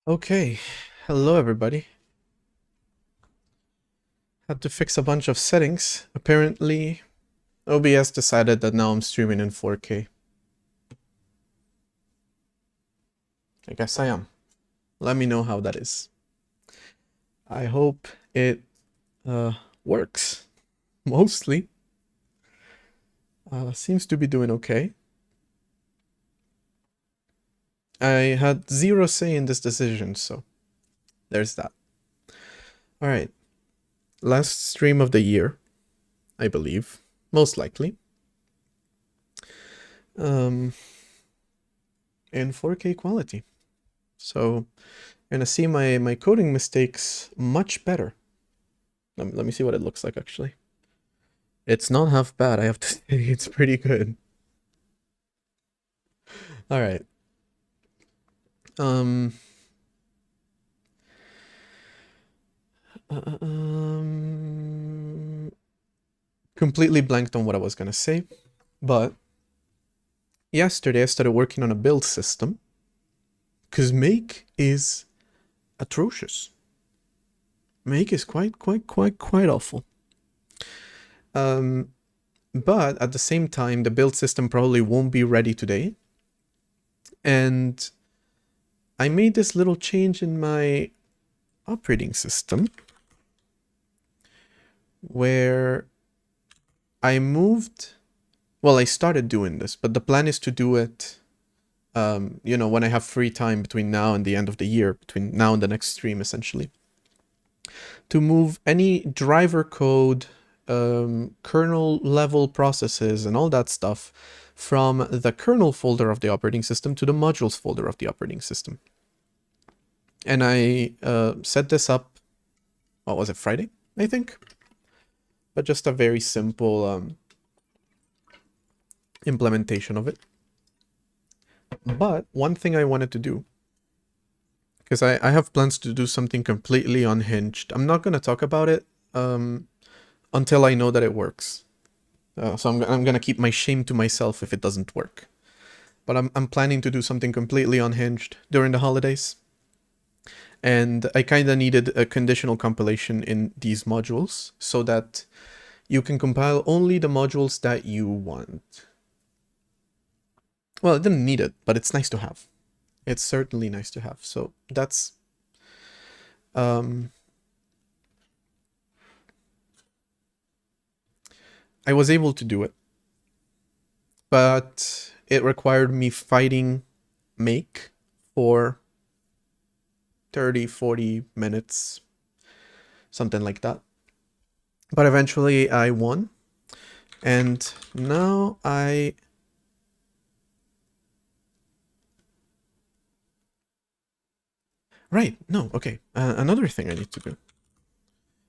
Okay, hello everybody. Had to fix a bunch of settings. Apparently, OBS decided that now I'm streaming in 4K. I guess I am. Let me know how that is. I hope it works. Mostly. Seems to be doing okay. I had zero say in this decision, so there's that. Alright. Last stream of the year, I believe. Most likely. In 4K quality. So, you're gonna see my coding mistakes much better. Let me see what it looks like, actually. It's not half bad, I have to say. It's pretty good. Alright. Um... Completely blanked on what I was gonna say, but yesterday I started working on a build system, because Make is atrocious. Make is quite awful. But at the same time, the build system probably won't be ready today. And I made this little change in my operating system where I moved, well, I started doing this, but the plan is to do it, when I have free time between now and the end of the year, between now and the next stream, essentially. To move any driver code, kernel level processes and all that stuff from the kernel folder of the operating system to the modules folder of the operating system. And I set this up, what was it, Friday, I think? But just a very simple implementation of it. But one thing I wanted to do, because I have plans to do something completely unhinged. I'm not going to talk about it until I know that it works. So I'm going to keep my shame to myself if it doesn't work. But I'm planning to do something completely unhinged during the holidays. And I kind of needed a conditional compilation in these modules so that you can compile only the modules that you want. Well, I didn't need it, but it's nice to have. It's certainly nice to have. So that's I was able to do it, but it required me fighting Make for 30-40 minutes, something like that. But eventually I won, and now Right, no, okay. Another thing I need to do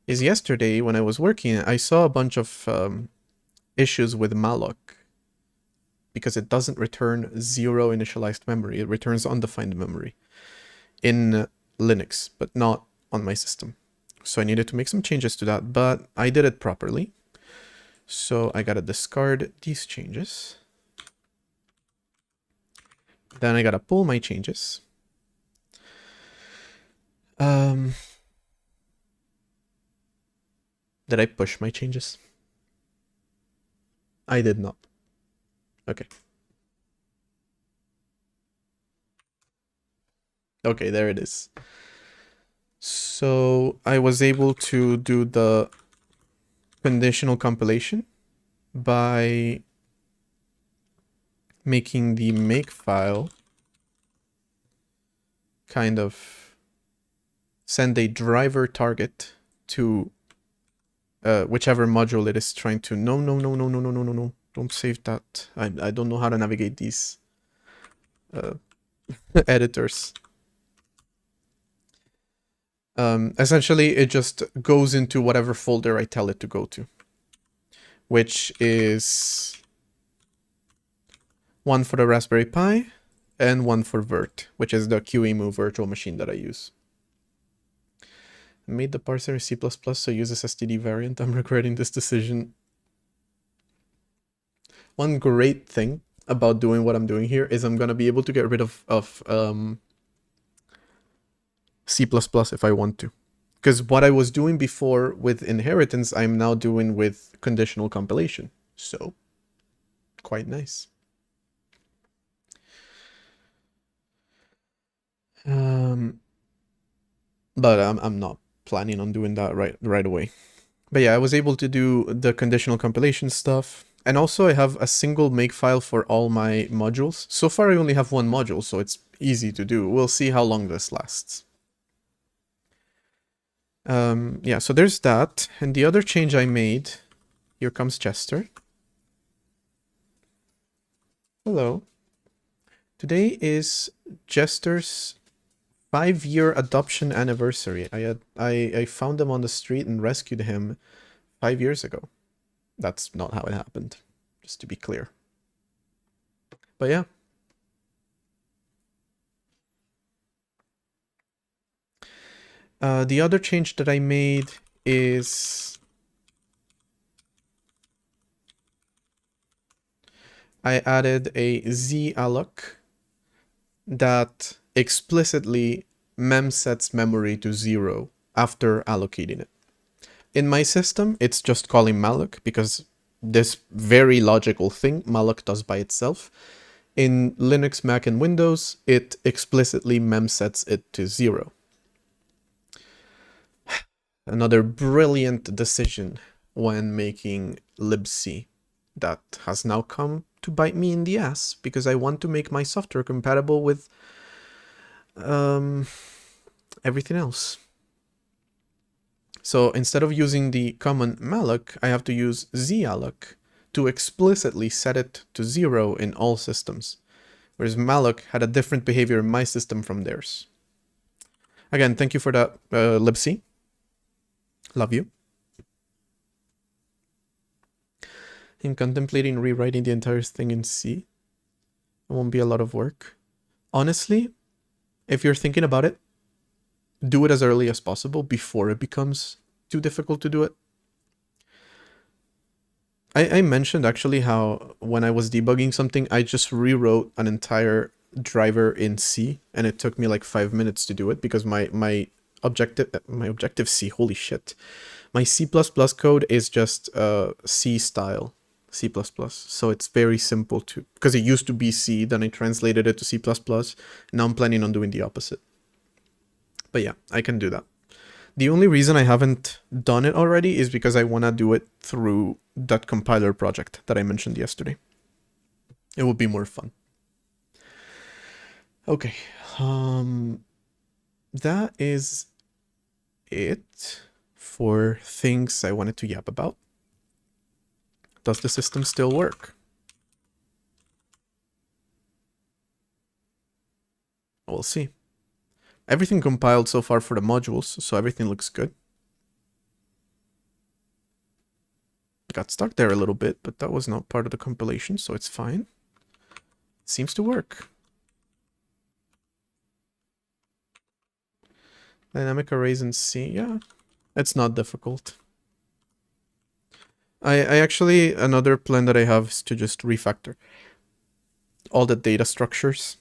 is yesterday when I was working, I saw a bunch of issues with malloc because it doesn't return zero initialized memory. It returns undefined memory in Linux, but not on my system. So I needed to make some changes to that, but I did it properly. So I gotta discard these changes. Then I gotta pull my changes. Did I push my changes? I did not. Okay. Okay, there it is. So I was able to do the conditional compilation by making the make file kind of send a driver target to whichever module it is trying to. No. Don't save that. I don't know how to navigate these editors. Essentially, it just goes into whatever folder I tell it to go to, which is one for the Raspberry Pi and one for Virt, which is the QEMU virtual machine that I use. I made the parser in C++, so use this STD variant. I'm regretting this decision. One great thing about doing what I'm doing here is I'm gonna be able to get rid of C++ if I want to. Because what I was doing before with inheritance, I'm now doing with conditional compilation. So, quite nice. But I'm not planning on doing that right away. But yeah, I was able to do the conditional compilation stuff. And also I have a single makefile for all my modules. So far I only have one module, so it's easy to do. We'll see how long this lasts. Yeah, so there's that. And the other change I made, here comes Chester. Hello. Today is Chester's 5-year adoption anniversary. I found him on the street and rescued him 5 years ago. That's not how it happened, just to be clear. But yeah. The other change that I made is I added a zalloc that explicitly memsets memory to 0 after allocating it. In my system, it's just calling malloc because this very logical thing malloc does by itself. In Linux, Mac, and Windows, it explicitly memsets it to 0. Another brilliant decision when making libc that has now come to bite me in the ass because I want to make my software compatible with everything else. So instead of using the common malloc, I have to use zalloc to explicitly set it to 0 in all systems, whereas malloc had a different behavior in my system from theirs. Again, thank you for that, libc. Love you. I'm contemplating rewriting the entire thing in C. It won't be a lot of work. Honestly, if you're thinking about it, do it as early as possible before it becomes too difficult to do it. I mentioned actually how when I was debugging something, I just rewrote an entire driver in C, and it took me like 5 minutes to do it because my Objective-C, holy shit. My C++ code is just C style C++. So it's very simple to, because it used to be C, then I translated it to C++. Now I'm planning on doing the opposite. But yeah, I can do that. The only reason I haven't done it already is because I want to do it through that compiler project that I mentioned yesterday. It would be more fun. Okay. That is it for things I wanted to yap about. Does the system still work? We'll see. Everything compiled so far for the modules, so everything looks good. Got stuck there a little bit, but that was not part of the compilation, so it's fine. Seems to work. Dynamic arrays in C, yeah, it's not difficult. I actually, another plan that I have is to just refactor all the data structures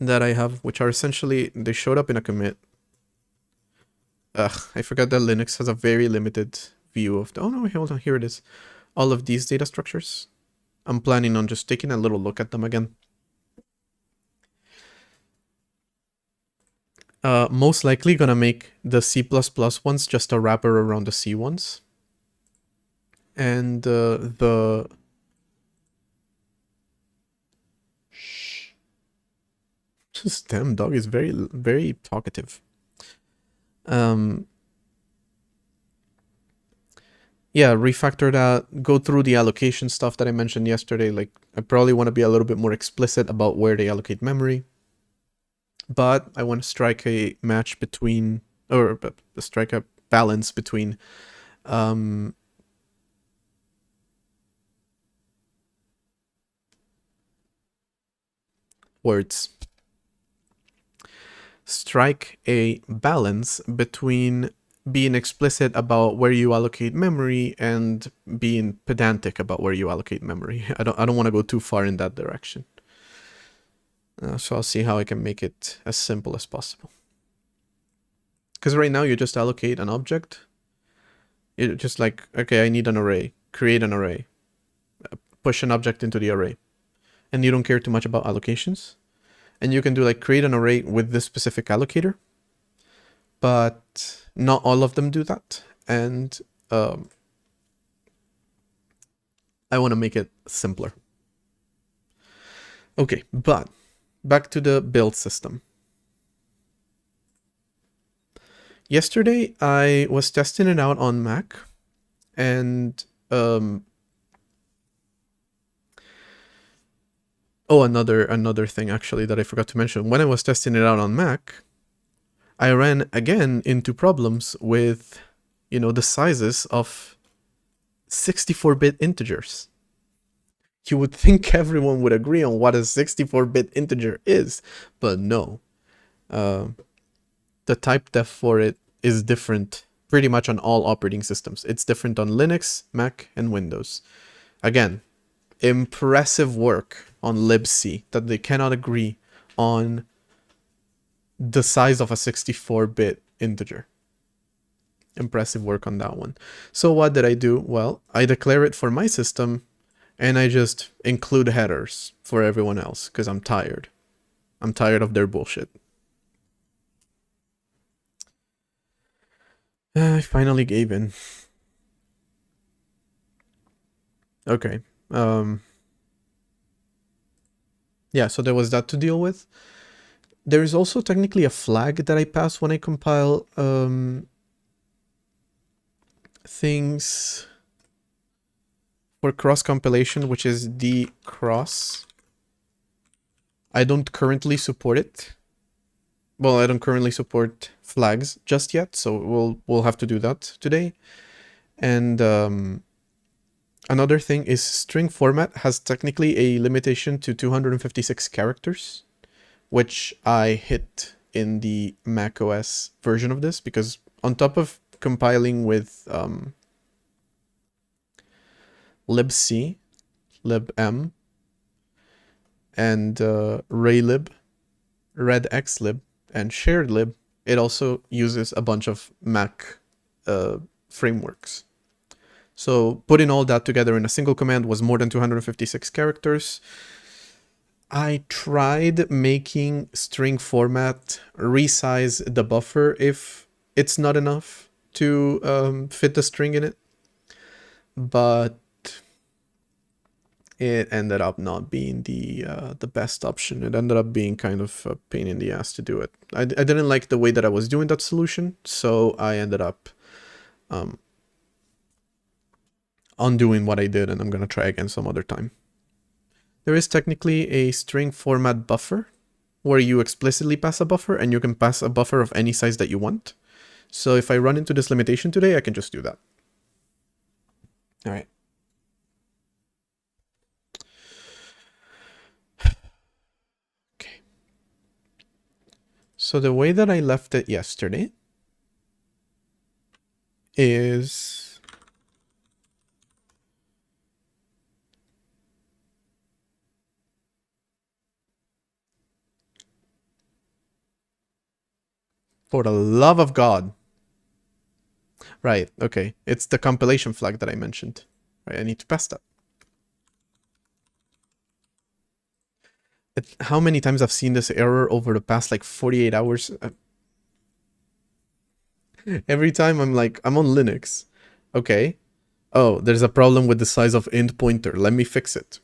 that I have, which are essentially, they showed up in a commit. I forgot that Linux has a very limited view of the, oh no, hold on, here it is. All of these data structures. I'm planning on just taking a little look at them again. Most likely gonna make the C++ ones just a wrapper around the C ones. And the... Shh. This damn dog is very, very talkative. Yeah, refactor that, go through the allocation stuff that I mentioned yesterday. Like, I probably want to be a little bit more explicit about where they allocate memory. But I want to strike a match between, or strike a balance between words. Strike a balance between being explicit about where you allocate memory and being pedantic about where you allocate memory. I don't want to go too far in that direction. So I'll see how I can make it as simple as possible. Because right now you just allocate an object. It's just like, okay, I need an array. Create an array. Push an object into the array. And you don't care too much about allocations. And you can do like create an array with this specific allocator. But not all of them do that. And I want to make it simpler. Okay, but back to the build system. Yesterday, I was testing it out on Mac, and another thing actually that I forgot to mention. When I was testing it out on Mac, I ran again into problems with, the sizes of 64-bit integers. You would think everyone would agree on what a 64-bit integer is, but no. The type def for it is different pretty much on all operating systems. It's different on Linux, Mac, and Windows. Again, impressive work on libc that they cannot agree on the size of a 64-bit integer. Impressive work on that one. So what did I do? Well, I declare it for my system, and I just include headers for everyone else, because I'm tired. I'm tired of their bullshit. I finally gave in. Okay. Yeah, so there was that to deal with. There is also technically a flag that I pass when I compile things for cross compilation, which is dcross. I don't currently support it. Well, I don't currently support flags just yet, so we'll have to do that today. And another thing is string format has technically a limitation to 256 characters, which I hit in the macOS version of this, because on top of compiling with libc, libm, and raylib, redxlib, and sharedlib, it also uses a bunch of Mac frameworks. So putting all that together in a single command was more than 256 characters. I tried making string format resize the buffer if it's not enough to fit the string in it, but it ended up not being the best option. It ended up being kind of a pain in the ass to do it. I didn't like the way that I was doing that solution, so I ended up undoing what I did, and I'm going to try again some other time. There is technically a string format buffer where you explicitly pass a buffer, and you can pass a buffer of any size that you want. So if I run into this limitation today, I can just do that. All right. Okay. So the way that I left it yesterday is for the love of God. Right, okay. It's the compilation flag that I mentioned. Right, I need to pass that. How many times I've seen this error over the past like 48 hours? Every time I'm like, I'm on Linux. Okay. Oh, there's a problem with the size of int pointer. Let me fix it.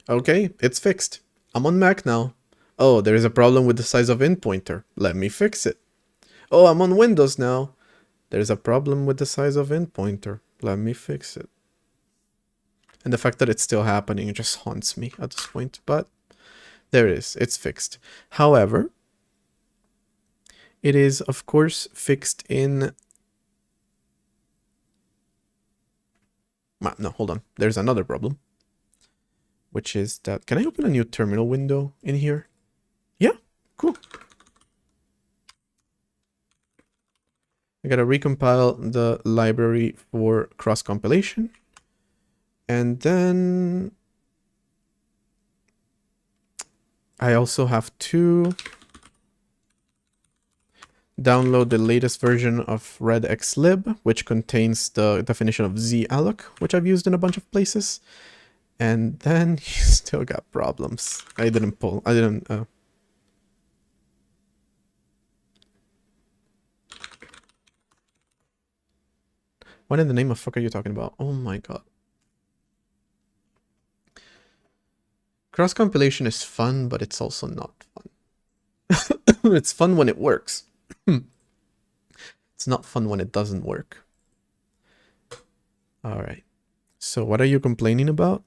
Okay, it's fixed. I'm on Mac now. Oh, there is a problem with the size of int pointer. Let me fix it. Oh, I'm on Windows now. There's a problem with the size of int pointer. Let me fix it. And the fact that it's still happening just haunts me at this point, but there it is. It's fixed. However, it is, of course, fixed in... No, hold on. There's another problem, which is that... Can I open a new terminal window in here? Yeah, cool. I gotta recompile the library for cross-compilation. And then I also have to download the latest version of redxlib, which contains the definition of zalloc, which I've used in a bunch of places. And then you still got problems. I didn't. What in the name of fuck are you talking about? Oh my god. Cross compilation is fun, but it's also not fun. It's fun when it works. It's not fun when it doesn't work. Alright. So what are you complaining about?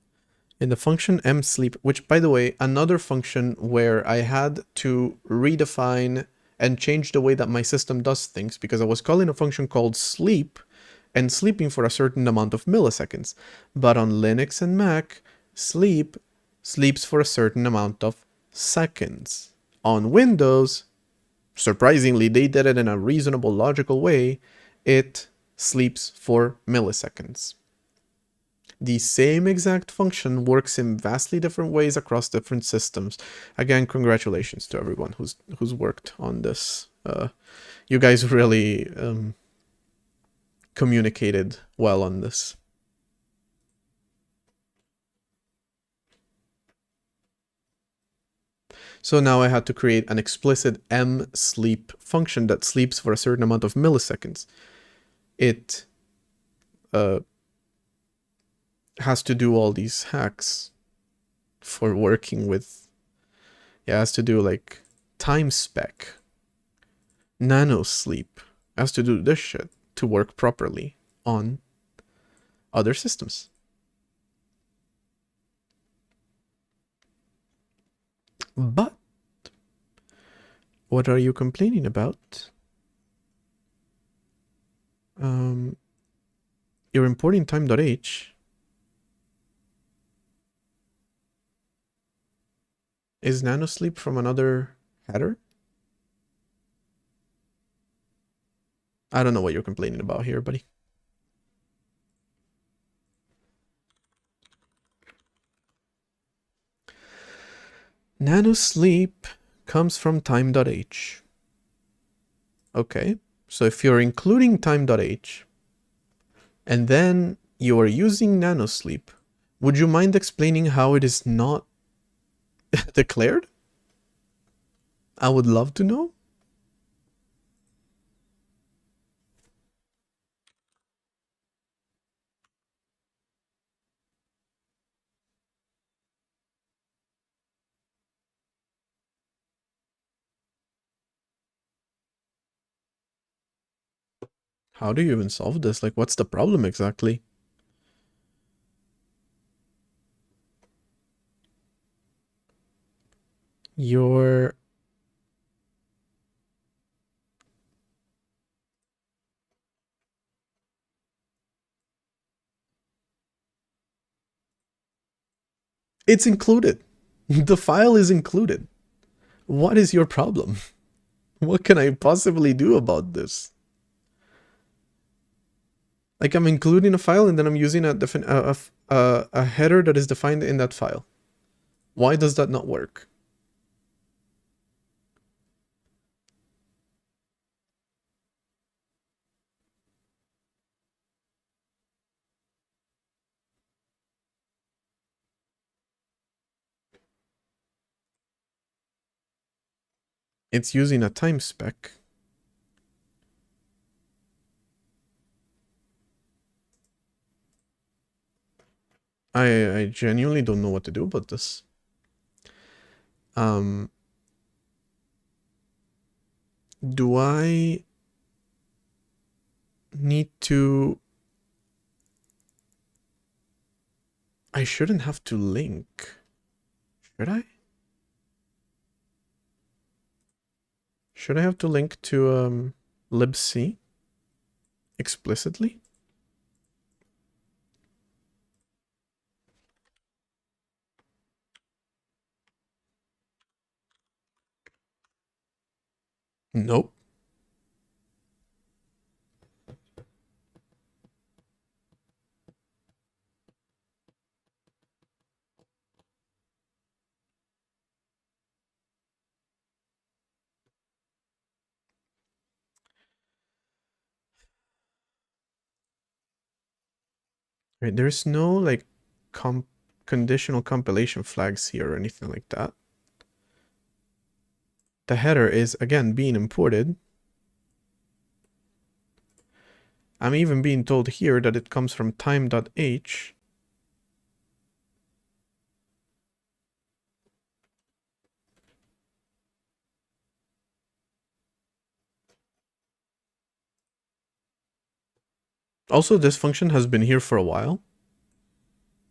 In the function msleep, which by the way, another function where I had to redefine and change the way that my system does things, because I was calling a function called sleep and sleeping for a certain amount of milliseconds. But on Linux and Mac, sleep sleeps for a certain amount of seconds. On Windows, surprisingly, they did it in a reasonable, logical way. It sleeps for milliseconds. The same exact function works in vastly different ways across different systems. Again, congratulations to everyone who's worked on this. You guys really communicated well on this. So now I had to create an explicit msleep function that sleeps for a certain amount of milliseconds. It has to do all these hacks for working with, yeah, it has to do like time spec, nano sleep, it has to do this shit to work properly on other systems. But what are you complaining about? You're importing time.h. Is nanosleep from another header? I don't know what you're complaining about here, buddy. Nanosleep comes from time.h. Okay, so if you're including time.h and then you are using nanosleep, would you mind explaining how it is not declared? I would love to know. How do you even solve this? Like, what's the problem exactly? Your... It's included. The file is included. What is your problem? What can I possibly do about this? Like, I'm including a file and then I'm using a header that is defined in that file. Why does that not work? It's using a time spec. I genuinely don't know what to do about this. Do I need to... I shouldn't have to link. Should I? Should I have to link to libc explicitly? Nope. Right, there's no like conditional compilation flags here or anything like that. The header is again being imported. I'm even being told here that it comes from time.h. Also, this function has been here for a while.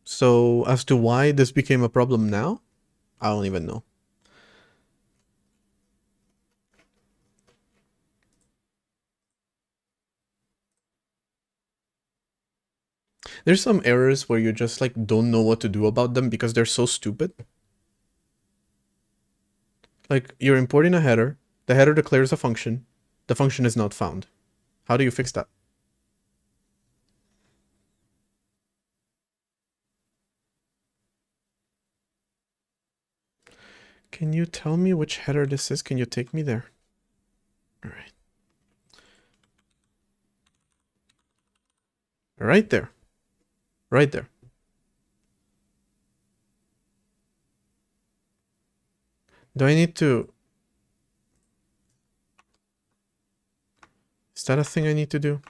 So as to why this became a problem now, I don't even know. There's some errors where you just like don't know what to do about them because they're so stupid. Like you're importing a header, the header declares a function, the function is not found. How do you fix that? Can you tell me which header this is? Can you take me there? All right. Right there. Right there. Do I need to... Is that a thing I need to do?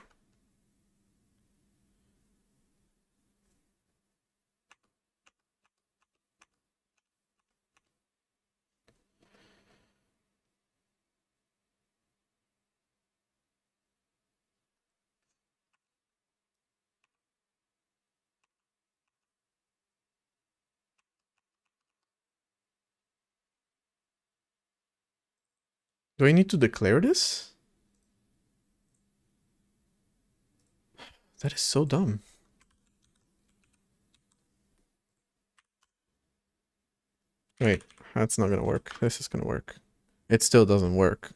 Do I need to declare this? That is so dumb. Wait, that's not gonna work. This is gonna work. It still doesn't work.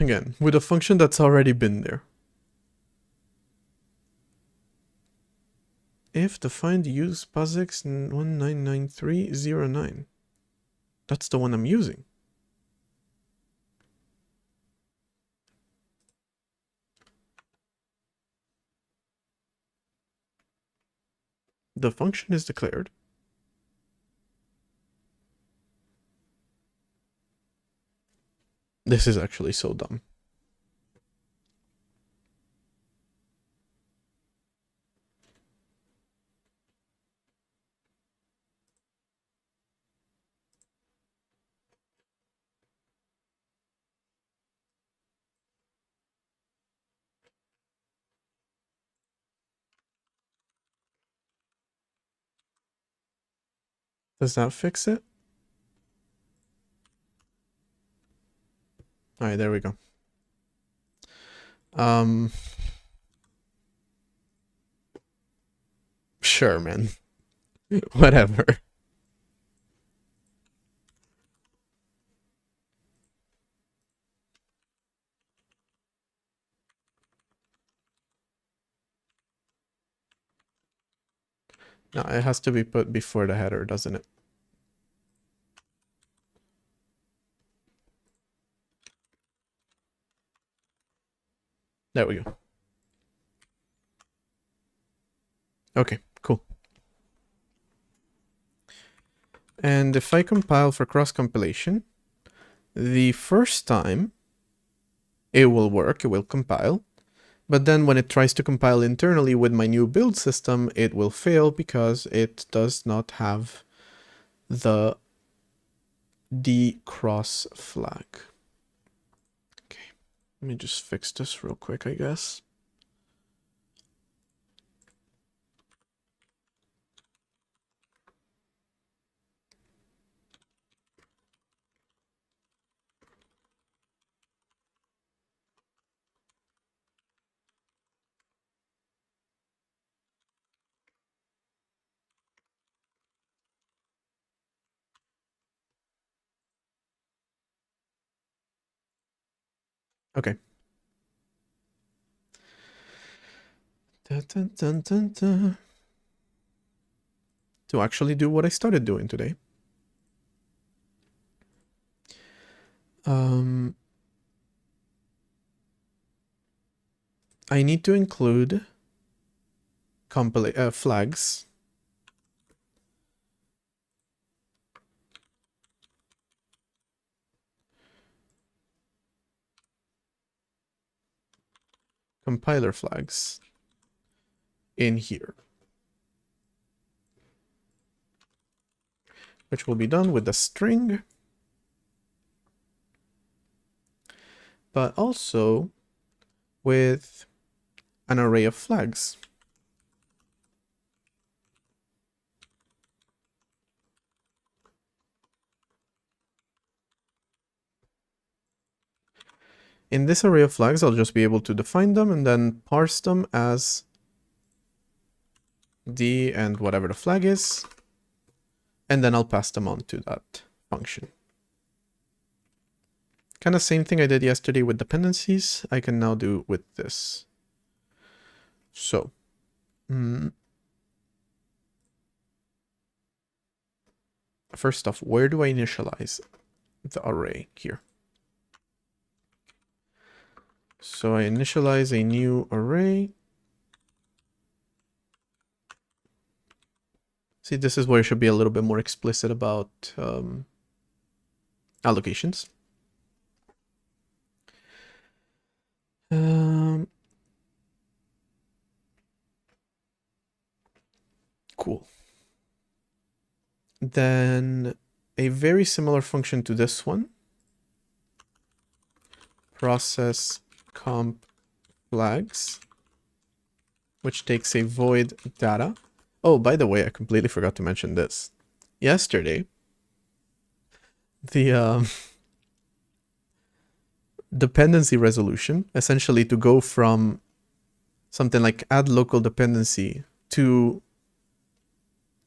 Again, with a function that's already been there. If defined use POSIX 199309. That's the one I'm using. The function is declared. This is actually so dumb. Does that fix it? All right, there we go. Sure, man. Whatever. No, it has to be put before the header, doesn't it? There we go. Okay, cool. And if I compile for cross-compilation, the first time it will work, it will compile. But then when it tries to compile internally with my new build system, it will fail because it does not have the decross flag. Okay, let me just fix this real quick, I guess. Okay. Dun, dun, dun, dun, dun. To actually do what I started doing today. I need to include flags. Compiler flags in here, which will be done with the string, but also with an array of flags. In this array of flags, I'll just be able to define them and then parse them as D and whatever the flag is, and then I'll pass them on to that function. Kind of same thing I did yesterday with dependencies, I can now do with this. So, first off, where do I initialize the array here? So I initialize a new array. See, this is where I should be a little bit more explicit about allocations. Cool. Then a very similar function to this one. Process comp flags, which takes a void data. Oh, by the way, I completely forgot to mention this. Yesterday, the dependency resolution, essentially to go from something like add local dependency to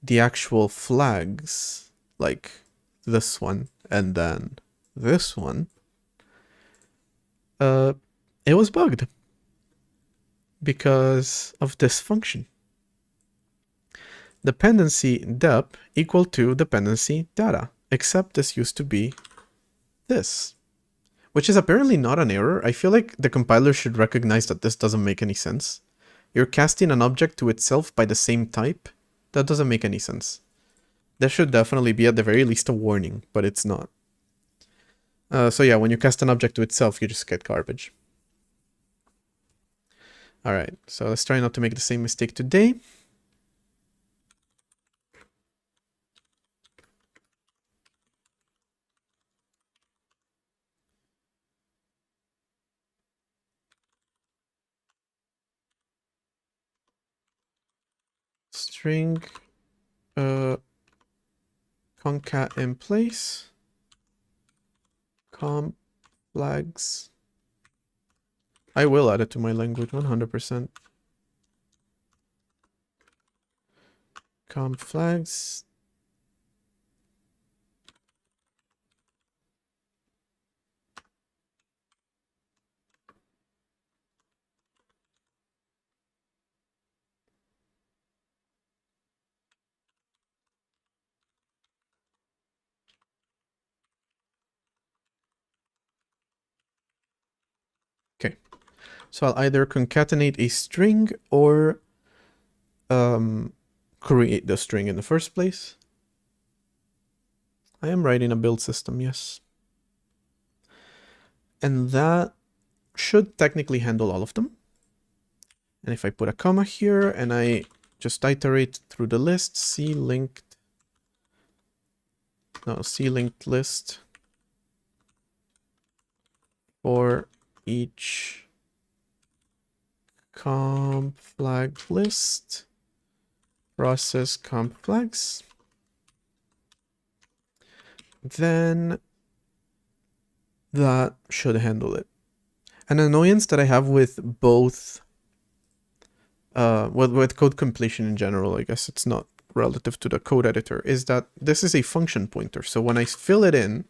the actual flags, like this one and then this one, it was bugged because of this function. Dependency dep equal to dependency data, except this used to be this, which is apparently not an error. I feel like the compiler should recognize that this doesn't make any sense. You're casting an object to itself by the same type. That doesn't make any sense. There should definitely be at the very least a warning, but it's not. So yeah, when you cast an object to itself, you just get garbage. All right, so let's try not to make the same mistake today. String concat in place, comp flags. I will add it to my language 100%. Comp flags. Okay, so I'll either concatenate a string or create the string in the first place. I am writing a build system, yes. And that should technically handle all of them. And if I put a comma here and I just iterate through the list, c-linked list for each comp flag list, process comp flags, then that should handle it. An annoyance that I have with both, with code completion in general, I guess it's not relative to the code editor, is that this is a function pointer. So when I fill it in,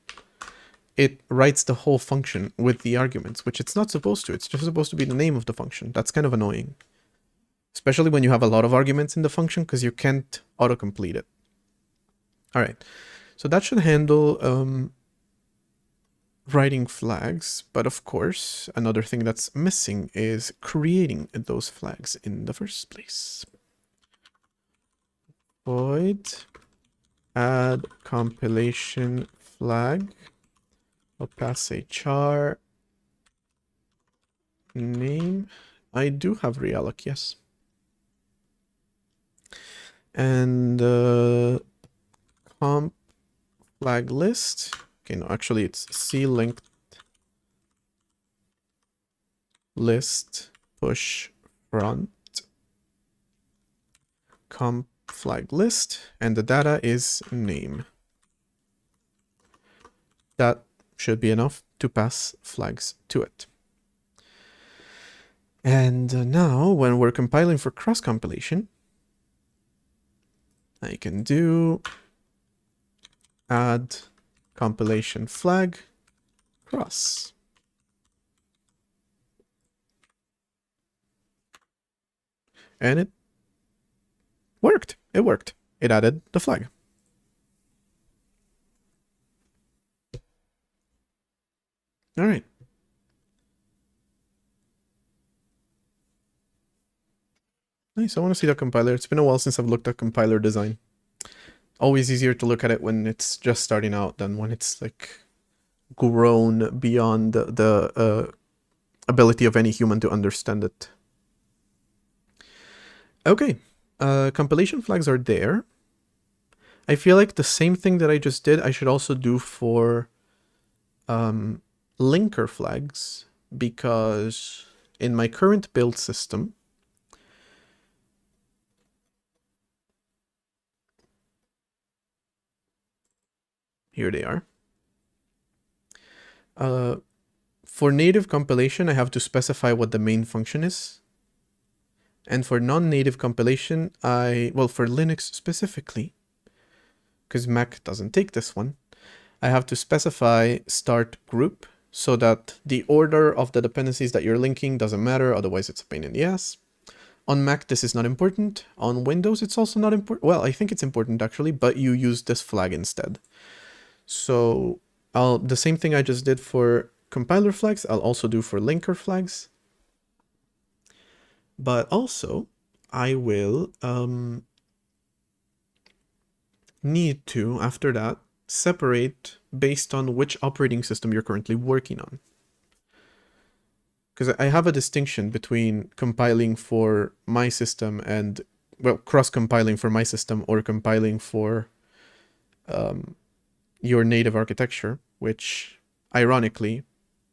it writes the whole function with the arguments, which it's not supposed to. It's just supposed to be the name of the function. That's kind of annoying, especially when you have a lot of arguments in the function, because you can't autocomplete it. All right, so that should handle writing flags, but of course, another thing that's missing is creating those flags in the first place. Void add compilation flag. I'll pass a char name. I do have realloc, yes. And comp flag list. Okay, no, actually it's C linked list push front comp flag list, and the data is name. That should be enough to pass flags to it. And now when we're compiling for cross compilation, I can do add compilation flag cross. And it worked. It worked. It added the flag. All right. Nice. I want to see the compiler. It's been a while since I've looked at compiler design. Always easier to look at it when it's just starting out than when it's like grown beyond the ability of any human to understand it. Okay. Compilation flags are there. I feel like the same thing that I just did, I should also do for linker flags, because in my current build system, here they are. For native compilation, I have to specify what the main function is. And for non-native compilation, well, for Linux specifically, because Mac doesn't take this one, I have to specify start group so that the order of the dependencies that you're linking doesn't matter, otherwise it's a pain in the ass. On Mac, this is not important. On Windows, it's also not important. Well, I think it's important actually, but you use this flag instead. So the same thing I just did for compiler flags, I'll also do for linker flags. But also, I will need to, after that, separate based on which operating system you're currently working on. Because I have a distinction between compiling for my system and, well, cross-compiling for my system or compiling for your native architecture, which, ironically,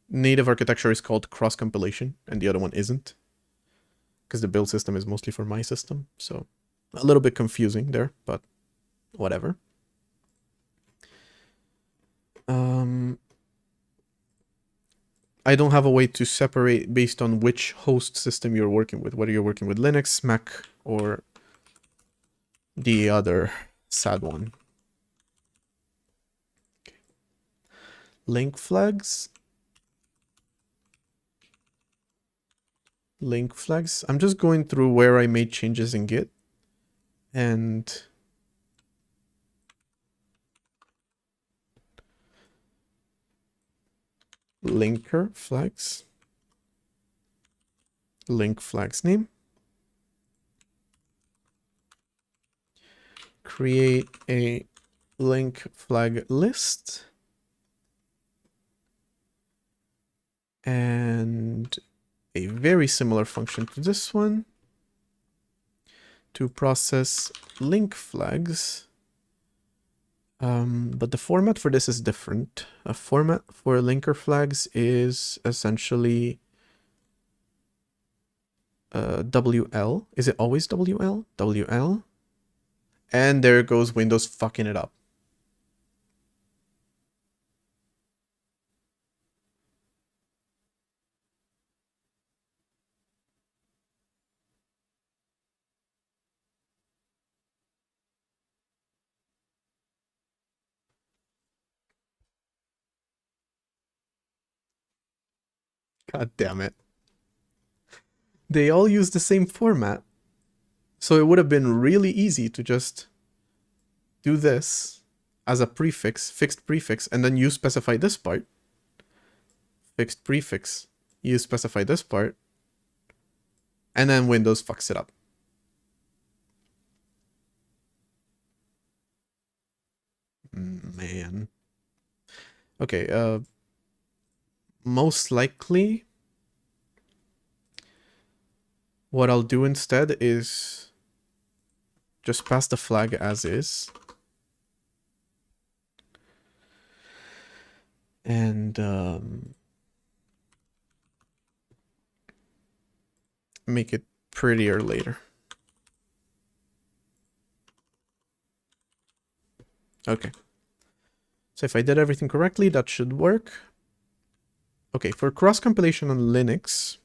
native architecture is called cross-compilation and the other one isn't, because the build system is mostly for my system. So a little bit confusing there, but whatever. I don't have a way to separate based on which host system you're working with, whether you're working with Linux, Mac, or the other sad one. Okay. Link flags. Link flags. I'm just going through where I made changes in Git. And linker flags. Link flags name. Create a link flag list. And a very similar function to this one to process link flags. But the format for this is different. A format for linker flags is essentially WL. Is it always WL? WL. And there goes Windows fucking it up. God damn it. They all use the same format. So it would have been really easy to just do this as a prefix, fixed prefix, and then you specify this part. Fixed prefix, you specify this part, and then Windows fucks it up. Man. Okay, most likely what I'll do instead is just pass the flag as is. And make it prettier later. Okay. So if I did everything correctly, that should work. Okay, for cross compilation on Linux,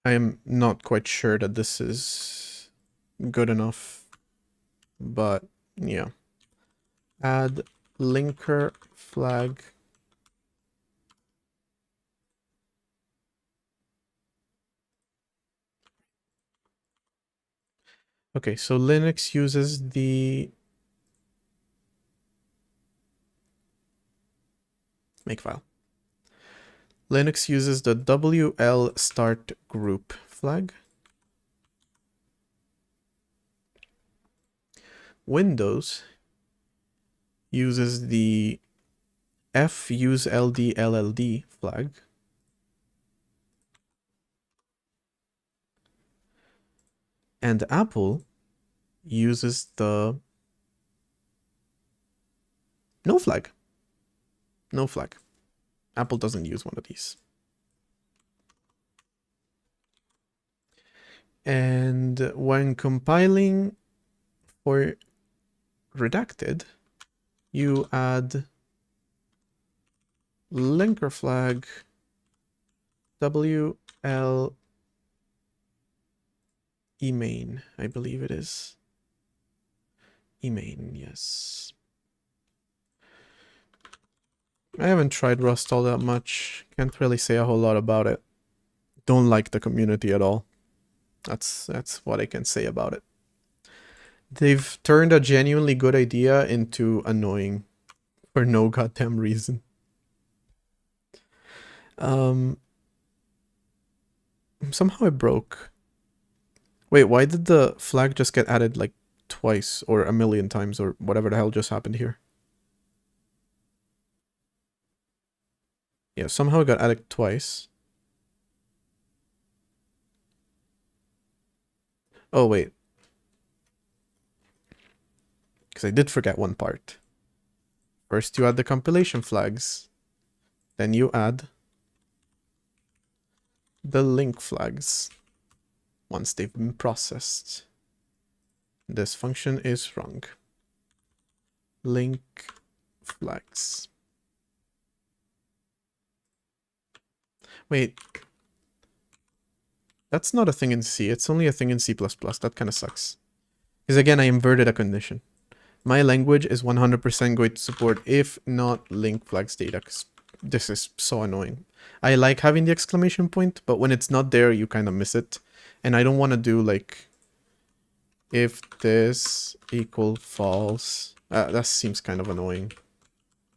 I am not quite sure that this is good enough, but yeah. Add linker flag. Okay, so Linux uses the makefile. Linux uses the WL start group flag. Windows uses the fuseLD flag. And Apple uses the no flag. No flag. Apple doesn't use one of these. And when compiling for redacted, you add linker flag WL emain, I believe it is. Emain, yes. I haven't tried Rust all that much. Can't really say a whole lot about it. Don't like the community at all. That's what I can say about it. They've turned a genuinely good idea into annoying for no goddamn reason. Somehow it broke. Wait, why did the flag just get added like twice or a million times or whatever the hell just happened here? Yeah, somehow it got added twice. Oh, wait. Because I did forget one part. First you add the compilation flags. Then you add the link flags once they've been processed. This function is wrong. Link flags. Wait. That's not a thing in C. It's only a thing in C++. That kind of sucks. Because again, I inverted a condition. My language is 100% going to support if not link flags data. Because this is so annoying. I like having the exclamation point, but when it's not there, you kind of miss it. And I don't want to do like if this equal false. That seems kind of annoying.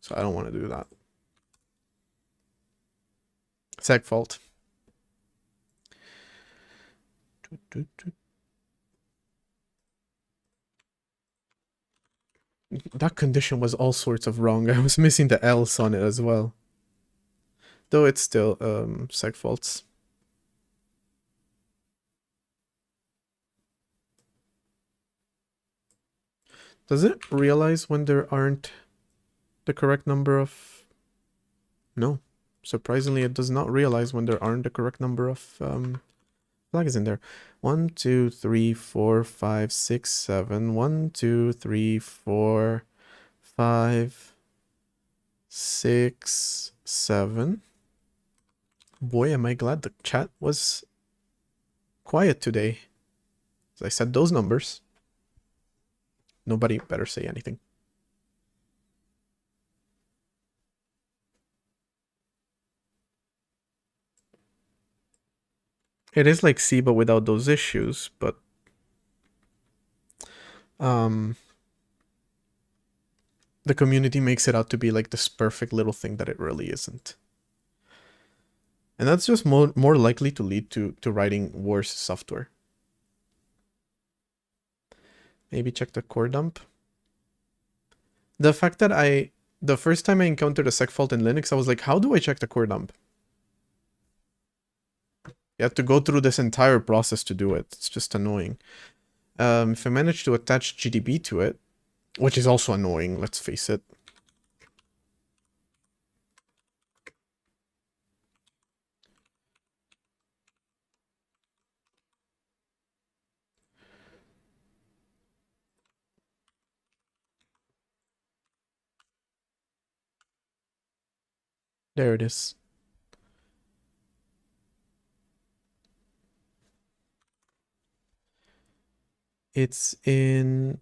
So I don't want to do that. Segfault. That condition was all sorts of wrong. I was missing the else on it as well. Though it's still segfaults. Does it realize when there aren't the correct number of... No. Surprisingly, it does not realize when there aren't the correct number of flags in there. 1, 2, 3, 4, 5, 6, 7. 1, 2, 3, 4, 5, 6, 7. Boy, am I glad the chat was quiet today. As I said those numbers. Nobody better say anything. It is like C, but without those issues, but the community makes it out to be like this perfect little thing that it really isn't. And that's just more likely to lead to writing worse software. Maybe check the core dump. The fact that the first time I encountered a seg fault in Linux, I was like, how do I check the core dump? You have to go through this entire process to do it. It's just annoying. If I manage to attach GDB to it, which is also annoying, let's face it. There it is. It's in...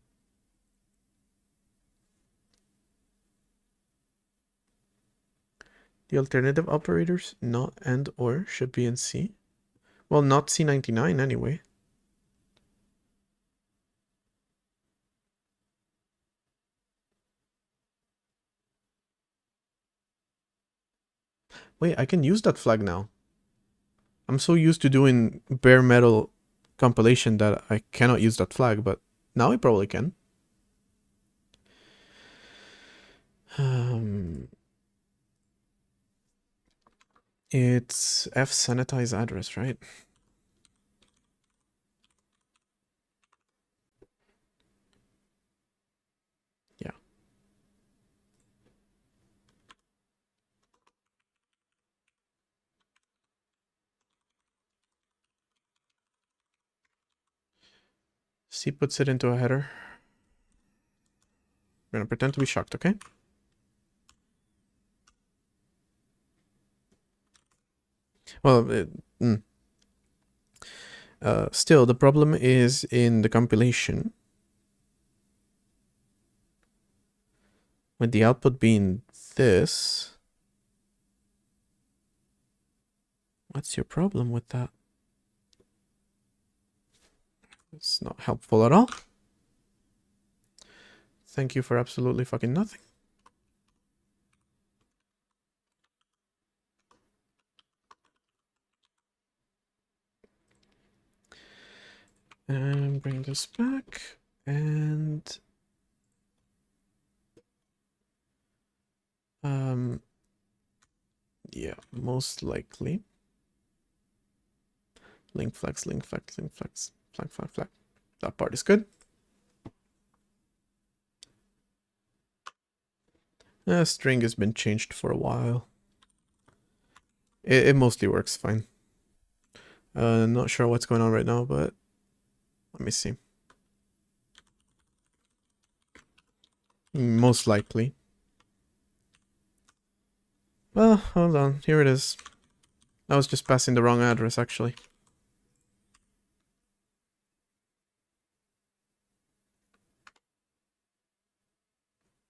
The alternative operators, not and or, should be in C. Well, not C99 anyway. Wait, I can use that flag now. I'm so used to doing bare metal compilation that I cannot use that flag, but now I probably can. It's F sanitize address, right? Yeah. C puts it into a header. I'm gonna pretend to be shocked, okay? Well, still, the problem is in the compilation. With the output being this. What's your problem with that? It's not helpful at all. Thank you for absolutely fucking nothing. And bring this back and yeah, most likely. Link flex, link flex, link flex, flag, flag, flag. That part is good. String has been changed for a while. It mostly works fine. Not sure what's going on right now, but let me see. Most likely. Well, hold on. Here it is. I was just passing the wrong address, actually.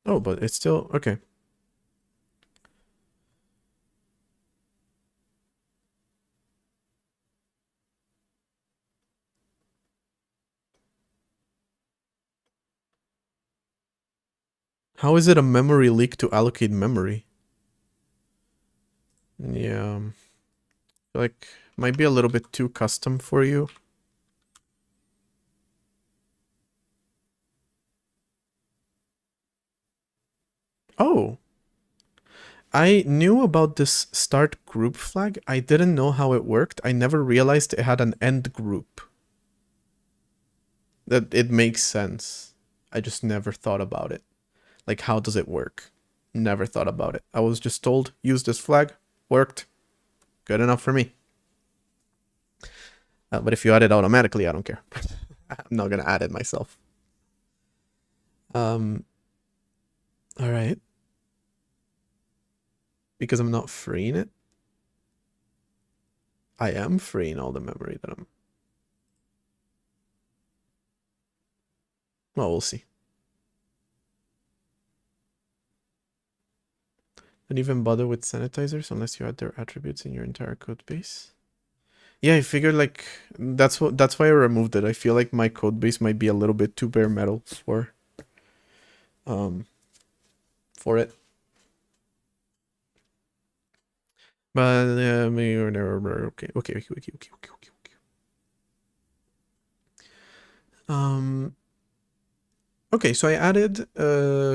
Oh, but it's still... Okay. How is it a memory leak to allocate memory? Yeah. Like, might be a little bit too custom for you. Oh. I knew about this start group flag. I didn't know how it worked. I never realized it had an end group. That it makes sense. I just never thought about it. Like, how does it work? Never thought about it. I was just told, use this flag. Worked. Good enough for me. But if you add it automatically, I don't care. I'm not gonna add it myself. All right. Because I'm not freeing it. I am freeing all the memory that I'm... Well, we'll see. Don't even bother with sanitizers unless you add their attributes in your entire code base. Yeah, I figured like that's why I removed it. I feel like my code base might be a little bit too bare metal for it. But okay. Okay, so I added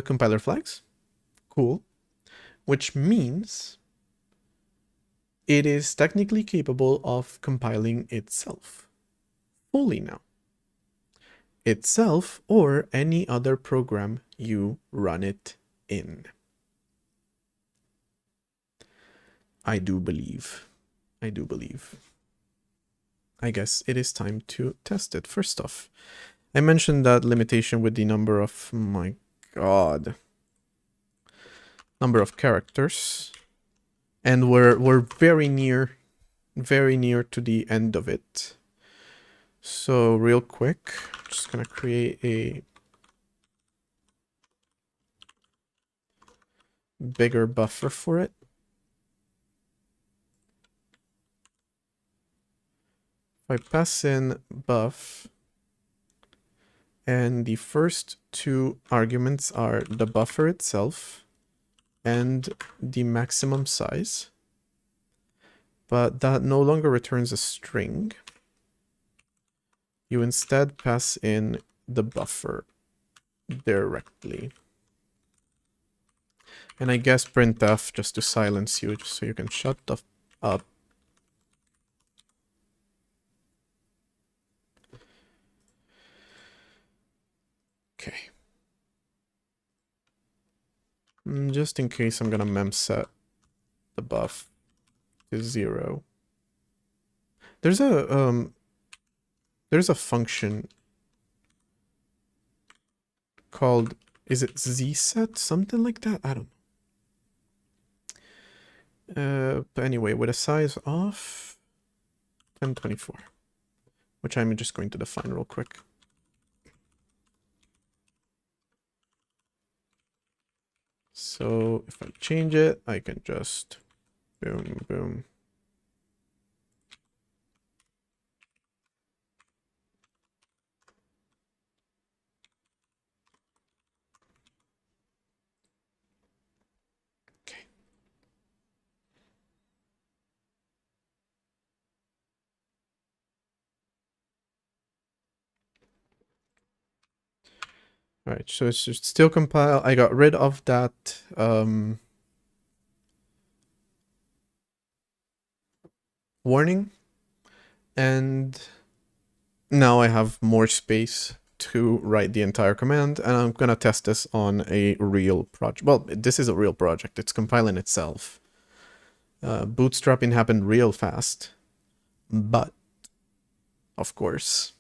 compiler flags. Cool. Which means it is technically capable of compiling itself fully now. Itself or any other program you run it in. I do believe. I guess it is time to test it. First off, I mentioned that limitation with the number of, my god, number of characters. And we're very near to the end of it. So real quick, just gonna create a bigger buffer for it. If I pass in buff, and the first two arguments are the buffer itself and the maximum size, but that no longer returns a string. You instead pass in the buffer directly. And I guess printf just to silence you, just so you can shut the up. Okay. Just in case, I'm gonna memset the buff to 0. There's a function called, is it zset? Something like that? I don't know. But anyway, with a size of 1024, which I'm just going to define real quick. So if I change it, I can just boom, boom. Okay. All right, so it's just still compile. I got rid of that warning, and now I have more space to write the entire command, and I'm gonna test this on a real project. Well, this is a real project. It's compiling itself. Bootstrapping happened real fast, but of course,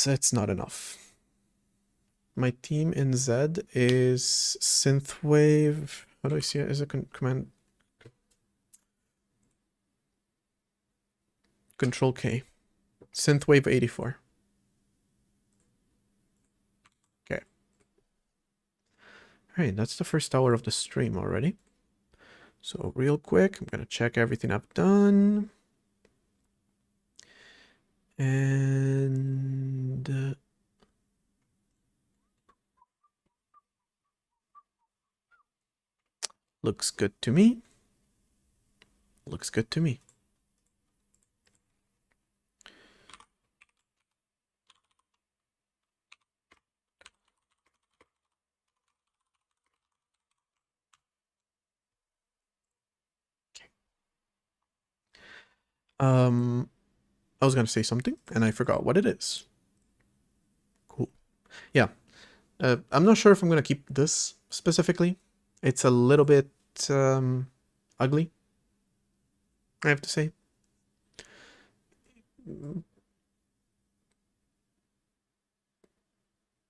it's not enough. My team in Z is synthwave. How do I see it as a command? Control K. Synthwave 84. Okay. All right, that's the first hour of the stream already. So real quick, I'm gonna check everything I've done. And looks good to me. Looks good to me. Okay. I was gonna say something and I forgot what it is. Cool. Yeah. I'm not sure if I'm gonna keep this specifically. It's a little bit ugly, I have to say.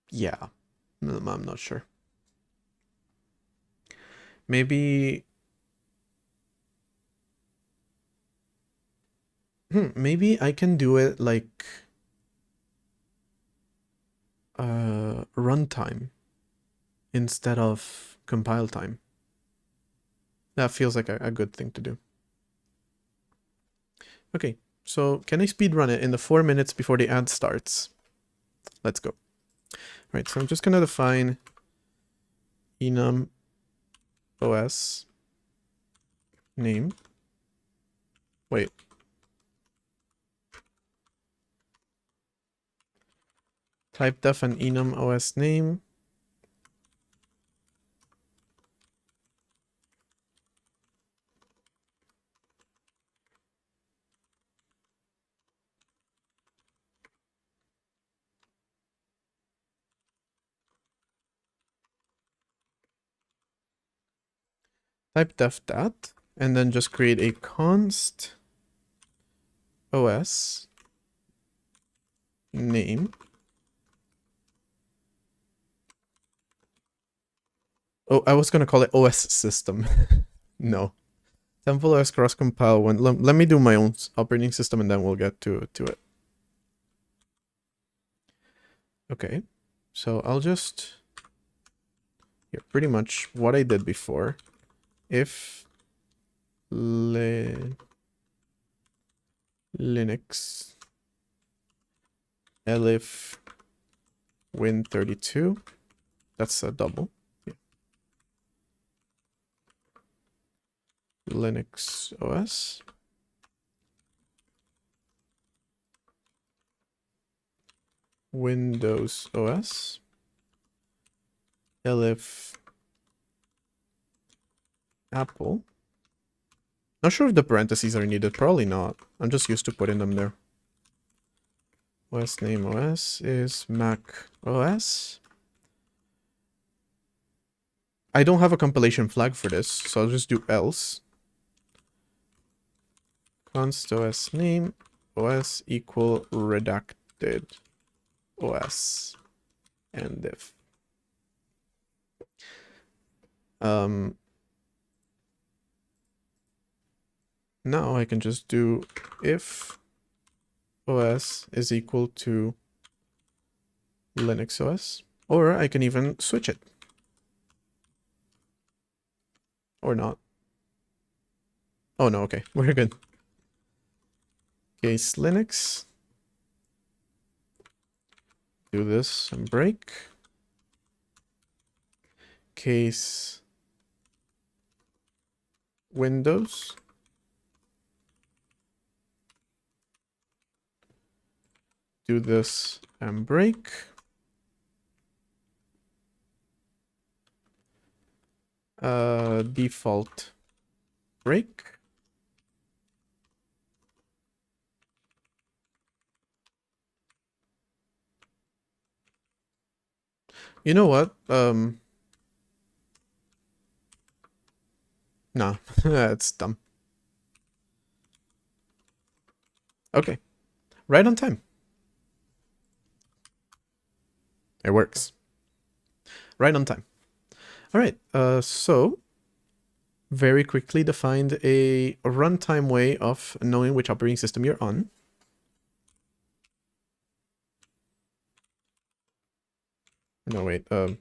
Yeah, I'm not sure. Maybe... maybe I can do it like runtime instead of compile time. That feels like a good thing to do. Okay, so can I speedrun it in the 4 minutes before the ad starts? Let's go. All right, so I'm just gonna define enum os name. Wait. Type def and enum os name. Type def that, and then just create a const os name. Oh, I was gonna call it OS system. No. Temple OS cross compile when let me do my own operating system and then we'll get to it. Okay. So I'll just pretty much what I did before. If Linux elif win32, that's a double. Yeah. Linux OS Windows OS elif Apple. Not sure if the parentheses are needed. Probably not. I'm just used to putting them there. OS name OS is Mac OS. I don't have a compilation flag for this, so I'll just do else. Const OS name OS equal redacted OS and diff. Now I can just do if OS is equal to Linux OS, or I can even switch it. Or not. Oh no, okay, we're good. Case Linux. Do this and break. Case Windows. Do this and break. Default break. You know what? No, that's dumb. Okay, right on time. It works. Right on time. All right, so very quickly defined a runtime way of knowing which operating system you're on. No, wait. And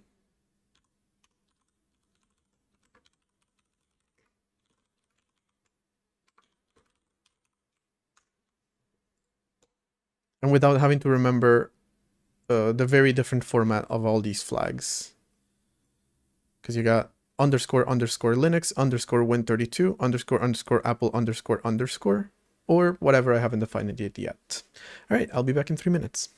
without having to remember the very different format of all these flags. Because you got underscore underscore Linux underscore Win32 underscore underscore Apple underscore underscore, or whatever I haven't defined it yet. All right, I'll be back in 3 minutes.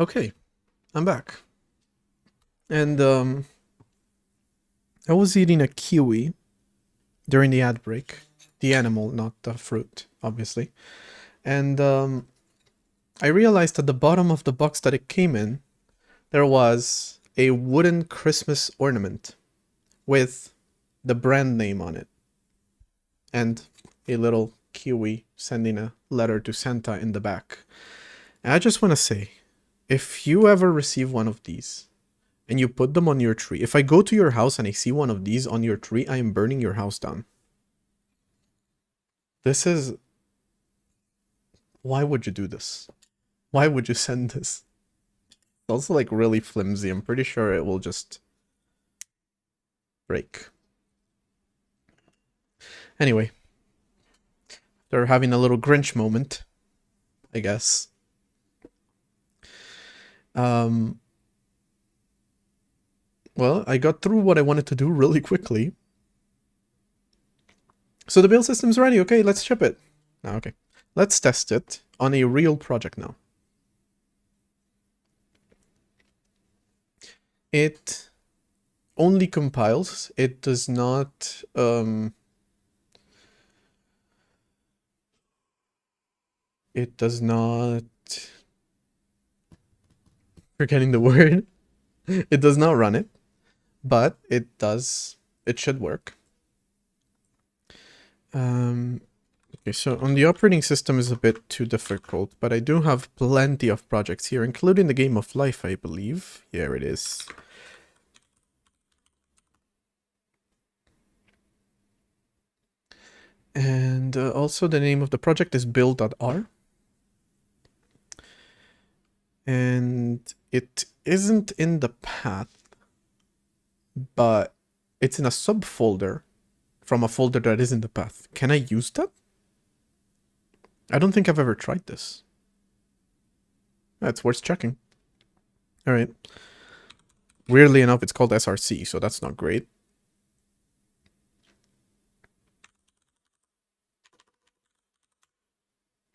Okay, I'm back. And I was eating a kiwi during the ad break. The animal, not the fruit, obviously. And I realized at the bottom of the box that it came in, there was a wooden Christmas ornament with the brand name on it. And a little kiwi sending a letter to Santa in the back. And I just want to say, if you ever receive one of these, and you put them on your tree. If I go to your house and I see one of these on your tree, I am burning your house down. This is... Why would you do this? Why would you send this? It's also like really flimsy. I'm pretty sure it will just break. Anyway. They're having a little Grinch moment, I guess. Well, I got through what I wanted to do really quickly. So the build system's ready. Okay, let's ship it. Okay. Let's test it on a real project now. It only compiles. It does not... it does not... Forgetting the word. It does not run it. But it does... It should work. Okay, so on the operating system is a bit too difficult, but I do have plenty of projects here, including the Game of Life, I believe. Here it is. And also the name of the project is build.r. And it isn't in the path, but it's in a subfolder from a folder that is in the path. Can I use that? I don't think I've ever tried this. That's worth checking. All right. Weirdly enough, it's called SRC, so that's not great.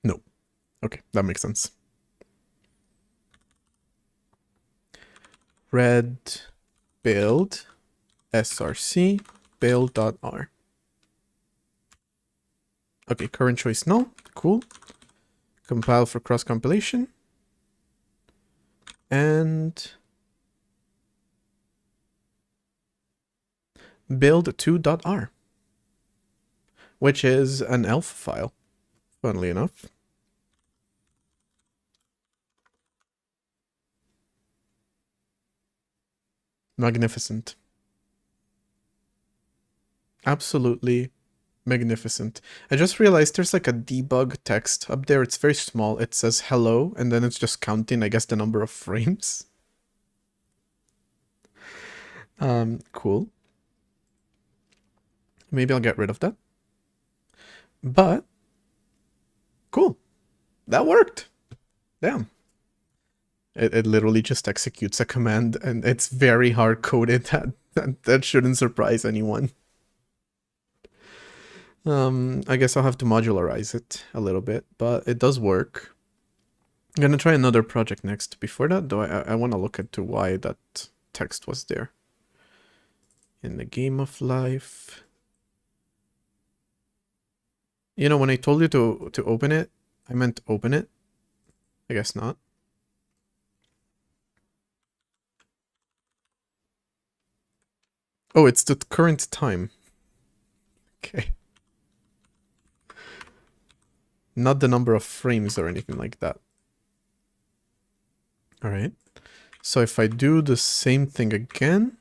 No. Okay, that makes sense. Red build src build.r. Okay, current choice null. Cool. Compile for cross compilation. And build2.r, which is an ELF file, funnily enough. Magnificent. Absolutely magnificent. I just realized there's like a debug text up there. It's very small. It says hello, and then it's just counting, I guess, the number of frames. Cool. Maybe I'll get rid of that. But, cool. That worked. Damn. It literally just executes a command, and it's very hard-coded. That shouldn't surprise anyone. I guess I'll have to modularize it a little bit, but it does work. I'm gonna try another project next. Before that, though, I want to look into why that text was there. In the Game of Life. You know, when I told you to open it, I meant open it. I guess not. Oh, it's the current time. Okay. Not the number of frames or anything like that. All right. So if I do the same thing again,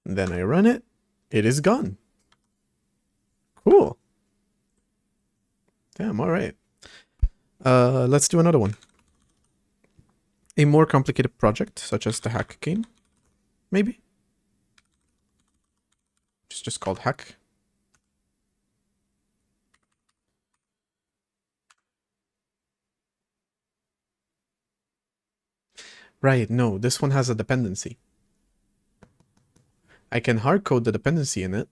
then I run it, it is gone. Cool. Damn, all right. Let's do another one. A more complicated project, such as the hack game, maybe? It's just called hack. Right, no, this one has a dependency. I can hardcode the dependency in it.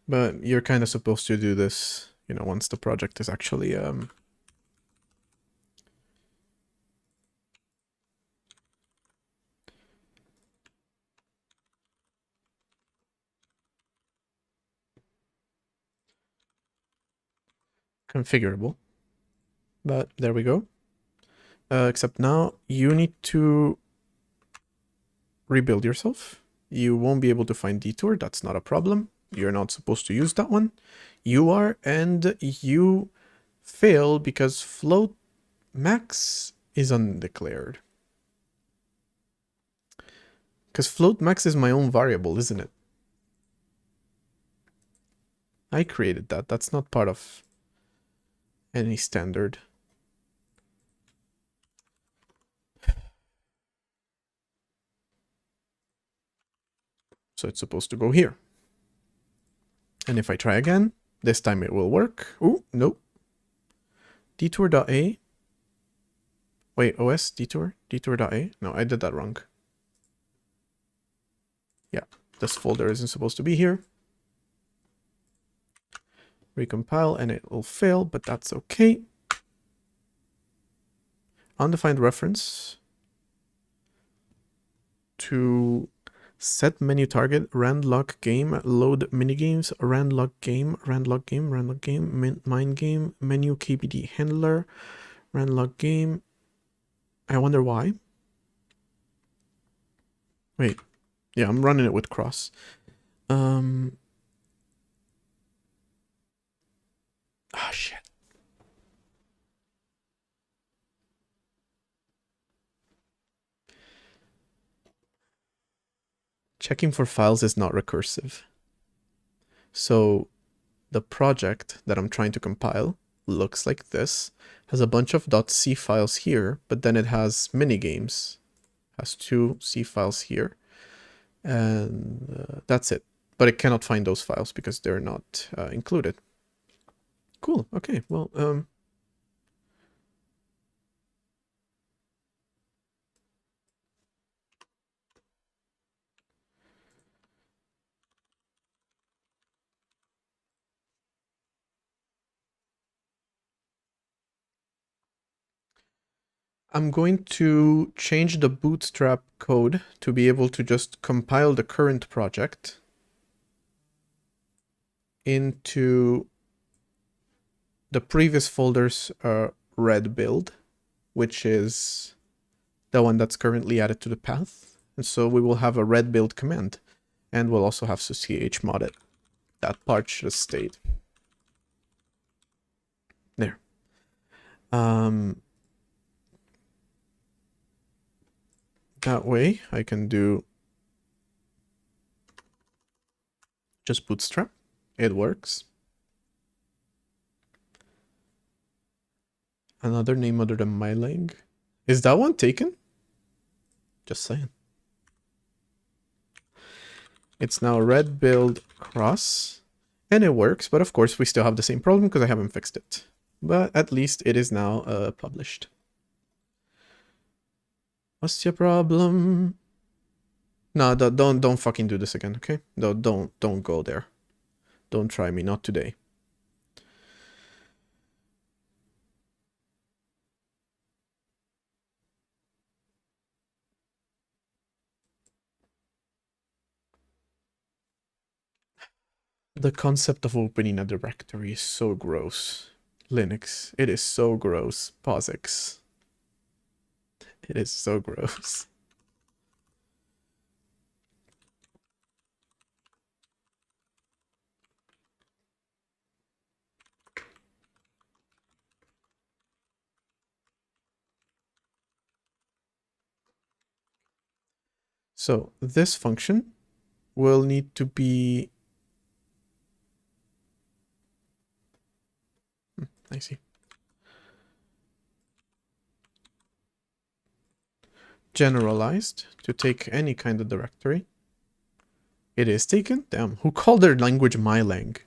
But you're kind of supposed to do this, you know, once the project is actually configurable. But there we go. Except now you need to rebuild yourself. You won't be able to find Detour. That's not a problem. You're not supposed to use that one. You are, and you fail because float max is undeclared. Because float max is my own variable, isn't it? I created that. That's not part of any standard. So it's supposed to go here. And if I try again, this time it will work. Oh, nope. Detour.a. Wait, OS detour? Detour.a? No, I did that wrong. Yeah, this folder isn't supposed to be here. Recompile and it will fail, but that's okay. Undefined reference to set menu target, randlock game, load minigames, randlock game, mind game, menu KBD handler, randlock game. I wonder why. Wait, yeah, I'm running it with cross. Ah, shit. Checking for files is not recursive. So the project that I'm trying to compile looks like this. Has a bunch of .c files here, but then it has minigames. Has 2 C files here. And that's it. But it cannot find those files because they're not included. Cool. Okay. Well, I'm going to change the Bootstrap code to be able to just compile the current project into the previous folder's red build, which is the one that's currently added to the path. And so we will have a red build command, and we'll also have to chmod it. That part should have stayed. There. That way I can do just Bootstrap. It works. Another name other than MyLang. Is that one taken? Just saying. It's now red build cross, and it works, but of course we still have the same problem because I haven't fixed it. But at least it is now published. What's your problem? No, don't fucking do this again, okay? No, don't go there. Don't try me, not today. The concept of opening a directory is so gross. Linux, it is so gross. POSIX. It is so gross. So this function will need to be... I see. Generalized to take any kind of directory. It is taken? Damn, who called their language MyLang?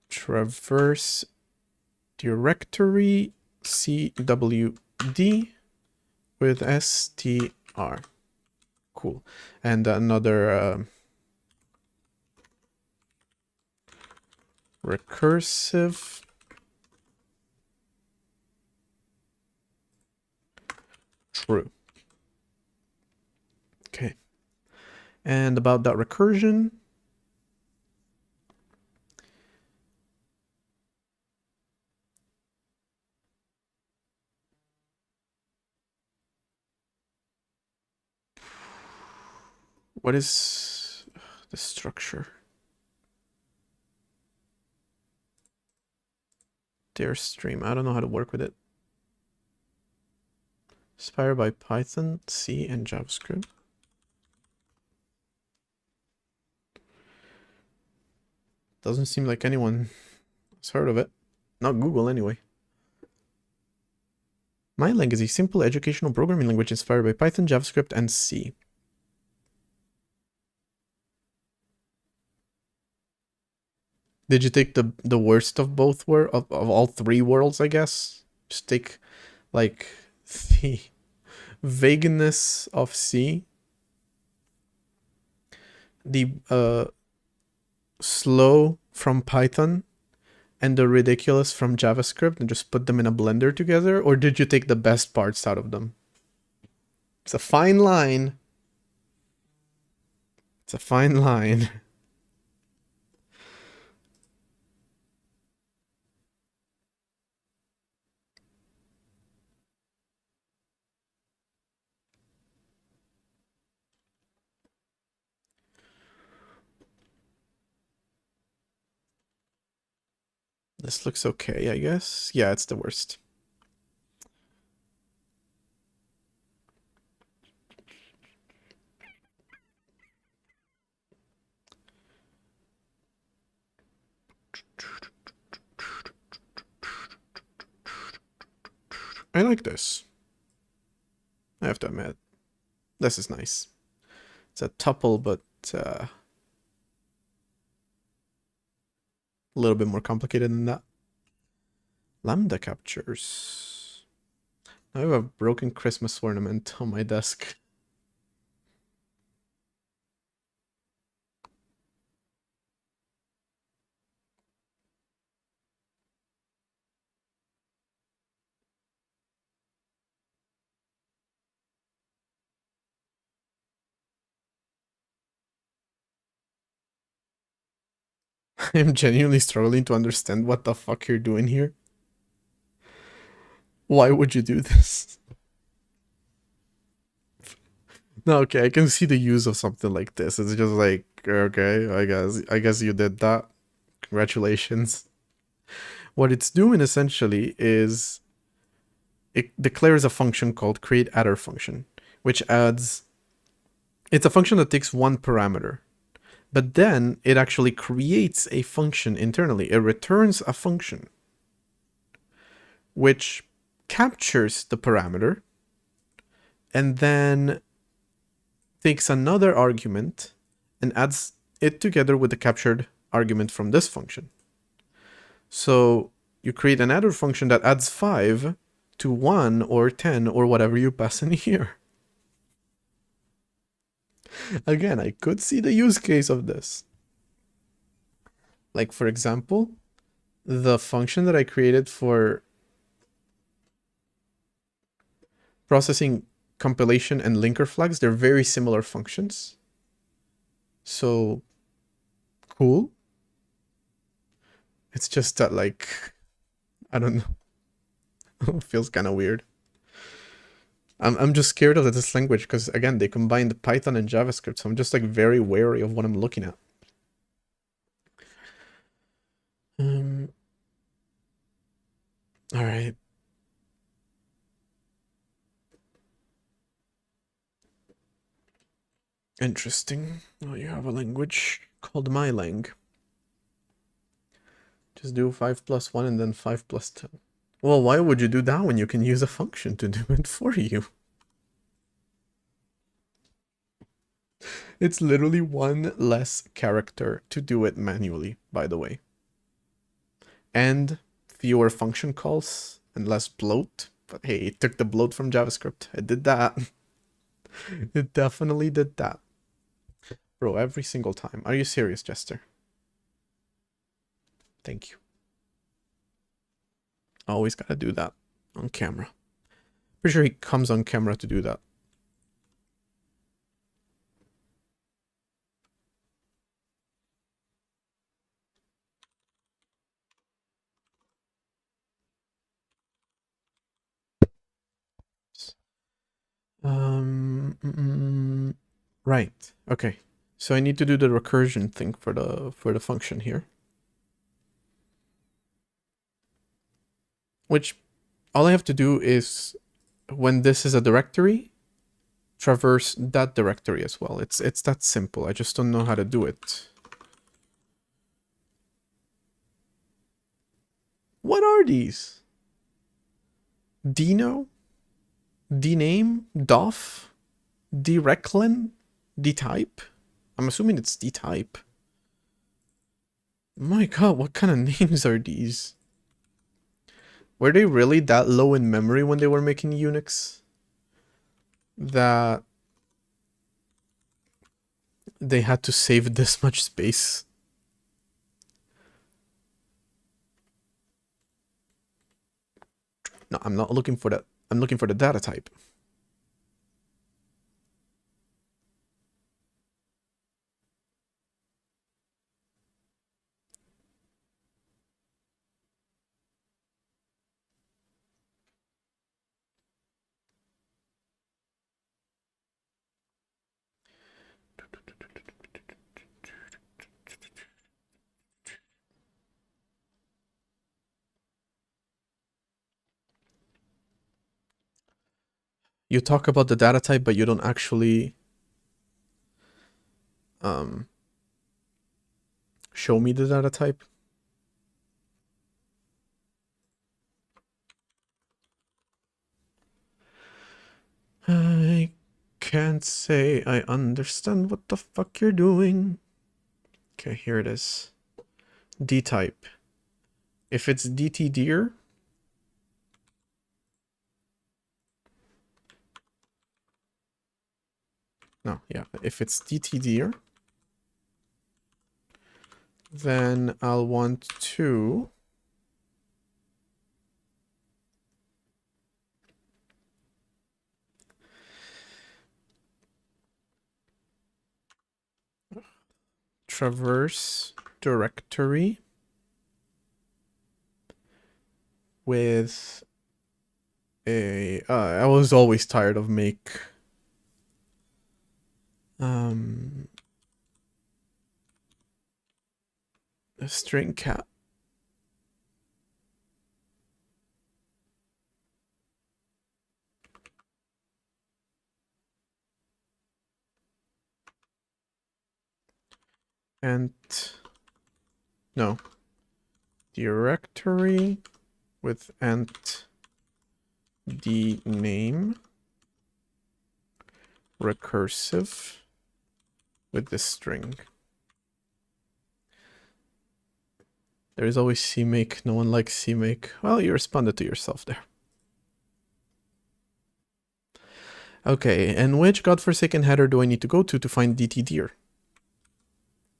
Traverse directory CWD with str. cool. And another recursive true. Okay. And about that recursion, what is the structure? Dare stream. I don't know how to work with it. Inspired by Python, C, and JavaScript. Doesn't seem like anyone has heard of it. Not Google, anyway. MyLang is a simple educational programming language inspired by Python, JavaScript, and C. Did you take the worst of both of all three worlds, I guess? Just take, like, the vagueness of C, the slow from Python, and the ridiculous from JavaScript, and just put them in a blender together? Or did you take the best parts out of them? It's a fine line. It's a fine line. This looks okay, I guess. Yeah, it's the worst. I like this. I have to admit. This is nice. It's a tuple, but a little bit more complicated than that. Lambda captures. I have a broken Christmas ornament on my desk. I'm genuinely struggling to understand what the fuck you're doing here. Why would you do this? No, okay, I can see the use of something like this. It's just like, okay, I guess you did that. Congratulations. What it's doing essentially is it declares a function called createAttr function, which adds, it's a function that takes one parameter, but then it actually creates a function internally. It returns a function which captures the parameter and then takes another argument and adds it together with the captured argument from this function. So you create an adder function that adds 5 to 1 or 10 or whatever you pass in here. Again, I could see the use case of this. Like, for example, the function that I created for processing compilation and linker flags, they're very similar functions. So, cool. It's just that, like, I don't know. It feels kind of weird. I'm just scared of this language because, again, they combined Python and JavaScript, so I'm just, like, very wary of what I'm looking at. All right. Interesting. Well, you have a language called MyLang. Just do 5 plus 1 and then 5 plus 2. Well, why would you do that when you can use a function to do it for you? It's literally one less character to do it manually, by the way. And fewer function calls and less bloat. But hey, it took the bloat from JavaScript. I did that. It definitely did that. Bro, every single time. Are you serious, Jester? Thank you. Always gotta do that on camera. Pretty sure he comes on camera to do that. Right. Okay. So I need to do the recursion thing for the function here. Which all I have to do is, when this is a directory, traverse that directory as well. It's that simple. I just don't know how to do it. What are these? Dino? Dname? Doff? Directlen? Dtype? I'm assuming it's dtype. My god, what kind of names are these? Were they really that low in memory when they were making Unix? That they had to save this much space? No, I'm not looking for that. I'm looking for the data type. You talk about the data type, but you don't actually show me the data type. I can't say I understand what the fuck you're doing. Okay, here it is. D-type. If it's dtdir, no, yeah, if it's dtdir, then I'll want to traverse directory with a I was always tired of make a string cat. And no, directory with ent dname recursive with the string. There is always cmake. No one likes cmake. Well, you responded to yourself there. Okay, and which godforsaken header do I need to go to find dtdir?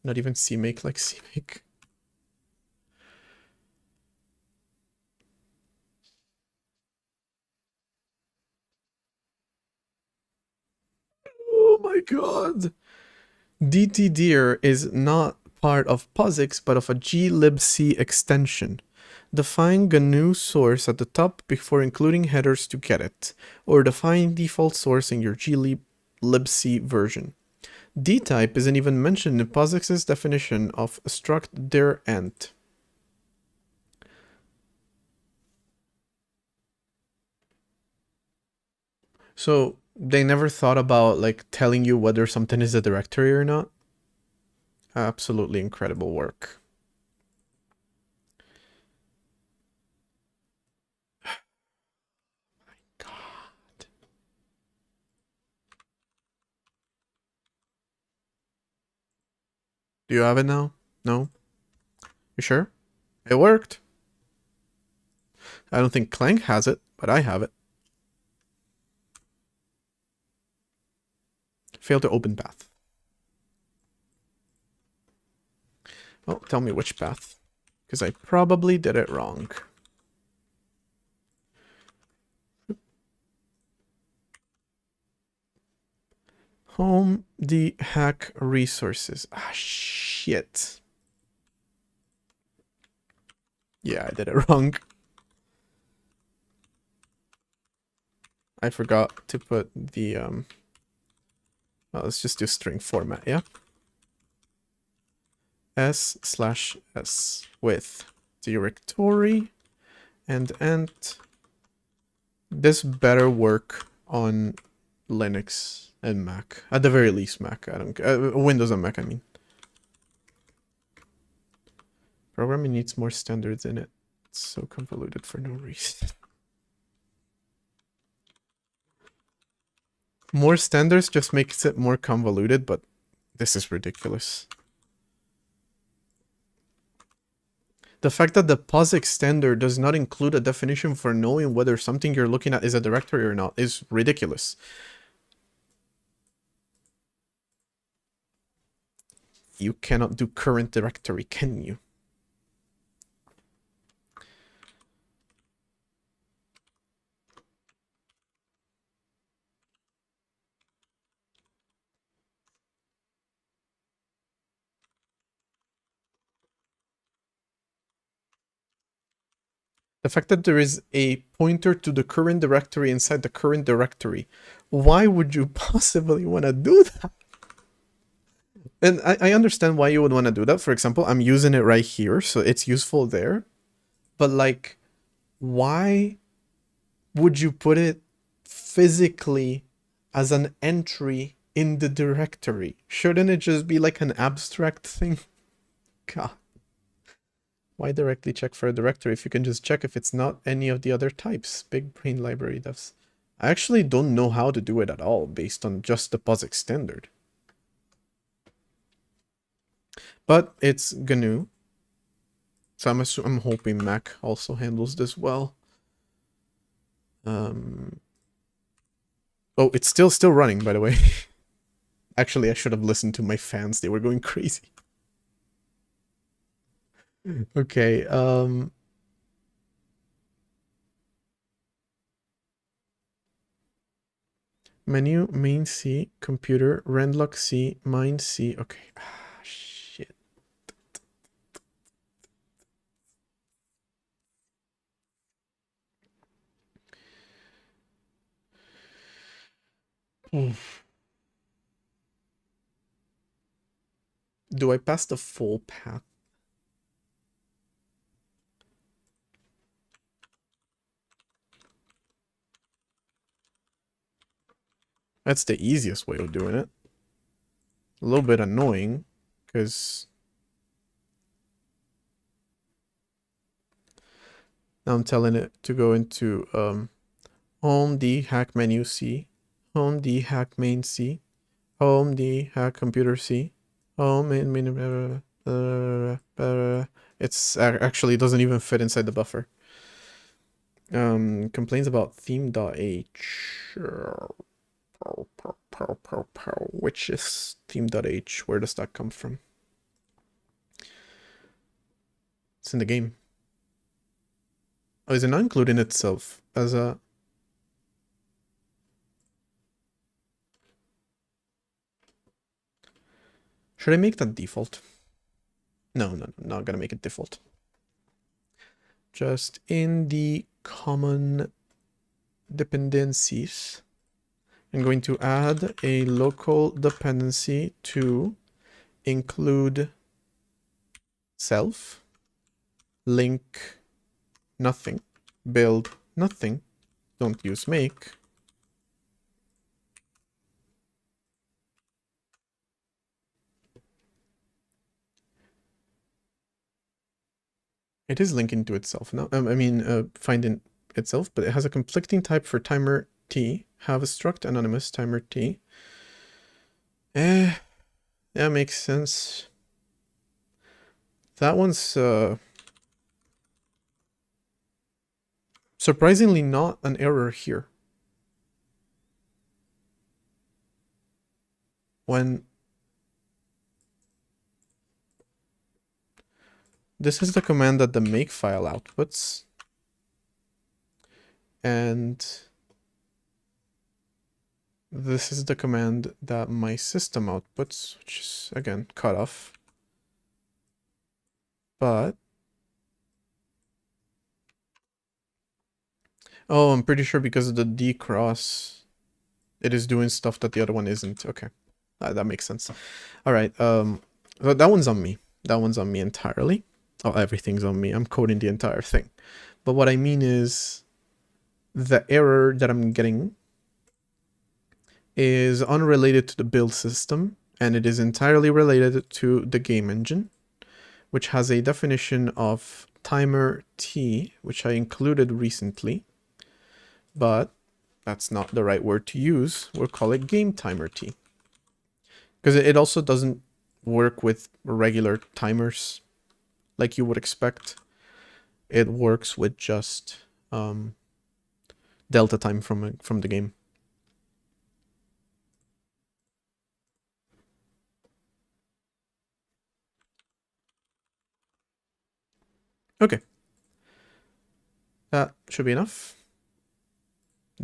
Not even cmake like cmake. Oh my god. dtdir is not part of POSIX, but of a glibc extension. Define GNU source at the top before including headers to get it, or define default source in your glibc version. dtype isn't even mentioned in POSIX's definition of struct dir ent. So they never thought about like telling you whether something is a directory or not? Absolutely incredible work. My god. Do you have it now? No? You sure? It worked. I don't think Clank has it, but I have it. Fail to open path. Oh, tell me which path. Because I probably did it wrong. Home the hack resources. Ah, shit. Yeah, I did it wrong. I forgot to put the, well, let's just do string format, yeah? S/S with directory and ent. This better work on Linux and Mac. At the very least, Mac. I don't care. Windows and Mac, I mean. Programming needs more standards in it. It's so convoluted for no reason. More standards just makes it more convoluted, but this is ridiculous. The fact that the POSIX standard does not include a definition for knowing whether something you're looking at is a directory or not is ridiculous. You cannot do current directory, can you? The fact that there is a pointer to the current directory inside the current directory. Why would you possibly want to do that? And I understand why you would want to do that. For example, I'm using it right here, so it's useful there. But like, why would you put it physically as an entry in the directory? Shouldn't it just be like an abstract thing? God. Why directly check for a directory if you can just check if it's not any of the other types? Big brain library devs. I actually don't know how to do it at all based on just the POSIX standard. But it's GNU. So I'm hoping Mac also handles this well. Oh, it's still running, by the way. Actually, I should have listened to my fans. They were going crazy. Okay, menu, main C, computer, Renlock C, mine C. Okay. Ah, shit. Oof. Do I pass the full path? That's the easiest way of doing it. A little bit annoying, because now I'm telling it to go into home D hack menu C, home D hack main C, home D hack computer C, home main it's actually doesn't even fit inside the buffer. Complains about theme.h. Which is theme.h? Where does that come from? It's in the game. Oh, is it not including itself as a... Should I make that default? No, not gonna make it default. Just in the common dependencies, I'm going to add a local dependency to include self, link nothing, build nothing, don't use make. It is linking to itself now. I mean, finding itself, but it has a conflicting type for timer t. Have a struct anonymous timer t. That makes sense. That one's surprisingly not an error here. when this is the command that the makefile outputs, and this is the command that my system outputs, which is again cut off. But oh, I'm pretty sure because of the D cross, it is doing stuff that the other one isn't. Okay, that makes sense. All right, that one's on me. That one's on me entirely. Oh, everything's on me. I'm coding the entire thing. But what I mean is the error that I'm getting is unrelated to the build system, and it is entirely related to the game engine, which has a definition of timer T, which I included recently, but that's not the right word to use. We'll call it game timer T, because it also doesn't work with regular timers like you would expect. It works with just delta time from the game. Okay. That should be enough.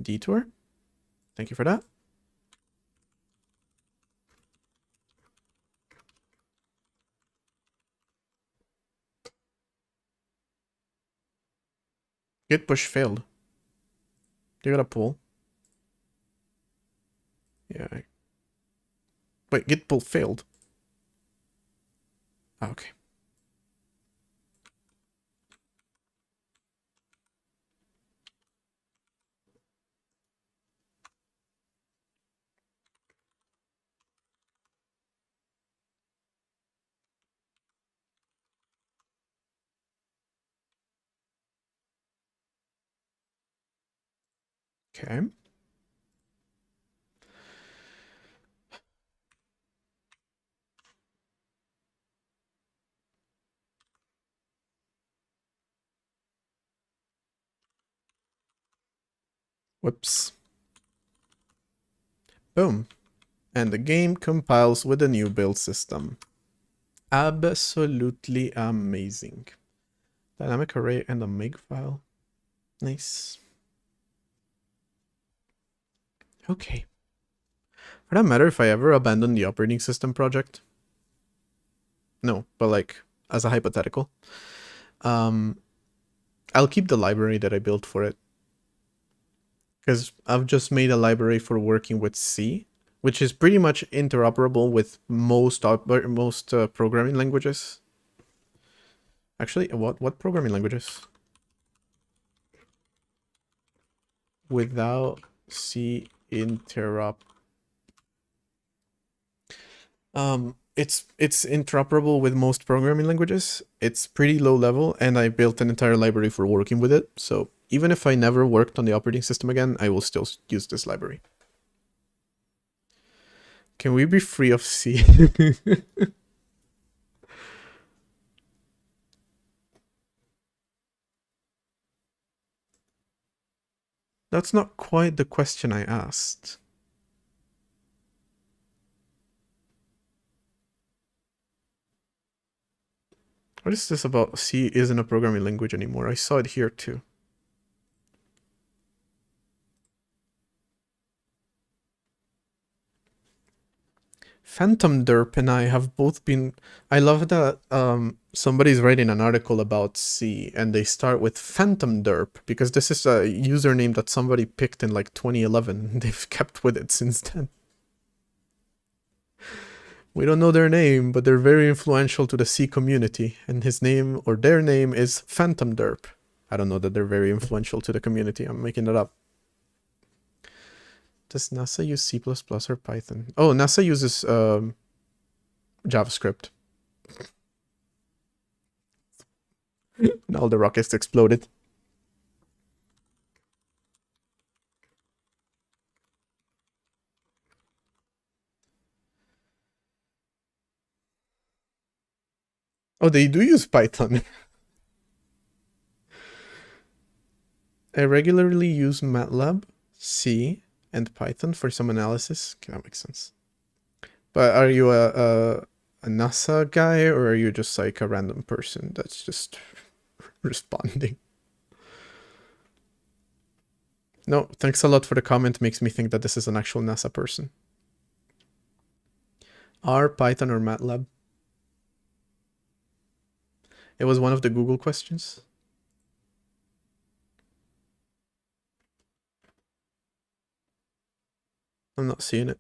Detour. Thank you for that. Git push failed. You gotta pull. Yeah. Wait, git pull failed. Oh, okay. Okay. Whoops. Boom. And the game compiles with a new build system. Absolutely amazing. Dynamic array and a makefile. Nice. Okay. For that matter, if I ever abandon the operating system project? No, but like, as a hypothetical. I'll keep the library that I built for it. Because I've just made a library for working with C, which is pretty much interoperable with most programming languages. Actually, what programming languages? Without C interop. It's interoperable with most programming languages. It's pretty low level, and I built an entire library for working with it. So even if I never worked on the operating system again, I will still use this library. Can we be free of C? That's not quite the question I asked. What is this about C isn't a programming language anymore? I saw it here too. Phantom Derp and I have both been... I love that somebody's writing an article about C and they start with Phantom Derp because this is a username that somebody picked in like 2011. They've kept with it since then. We don't know their name, but they're very influential to the C community, and his name or their name is Phantom Derp. I don't know that they're very influential to the community. I'm making it up. Does NASA use C++ or Python? Oh, NASA uses JavaScript. And all the rockets exploded. Oh, they do use Python. I regularly use MATLAB, C, and Python for some analysis. Okay, that makes sense. But are you a NASA guy, or are you just like a random person that's just responding? No, thanks a lot for the comment. Makes me think that this is an actual NASA person. R, Python, or MATLAB? It was one of the Google questions. I'm not seeing it.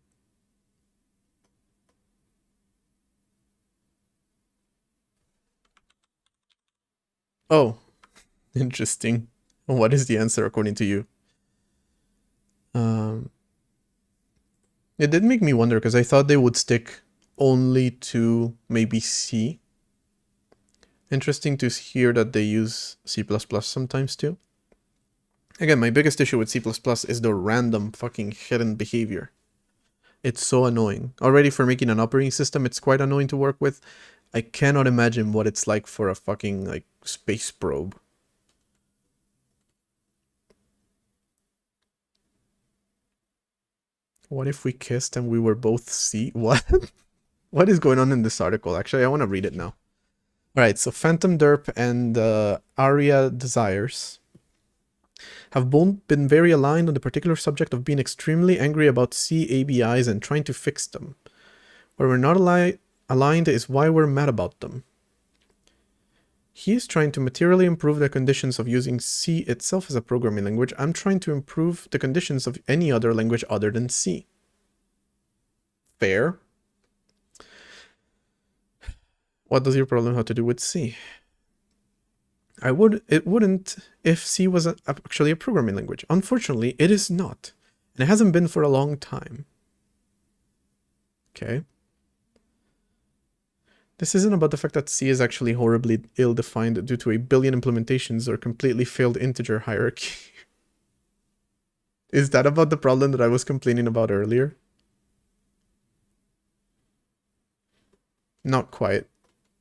Oh, interesting. What is the answer according to you? It did make me wonder, because I thought they would stick only to maybe C. Interesting to hear that they use C++ sometimes too. Again, my biggest issue with C++ is the random fucking hidden behavior. It's so annoying. Already for making an operating system, it's quite annoying to work with. I cannot imagine what it's like for a fucking, like, space probe. What if we kissed and we were both C? What? What is going on in this article? Actually, I want to read it now. Alright, so Phantom Derp and Aria Desires have both been very aligned on the particular subject of being extremely angry about C ABIs and trying to fix them. Where we're not aligned is why we're mad about them. He is trying to materially improve the conditions of using C itself as a programming language. I'm trying to improve the conditions of any other language other than C. Fair. What does your problem have to do with C? It wouldn't if C was actually a programming language. Unfortunately, it is not. And it hasn't been for a long time. Okay. This isn't about the fact that C is actually horribly ill-defined due to a billion implementations or completely failed integer hierarchy. Is that about the problem that I was complaining about earlier? Not quite.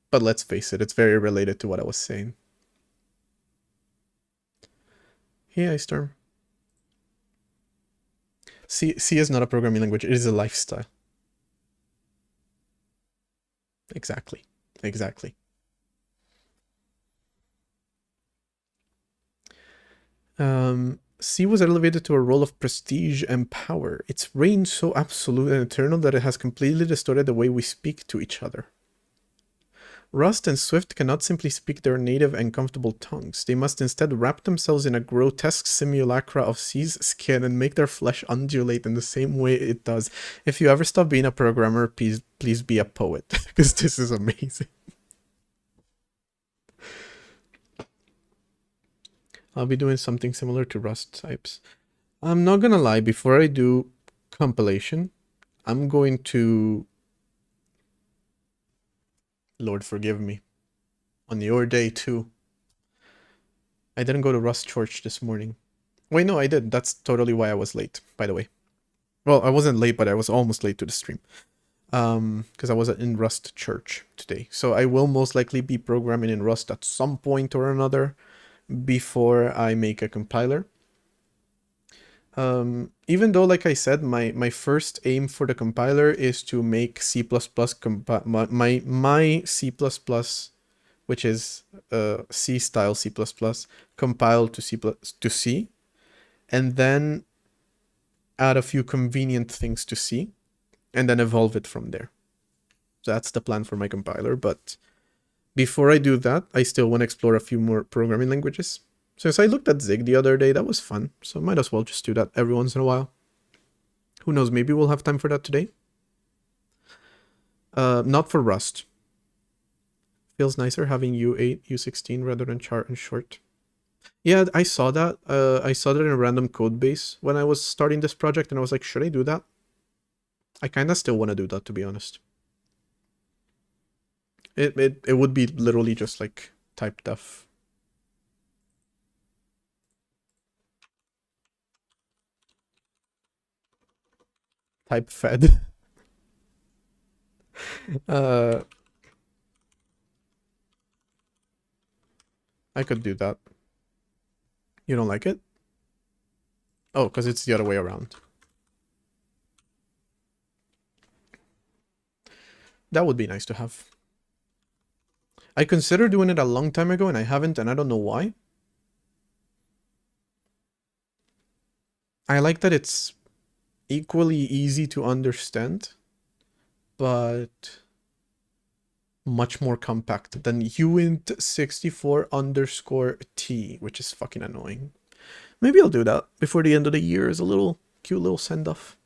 But let's face it, it's very related to what I was saying. Hey, Ice Storm. C is not a programming language, it is a lifestyle. Exactly. Exactly. C was elevated to a role of prestige and power. Its reign so absolute and eternal that it has completely distorted the way we speak to each other. Rust and Swift cannot simply speak their native and comfortable tongues. They must instead wrap themselves in a grotesque simulacra of C's skin and make their flesh undulate in the same way it does. If you ever stop being a programmer, please be a poet, because this is amazing. I'll be doing something similar to Rust types. I'm not gonna lie, before I do compilation, I'm going to... Lord forgive me. On your day too. I didn't go to Rust Church this morning. Wait, no, I did. That's totally why I was late, by the way. Well, I wasn't late, but I was almost late to the stream. Because I was in Rust Church today. So I will most likely be programming in Rust at some point or another before I make a compiler. Even though, like I said, my first aim for the compiler is to make C++ my C++, which is C style C++, compile to C, and then add a few convenient things to C, and then evolve it from there. So that's the plan for my compiler, but before I do that, I still want to explore a few more programming languages. Since I looked at Zig the other day, that was fun, so might as well just do that every once in a while. Who knows, maybe we'll have time for that today. Not for Rust. Feels nicer having U8, U16 rather than chart and short. Yeah, I saw that. I saw that in a random code base when I was starting this project, and I was like, should I do that? I kind of still want to do that, to be honest. It would be literally just like type def. Type fed. I could do that. You don't like it? Oh, because it's the other way around. That would be nice to have. I considered doing it a long time ago and I haven't, and I don't know why. I like that it's equally easy to understand, but much more compact than uint64_t, which is fucking annoying. Maybe I'll do that before the end of the year as a little cute little send-off.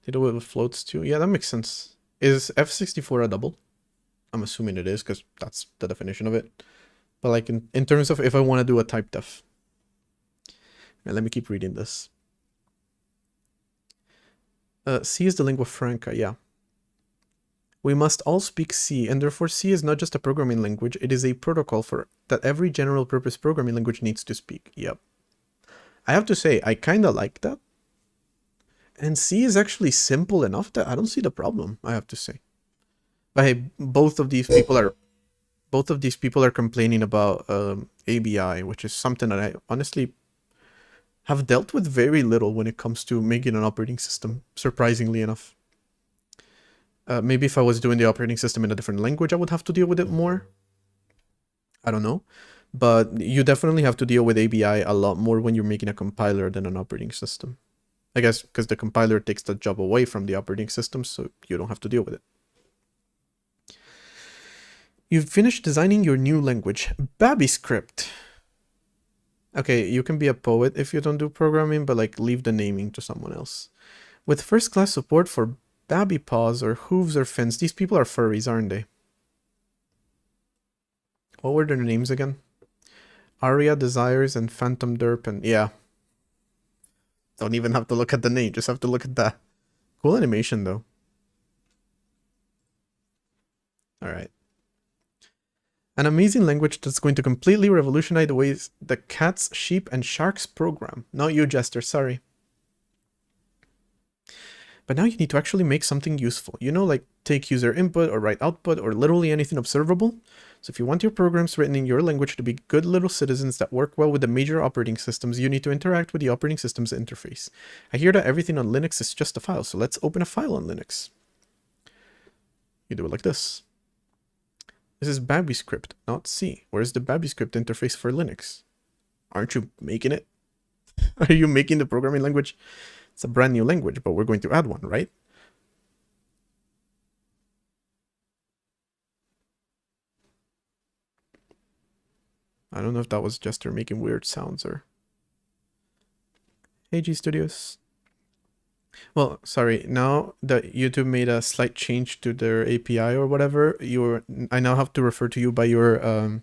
They do it with floats too. Yeah, that makes sense. Is F64 a double? I'm assuming it is because that's the definition of it. But like in terms of if I want to do a type def. Right, let me keep reading this. C is the lingua franca, yeah. We must all speak C, and therefore C is not just a programming language, it is a protocol for that every general purpose programming language needs to speak. Yep. I have to say, I kinda like that. And C is actually simple enough that I don't see the problem, I have to say. But hey, both of these people are complaining about ABI, which is something that I honestly have dealt with very little when it comes to making an operating system, surprisingly enough. Maybe if I was doing the operating system in a different language, I would have to deal with it more. I don't know. But you definitely have to deal with ABI a lot more when you're making a compiler than an operating system. I guess because the compiler takes the job away from the operating system, so you don't have to deal with it. You've finished designing your new language, BabyScript. Okay, you can be a poet if you don't do programming, but like leave the naming to someone else. With first-class support for Babby paws or hooves or fins. These people are furries, aren't they? What were their names again? Aria Desires and Phantom Derp, and yeah. Don't even have to look at the name, just have to look at that. Cool animation though. Alright. An amazing language that's going to completely revolutionize the ways the cats, sheep, and sharks program. Not you, Jester, sorry. But now you need to actually make something useful. You know, like take user input or write output or literally anything observable. So if you want your programs written in your language to be good little citizens that work well with the major operating systems, you need to interact with the operating system's interface. I hear that everything on Linux is just a file, so let's open a file on Linux. You do it like this. This is BabyScript, not C. Where's the BabyScript interface for Linux? Aren't you making it? Are you making the programming language? It's a brand new language, but we're going to add one, right? I don't know if that was Jester making weird sounds or... Hey, G Studios. Well, sorry, now that YouTube made a slight change to their API or whatever, I now have to refer to you by your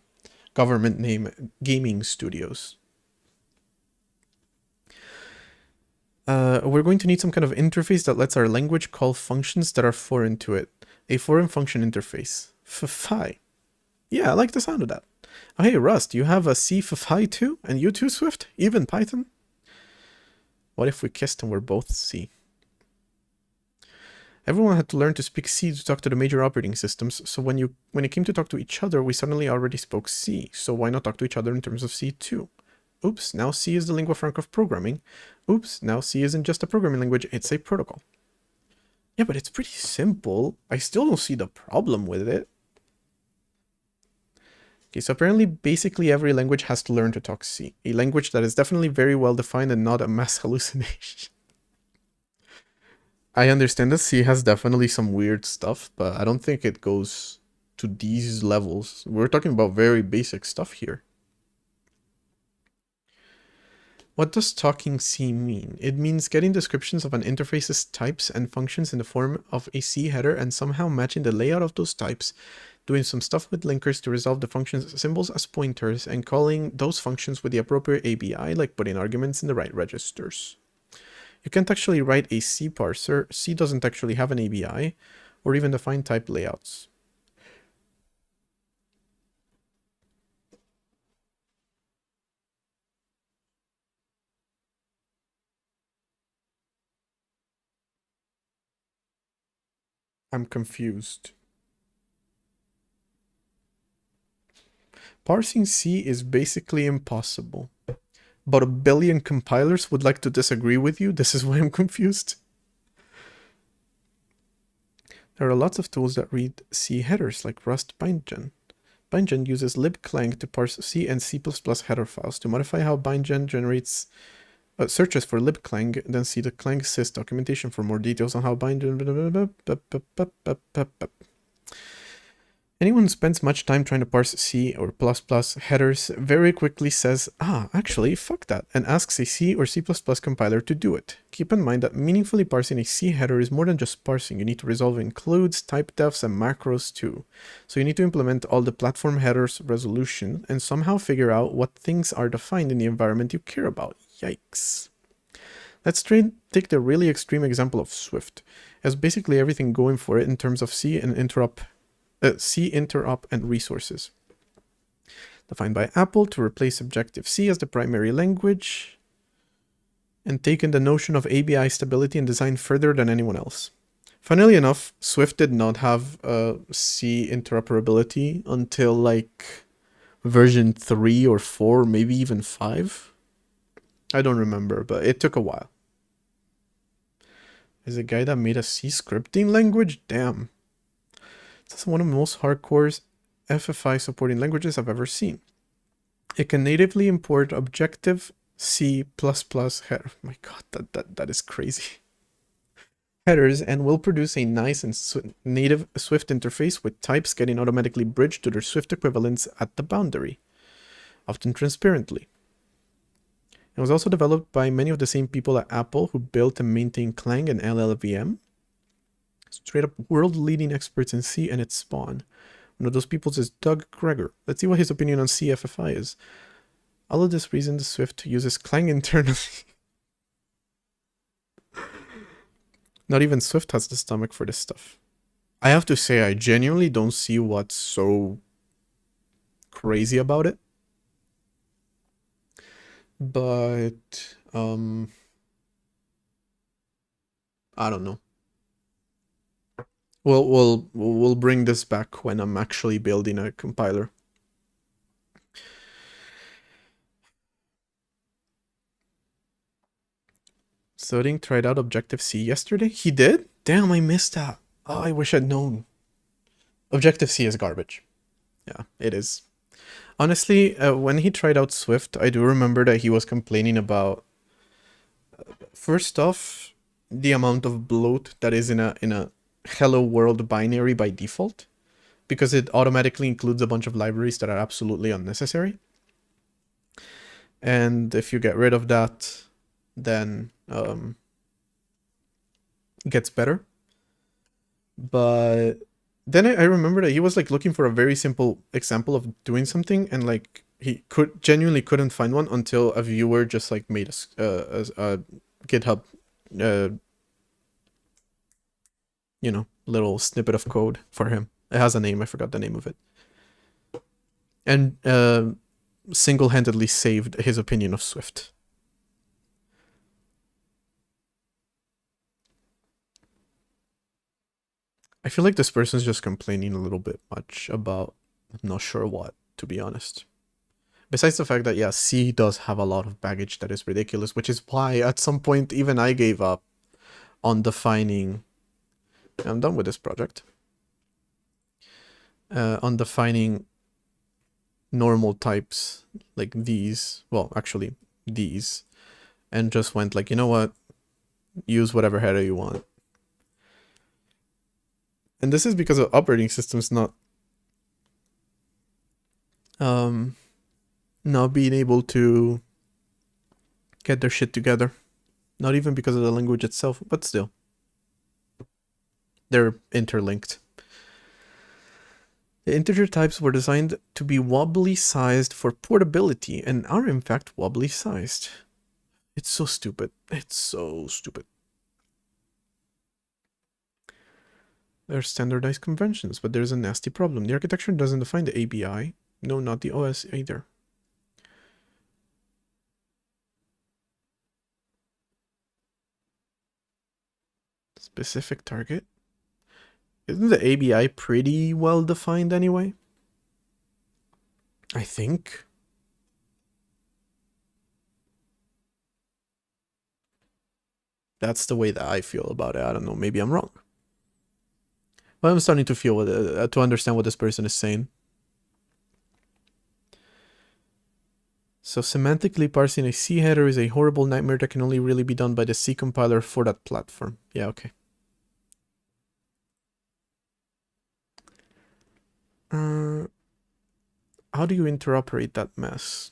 government name, Gaming Studios. We're going to need some kind of interface that lets our language call functions that are foreign to it. A foreign function interface. Ffi. Yeah, I like the sound of that. Oh, hey, Rust, you have a C Ffi too? And you too, Swift? Even Python? What if we kissed and we're both C? Everyone had to learn to speak C to talk to the major operating systems, so when it came to talk to each other, we suddenly already spoke C, so why not talk to each other in terms of C too? Oops, now C is the lingua franca of programming. Oops, now C isn't just a programming language, it's a protocol. Yeah, but it's pretty simple. I still don't see the problem with it. Okay, so apparently basically every language has to learn to talk C. A language that is definitely very well defined and not a mass hallucination. I understand that C has definitely some weird stuff, but I don't think it goes to these levels. We're talking about very basic stuff here. What does talking C mean? It means getting descriptions of an interface's types and functions in the form of a C header and somehow matching the layout of those types, doing some stuff with linkers to resolve the function's symbols as pointers, and calling those functions with the appropriate ABI, like putting arguments in the right registers. You can't actually write a C parser. C doesn't actually have an ABI, or even define type layouts. I'm confused. Parsing C is basically impossible. But a billion compilers would like to disagree with you. This is why I'm confused. There are lots of tools that read C headers, like Rust bindgen. Bindgen uses libclang to parse C and C++ header files. To modify how bindgen generates searches for libclang, then see the clang sys documentation for more details on how bindgen... Anyone who spends much time trying to parse C or ++ headers very quickly says, actually, fuck that, and asks a C or C++ compiler to do it. Keep in mind that meaningfully parsing a C header is more than just parsing. You need to resolve includes, type defs, and macros too. So you need to implement all the platform headers resolution and somehow figure out what things are defined in the environment you care about. Yikes. Let's take the really extreme example of Swift. It has basically everything going for it in terms of C and C interop and resources. Defined by Apple to replace Objective-C as the primary language, and taken the notion of ABI stability and design further than anyone else. Funnily enough, Swift did not have C interoperability until like version 3 or 4, maybe even 5. I don't remember, but it took a while. Is a guy that made a C scripting language? Damn. It's one of the most hardcore FFI supporting languages I've ever seen. It can natively import Objective-C++ header. My god, that is crazy. Headers, and will produce a nice and native Swift interface with types getting automatically bridged to their Swift equivalents at the boundary, often transparently. It was also developed by many of the same people at Apple who built and maintained Clang and LLVM. Straight up world-leading experts in C and its spawn. One of those people is Doug Gregor. Let's see what his opinion on CFFI is. All of this reason the Swift uses Clang internally. Not even Swift has the stomach for this stuff. I have to say, I genuinely don't see what's so crazy about it. But, I don't know. We'll bring this back when I'm actually building a compiler. Soding tried out Objective-C yesterday? He did? Damn, I missed that. Oh, I wish I'd known. Objective-C is garbage. Yeah, it is. Honestly, when he tried out Swift, I do remember that he was complaining about, first off, the amount of bloat that is in a hello world binary by default, because it automatically includes a bunch of libraries that are absolutely unnecessary. And if you get rid of that, then it gets better. But then I remember that he was like looking for a very simple example of doing something, and like he genuinely couldn't find one until a viewer just like made a GitHub little snippet of code for him. It has a name, I forgot the name of it. And single-handedly saved his opinion of Swift. I feel like this person's just complaining a little bit much about I'm not sure what, to be honest. Besides the fact that, yeah, C does have a lot of baggage that is ridiculous, which is why at some point even I gave up on defining... I'm done with this project. On defining normal types like these, well, actually these, and just went like, you know what, use whatever header you want. And this is because of operating systems not being able to get their shit together. Not even because of the language itself, but still. They're interlinked. The integer types were designed to be wobbly sized for portability and are in fact wobbly sized. It's so stupid. It's so stupid. There are standardized conventions, but there's a nasty problem. The architecture doesn't define the ABI. No, not the OS either. Specific target? Isn't the ABI pretty well defined anyway? I think. That's the way that I feel about it. I don't know, maybe I'm wrong. But I'm starting to feel to understand what this person is saying. So semantically parsing a C header is a horrible nightmare that can only really be done by the C compiler for that platform. Yeah, okay. How do you interoperate that mess?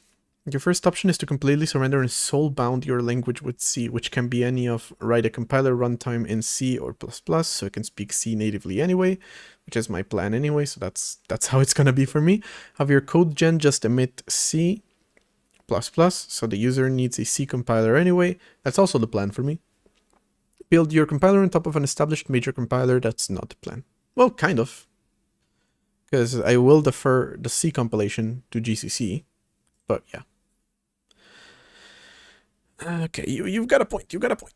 Your first option is to completely surrender and soul-bound your language with C, which can be any of write a compiler runtime in C or ++, so it can speak C natively anyway, which is my plan anyway, so that's how it's gonna be for me. Have your code gen just emit C++, so the user needs a C compiler anyway. That's also the plan for me. Build your compiler on top of an established major compiler. That's not the plan. Well, kind of. Because I will defer the C compilation to GCC, but yeah. Okay, you've got a point. You've got a point.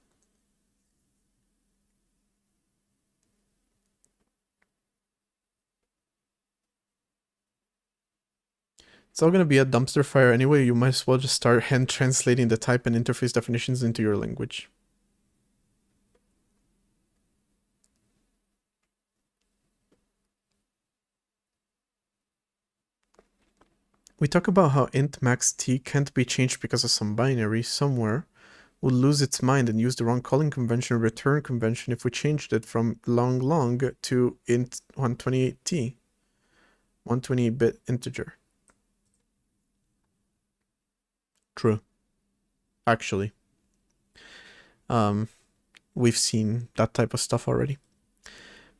It's all gonna be a dumpster fire anyway. You might as well just start hand translating the type and interface definitions into your language. We talk about how int max t can't be changed because of some binary somewhere would lose its mind and use the wrong calling convention or return convention if we changed it from long to int 128t, 128-bit integer. True. Actually. We've seen that type of stuff already.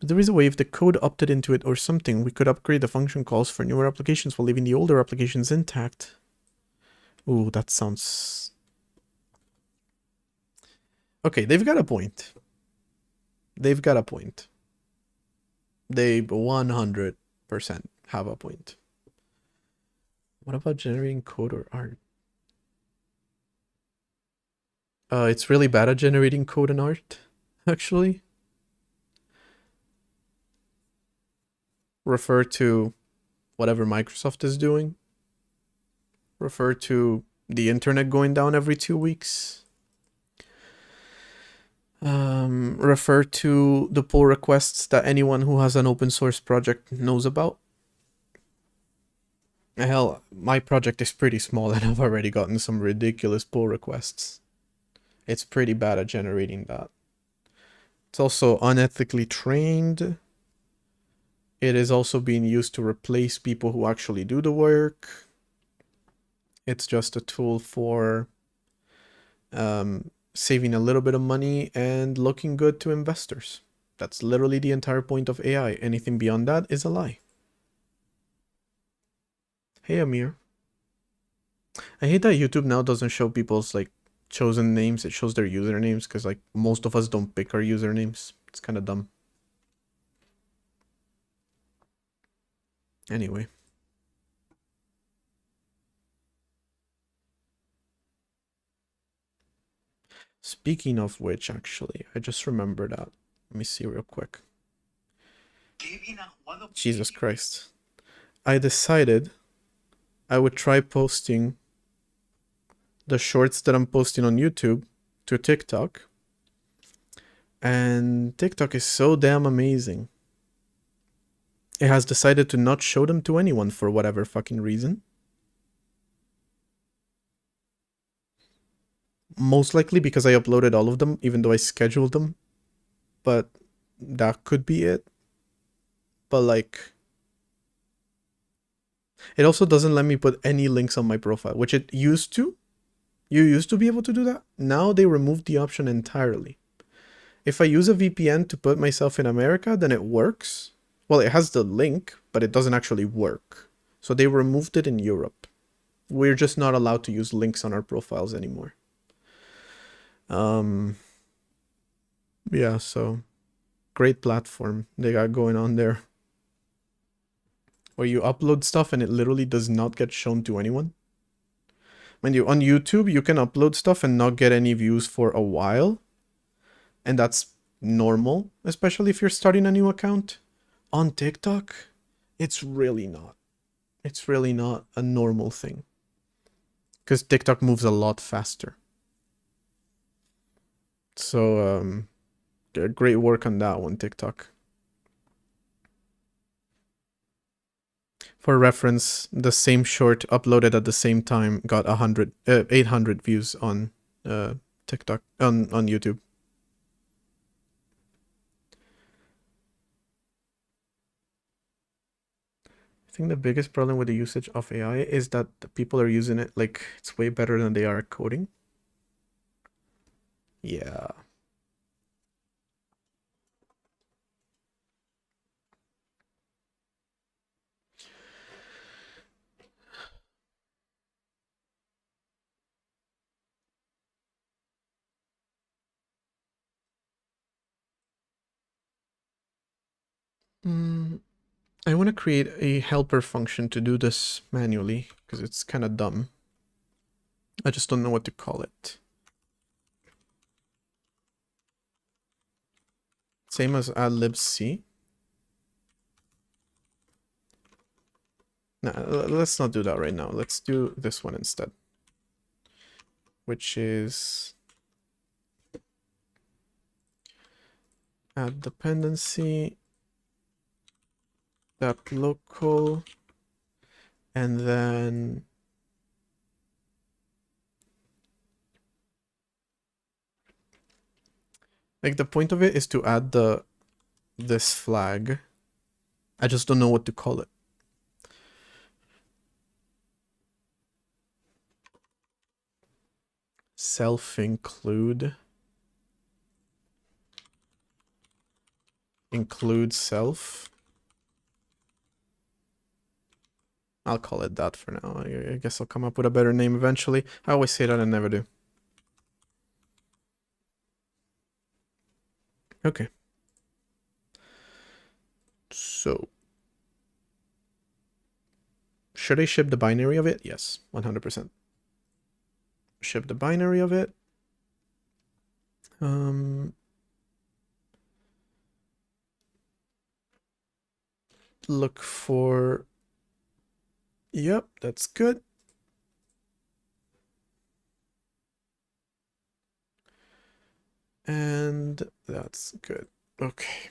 But there is a way if the code opted into it or something, we could upgrade the function calls for newer applications while leaving the older applications intact. Ooh, that sounds... Okay, they've got a point. They've got a point. They 100% have a point. What about generating code or art? It's really bad at generating code and art, actually. Refer to whatever Microsoft is doing. Refer to the internet going down every 2 weeks. Refer to the pull requests that anyone who has an open source project knows about. Hell, my project is pretty small and I've already gotten some ridiculous pull requests. It's pretty bad at generating that. It's also unethically trained. It is also being used to replace people who actually do the work. It's just a tool for saving a little bit of money and looking good to investors. That's literally the entire point of AI. Anything beyond that is a lie. Hey, Amir. I hate that YouTube now doesn't show people's like chosen names. It shows their usernames because like most of us don't pick our usernames. It's kind of dumb. Anyway. Speaking of which, actually, I just remembered that. Let me see real quick. Jesus Christ. I decided I would try posting the shorts that I'm posting on YouTube to TikTok. And TikTok is so damn amazing. It has decided to not show them to anyone for whatever fucking reason. Most likely because I uploaded all of them, even though I scheduled them. But that could be it. But like... It also doesn't let me put any links on my profile, which it used to. You used to be able to do that. Now they removed the option entirely. If I use a VPN to put myself in America, then it works. Well, it has the link, but it doesn't actually work. So they removed it in Europe. We're just not allowed to use links on our profiles anymore. Yeah, so great platform they got going on there. Where you upload stuff and it literally does not get shown to anyone. Mind you, on YouTube, you can upload stuff and not get any views for a while. And that's normal, especially if you're starting a new account. On TikTok, it's really not. It's really not a normal thing. Because TikTok moves a lot faster. So, great work on that one, TikTok. For reference, the same short uploaded at the same time got 800 views on TikTok, on YouTube. I think the biggest problem with the usage of AI is that the people are using it like it's way better than they are at coding. Yeah. I want to create a helper function to do this manually because it's kind of dumb. I just don't know what to call it. Same as adlibc. No, let's not do that right now. Let's do this one instead, which is add dependency that local, and then like the point of it is to add this flag. I just don't know what to call it. Self-include. Include self. I'll call it that for now. I guess I'll come up with a better name eventually. I always say that and never do. Okay. So, should I ship the binary of it? Yes, 100%. Ship the binary of it. Look for... Yep, that's good. And that's good. Okay.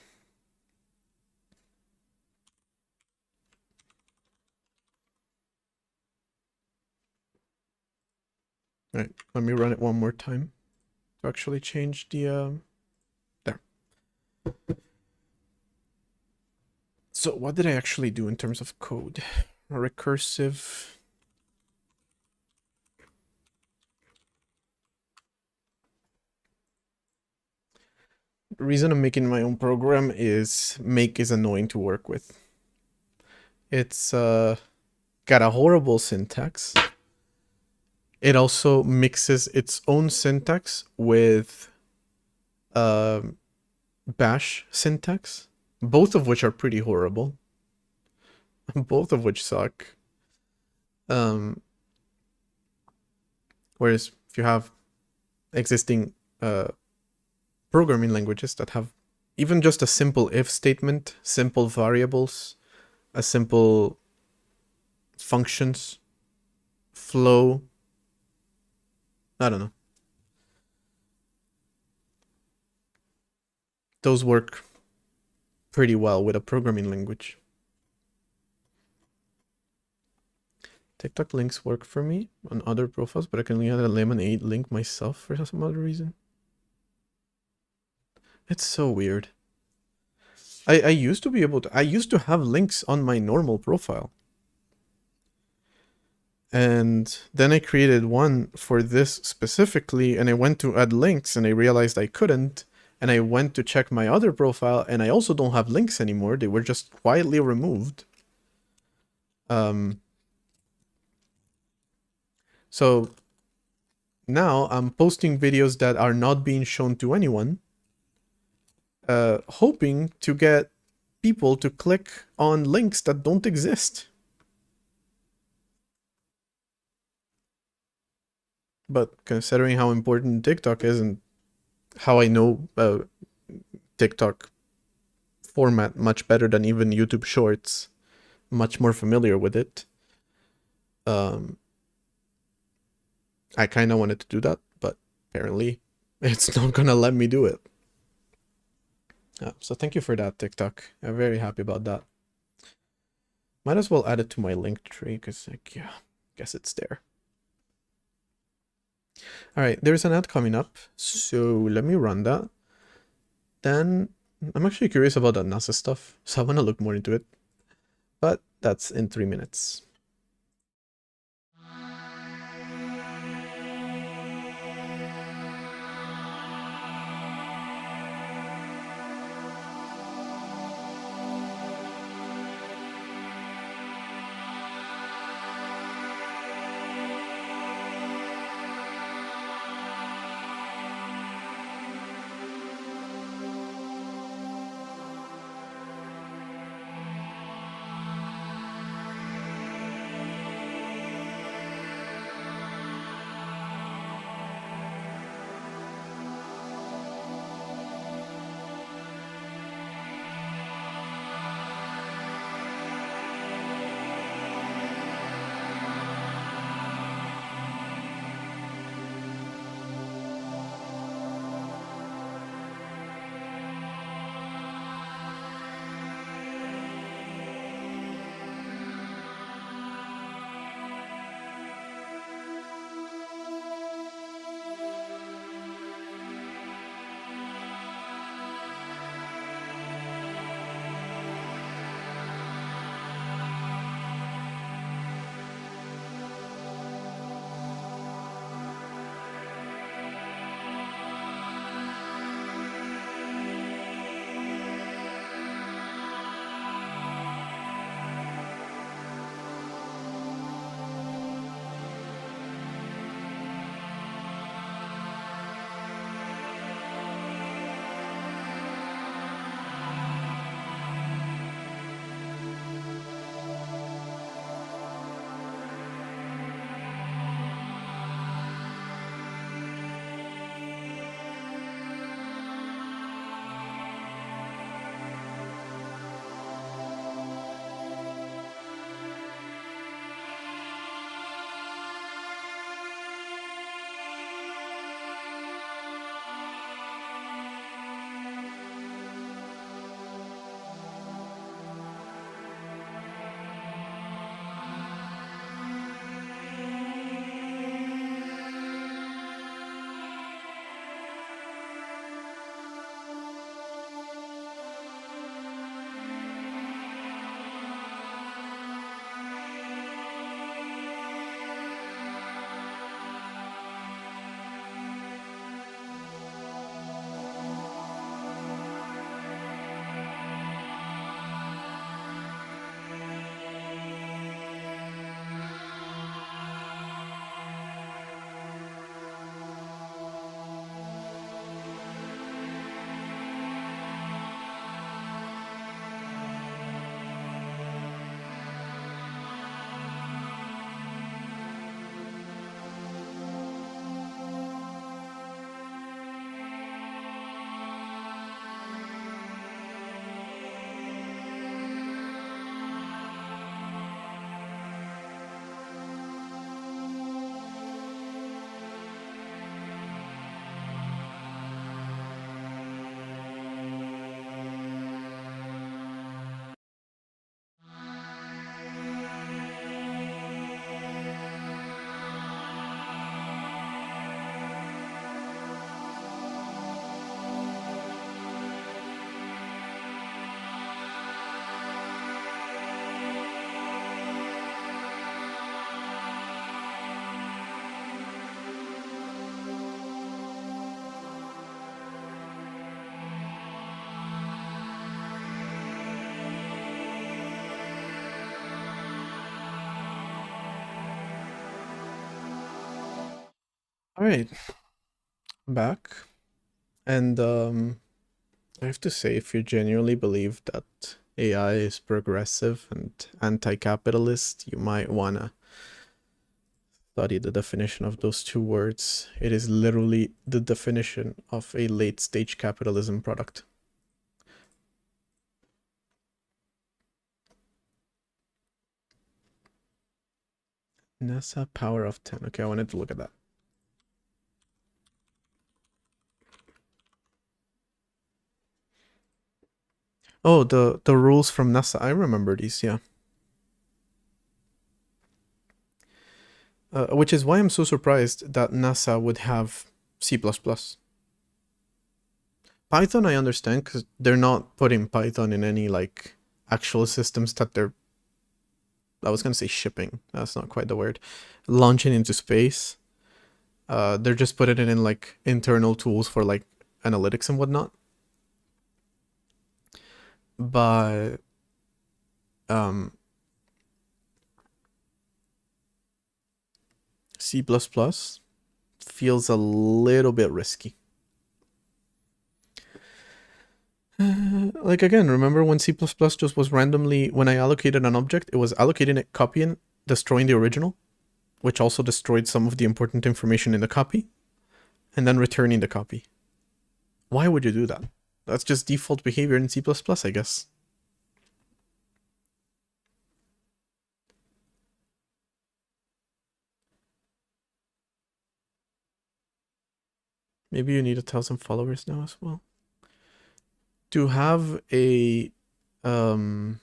All right, let me run it one more time to actually change the... there. So what did I actually do in terms of code? A recursive... The reason I'm making my own program is make is annoying to work with. It's got a horrible syntax. It also mixes its own syntax with bash syntax, both of which are pretty horrible. Both of which suck. Whereas if you have existing programming languages that have even just a simple if statement, simple variables, a simple functions, flow, I don't know. Those work pretty well with a programming language. TikTok links work for me on other profiles, but I can only add a Lemonade link myself for some other reason. It's so weird. I used to be able to... I used to have links on my normal profile. And then I created one for this specifically, and I went to add links, and I realized I couldn't. And I went to check my other profile, and I also don't have links anymore. They were just quietly removed. So now I'm posting videos that are not being shown to anyone, hoping to get people to click on links that don't exist. But considering how important TikTok is and how I know TikTok format much better than even YouTube Shorts, much more familiar with it, I kind of wanted to do that, but apparently it's not gonna let me do it. So thank you for that, TikTok. I'm very happy about that. Might as well add it to my link tree because, like, yeah, guess it's there. All right, there's an ad coming up, so let me run that. Then I'm actually curious about that NASA stuff, so I want to look more into it. But that's in 3 minutes. All right, I'm back. And I have to say, if you genuinely believe that AI is progressive and anti-capitalist, you might wanna study the definition of those two words. It is literally the definition of a late-stage capitalism product. NASA power of 10. Okay, I wanted to look at that. Oh, the rules from NASA. I remember these, yeah. which is why I'm so surprised that NASA would have C++. Python I understand because they're not putting Python in any like actual systems that they're, I was gonna say shipping, that's not quite the word, launching into space. They're just putting it in like internal tools for like analytics and whatnot. But C++ feels a little bit risky. Like again, remember when C++ just was randomly, when I allocated an object, it was allocating it, copying, destroying the original, which also destroyed some of the important information in the copy, and then returning the copy. Why would you do that? That's just default behavior in C++, I guess. Maybe you need 1,000 followers now as well. To have a link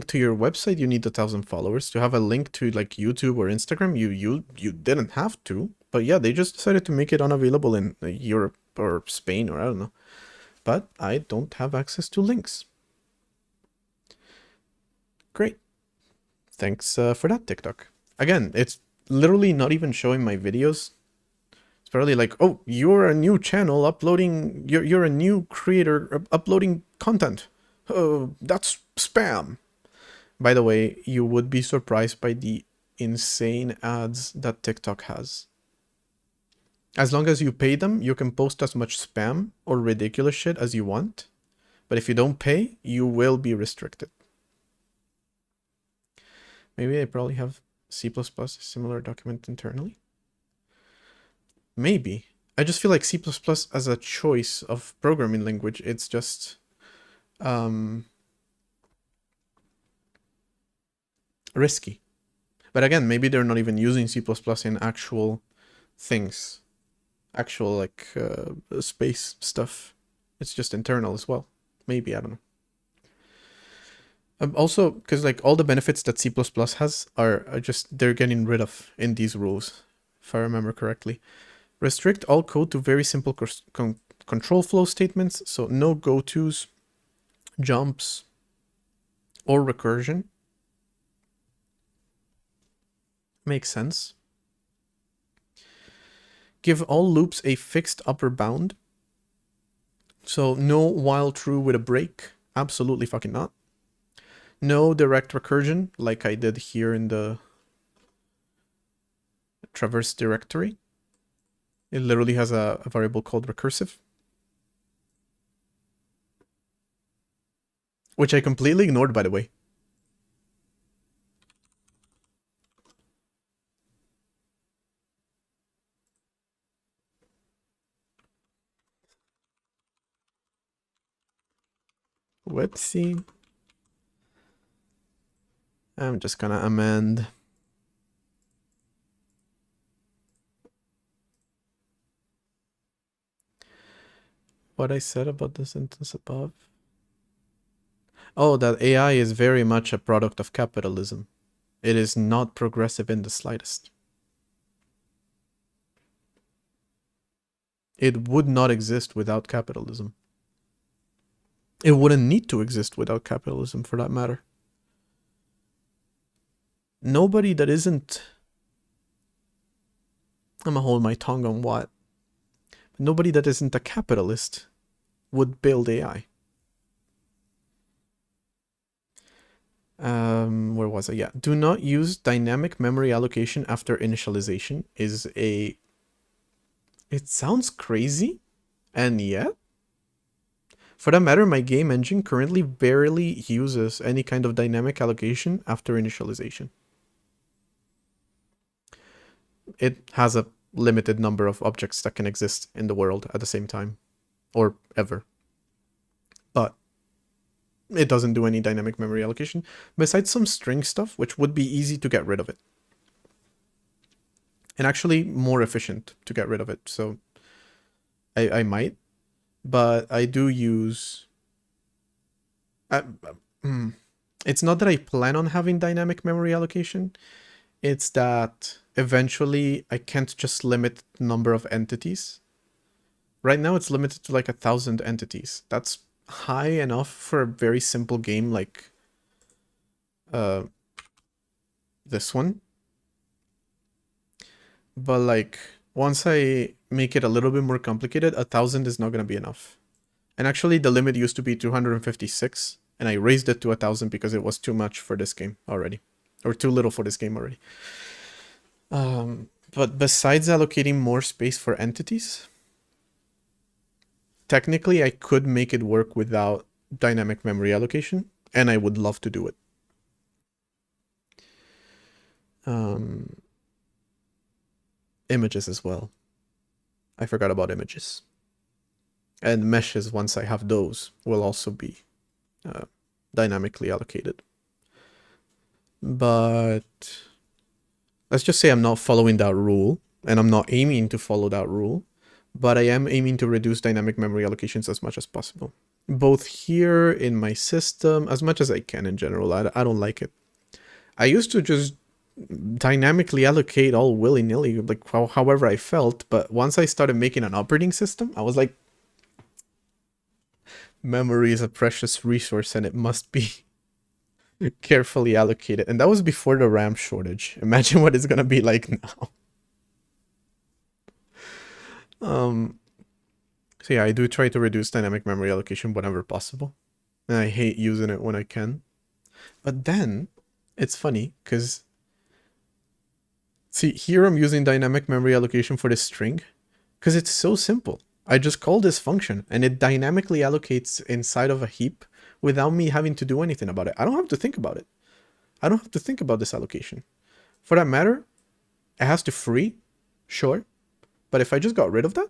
to your website, you need 1,000 followers. To have a link to like YouTube or Instagram, you didn't have to. But yeah, they just decided to make it unavailable in Europe or Spain or I don't know. But I don't have access to links. Great. Thanks for that, TikTok. Again, it's literally not even showing my videos. It's probably like, oh, you're a new channel uploading, you're a new creator uploading content. Oh, that's spam. By the way, you would be surprised by the insane ads that TikTok has. As long as you pay them, you can post as much spam or ridiculous shit as you want. But if you don't pay, you will be restricted. Maybe I probably have C++ similar document internally. Maybe. I just feel like C++ as a choice of programming language, it's just risky. But again, maybe they're not even using C++ in actual things, actual like space stuff. It's just internal as well. Maybe, I don't know. Also, because like all the benefits that C++ has are just, they're getting rid of in these rules, if I remember correctly. Restrict all code to very simple control flow statements, so no go-tos, jumps, or recursion. Makes sense. Give all loops a fixed upper bound. So no while true with a break. Absolutely fucking not. No direct recursion, like I did here in the traverse directory. It literally has a variable called recursive, which I completely ignored, by the way. Whoopsie. I'm just gonna amend. What I said about the sentence above. Oh, that AI is very much a product of capitalism. It is not progressive in the slightest. It would not exist without capitalism. It wouldn't need to exist without capitalism, for that matter. Nobody that isn't... I'm gonna hold my tongue on what. Nobody that isn't a capitalist would build AI. Where was I? Yeah. Do not use dynamic memory allocation after initialization is a... It sounds crazy, and yet, for that matter, my game engine currently barely uses any kind of dynamic allocation after initialization. It has a limited number of objects that can exist in the world at the same time, or ever. But it doesn't do any dynamic memory allocation, besides some string stuff, which would be easy to get rid of it. And actually more efficient to get rid of it, so I might. But I do use... it's not that I plan on having dynamic memory allocation. It's that eventually I can't just limit the number of entities. Right now it's limited to like 1,000 entities. That's high enough for a very simple game like uh, this one. But like once I make it a little bit more complicated, 1,000 is not going to be enough. And actually the limit used to be 256 and I raised it to 1,000 because it was too much for this game already. Or too little for this game already. But besides allocating more space for entities, technically I could make it work without dynamic memory allocation, and I would love to do it. Images as well. I forgot about images. And meshes, once I have those, will also be dynamically allocated. But let's just say I'm not following that rule, and I'm not aiming to follow that rule, but I am aiming to reduce dynamic memory allocations as much as possible. Both here in my system, as much as I can in general. I don't like it. I used to just dynamically allocate all willy-nilly, like however I felt, but once I started making an operating system, I was like, memory is a precious resource and it must be carefully allocated. And that was before the RAM shortage. Imagine what it's gonna be like now. So yeah, I do try to reduce dynamic memory allocation whenever possible. And I hate using it when I can. But then, it's funny, because see, here I'm using dynamic memory allocation for this string, because it's so simple. I just call this function, and it dynamically allocates inside of a heap without me having to do anything about it. I don't have to think about it. I don't have to think about this allocation. For that matter, it has to free, sure. But if I just got rid of that,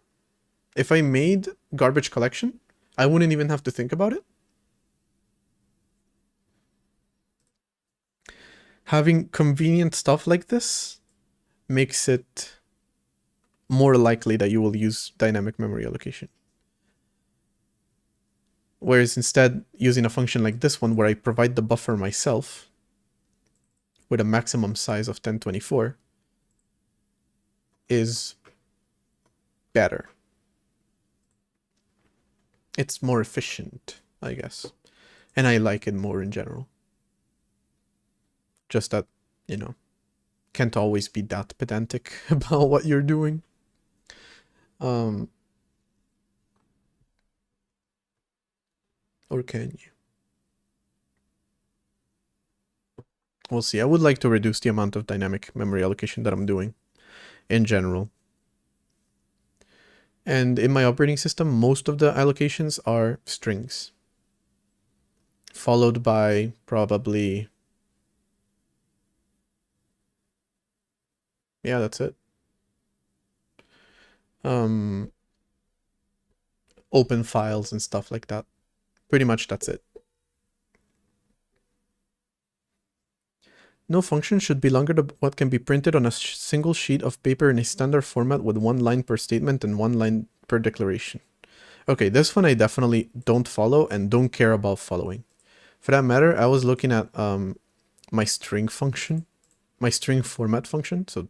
if I made garbage collection, I wouldn't even have to think about it. Having convenient stuff like this makes it more likely that you will use dynamic memory allocation. Whereas instead, using a function like this one, where I provide the buffer myself with a maximum size of 1024, is better. It's more efficient, I guess. And I like it more in general. Just that, you know, can't always be that pedantic about what you're doing. Or can you? We'll see. I would like to reduce the amount of dynamic memory allocation that I'm doing in general. And in my operating system, most of the allocations are strings, followed by probably, yeah, that's it. Open files and stuff like that. Pretty much that's it. No function should be longer than what can be printed on a single sheet of paper in a standard format with 1 line per statement and 1 line per declaration. Okay, this one I definitely don't follow and don't care about following. For that matter, I was looking at my string function, my string format function, so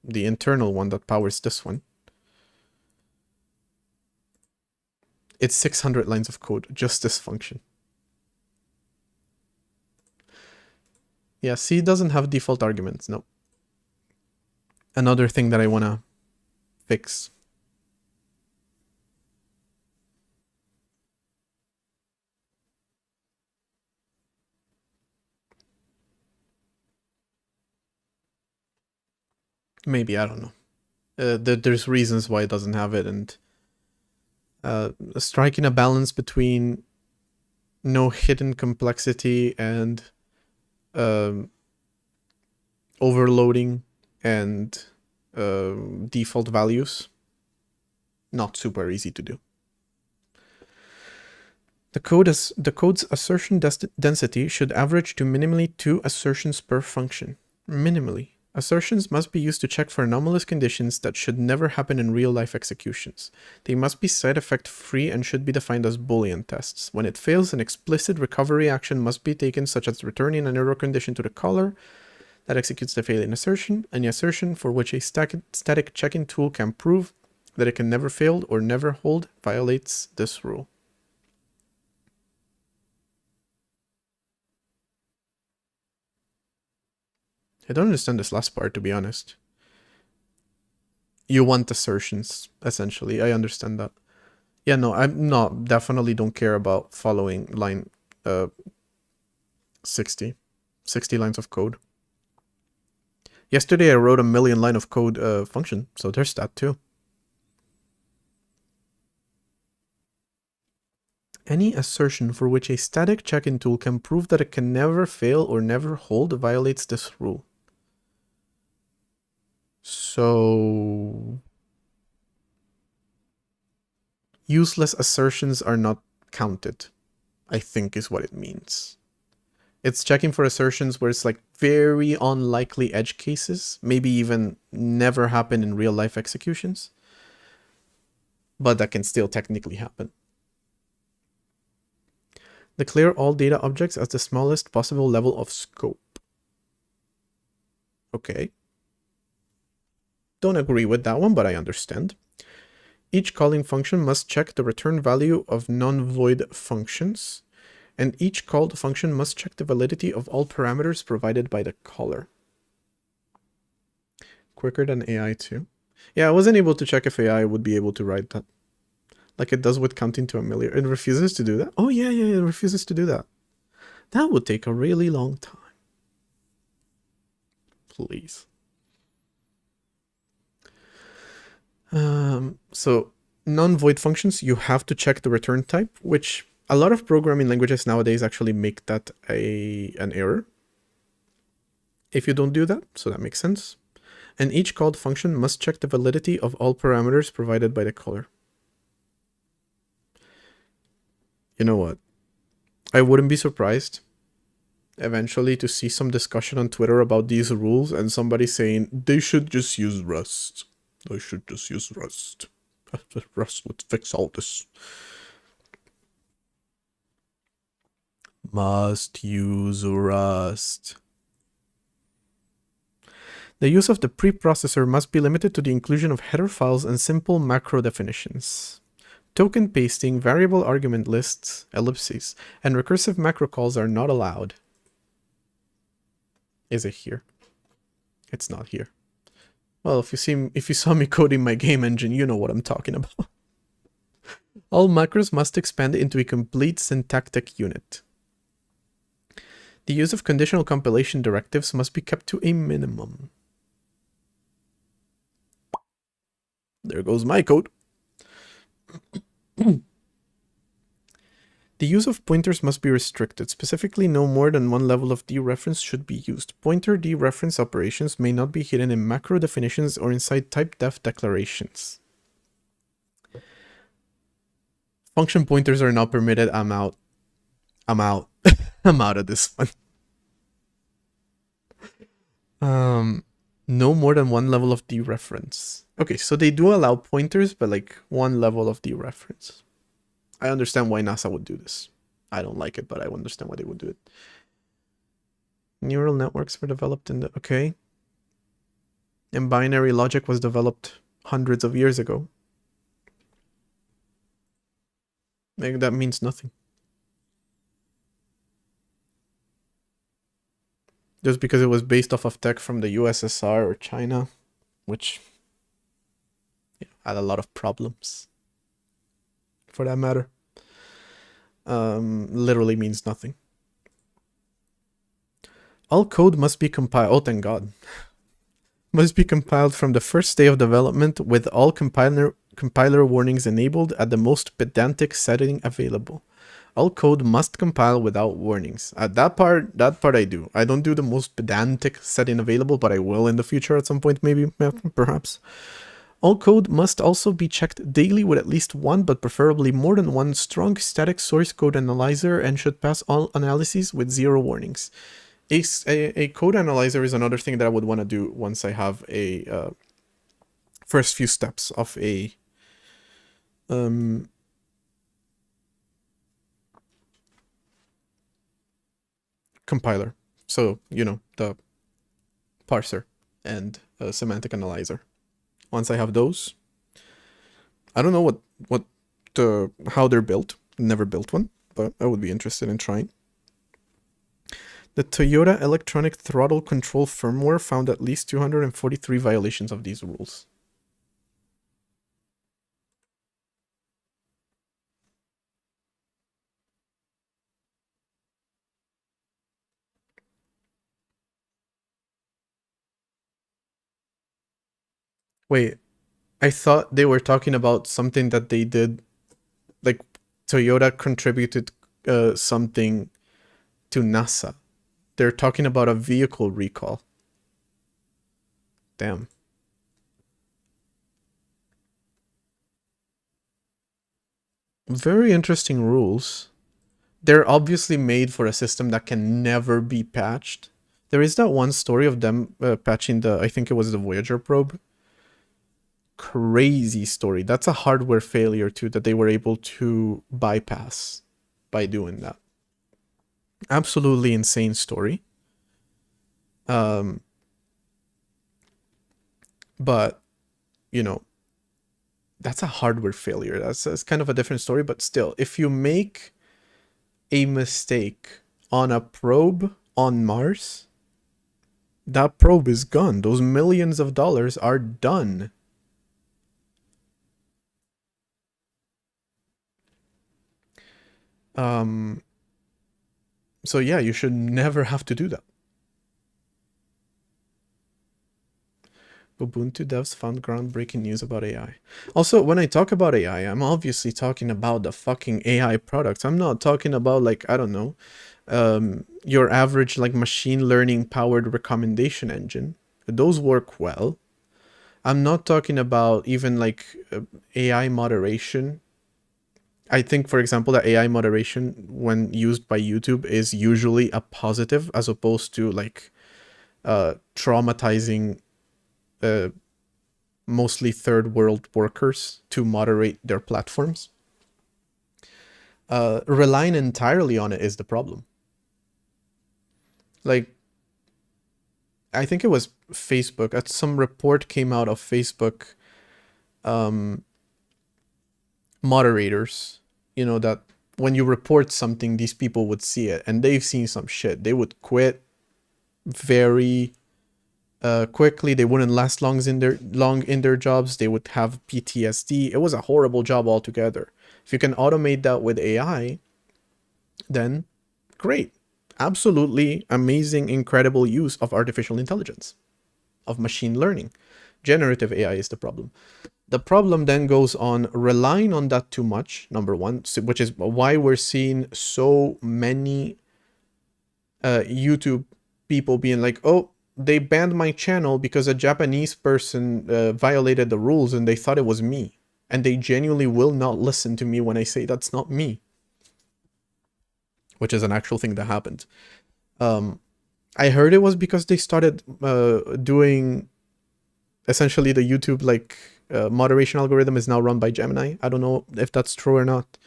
the internal one that powers this one. It's 600 lines of code, just this function. Yeah, C doesn't have default arguments, no. Another thing that I want to fix. Maybe, I don't know. There's reasons why it doesn't have it, and striking a balance between no hidden complexity and overloading and default values, not super easy to do. The code's assertion density should average to minimally 2 assertions per function. Minimally. Assertions must be used to check for anomalous conditions that should never happen in real-life executions. They must be side effect free and should be defined as Boolean tests. When it fails, an explicit recovery action must be taken, such as returning an error condition to the caller that executes the failing assertion. Any assertion for which a static checking tool can prove that it can never fail or never hold violates this rule. I don't understand this last part, to be honest. You want assertions, essentially. I understand that. Yeah, no, definitely don't care about following line 60 lines of code. Yesterday I wrote a 1,000,000 line of code function, so there's that too. Any assertion for which a static check-in tool can prove that it can never fail or never hold violates this rule. So useless assertions are not counted, I think is what it means. It's checking for assertions where it's like very unlikely edge cases, maybe even never happen in real life executions, but that can still technically happen. Declare all data objects as the smallest possible level of scope. Okay. Don't agree with that one, but I understand. Each calling function must check the return value of non-void functions, and each called function must check the validity of all parameters provided by the caller. Quicker than AI too. Yeah, I wasn't able to check if AI would be able to write that. Like it does with counting to 1,000,000. It refuses to do that? Oh yeah, it refuses to do that. That would take a really long time. Please. So non-void functions, you have to check the return type, which a lot of programming languages nowadays actually make that an error if you don't do that, so that makes sense. And each called function must check the validity of all parameters provided by the caller. You know what? I wouldn't be surprised eventually to see some discussion on Twitter about these rules and somebody saying they should just use Rust. They should just use Rust. Rust would fix all this. Must use Rust. The use of the preprocessor must be limited to the inclusion of header files and simple macro definitions. Token pasting, variable argument lists, ellipses, and recursive macro calls are not allowed. Is it here? It's not here. Well, if you saw me coding my game engine, you know what I'm talking about. All macros must expand into a complete syntactic unit. The use of conditional compilation directives must be kept to a minimum. There goes my code. The use of pointers must be restricted. Specifically, no more than one level of dereference should be used. Pointer dereference operations may not be hidden in macro definitions or inside typedef declarations. Function pointers are not permitted. I'm out. I'm out. I'm out of this one. No more than one level of dereference. Okay, so they do allow pointers, but like one level of dereference. I understand why NASA would do this. I don't like it, but I understand why they would do it. Neural networks were developed in the... Okay. And binary logic was developed hundreds of years ago. Maybe that means nothing. Just because it was based off of tech from the USSR or China, which had a lot of problems, for that matter. Literally means nothing. All code must be compiled. Oh, thank God. Must be compiled from the first day of development with all compiler warnings enabled at the most pedantic setting available. All code must compile without warnings. That part I do. I don't do the most pedantic setting available, but I will in the future at some point, maybe, perhaps. All code must also be checked daily with at least one, but preferably more than one, strong static source code analyzer and should pass all analyses with 0 warnings. A code analyzer is another thing that I would want to do once I have a first few steps of a compiler. So, you know, the parser and a semantic analyzer. Once I have those, I don't know how they're built. Never built one, but I would be interested in trying. The Toyota electronic throttle control firmware found at least 243 violations of these rules. Wait, I thought they were talking about something that they did, like Toyota contributed something to NASA. They're talking about a vehicle recall. Damn. Very interesting rules. They're obviously made for a system that can never be patched. There is that one story of them patching I think it was the Voyager probe. Crazy story. That's a hardware failure too that they were able to bypass by doing that. Absolutely insane story. But, you know, that's a hardware failure. That's kind of a different story, but still, if you make a mistake on a probe on Mars, that probe is gone. Those millions of dollars are done. So yeah, you should never have to do that. Ubuntu devs found groundbreaking news about AI. Also, when I talk about AI, I'm obviously talking about the fucking AI products. I'm not talking about, like, I don't know, your average, like, machine learning powered recommendation engine. Those work well. I'm not talking about even, like, AI moderation. I think, for example, that AI moderation, when used by YouTube, is usually a positive as opposed to, like, traumatizing mostly third world workers to moderate their platforms. Relying entirely on it is the problem. Like, I think it was Facebook. Some report came out of Facebook moderators, you know, that when you report something, these people would see it, and they've seen some shit. They would quit very quickly. They wouldn't last long in their jobs. They would have PTSD. It was a horrible job altogether. If you can automate that with AI, then great. Absolutely amazing, incredible use of artificial intelligence, of machine learning. Generative AI is the problem. The problem then goes on relying on that too much, number one, which is why we're seeing so many YouTube people being like, oh, they banned my channel because a Japanese person violated the rules and they thought it was me. And they genuinely will not listen to me when I say that's not me. Which is an actual thing that happened. I heard it was because they started doing essentially the YouTube like moderation algorithm is now run by Gemini. I don't know if that's true or not.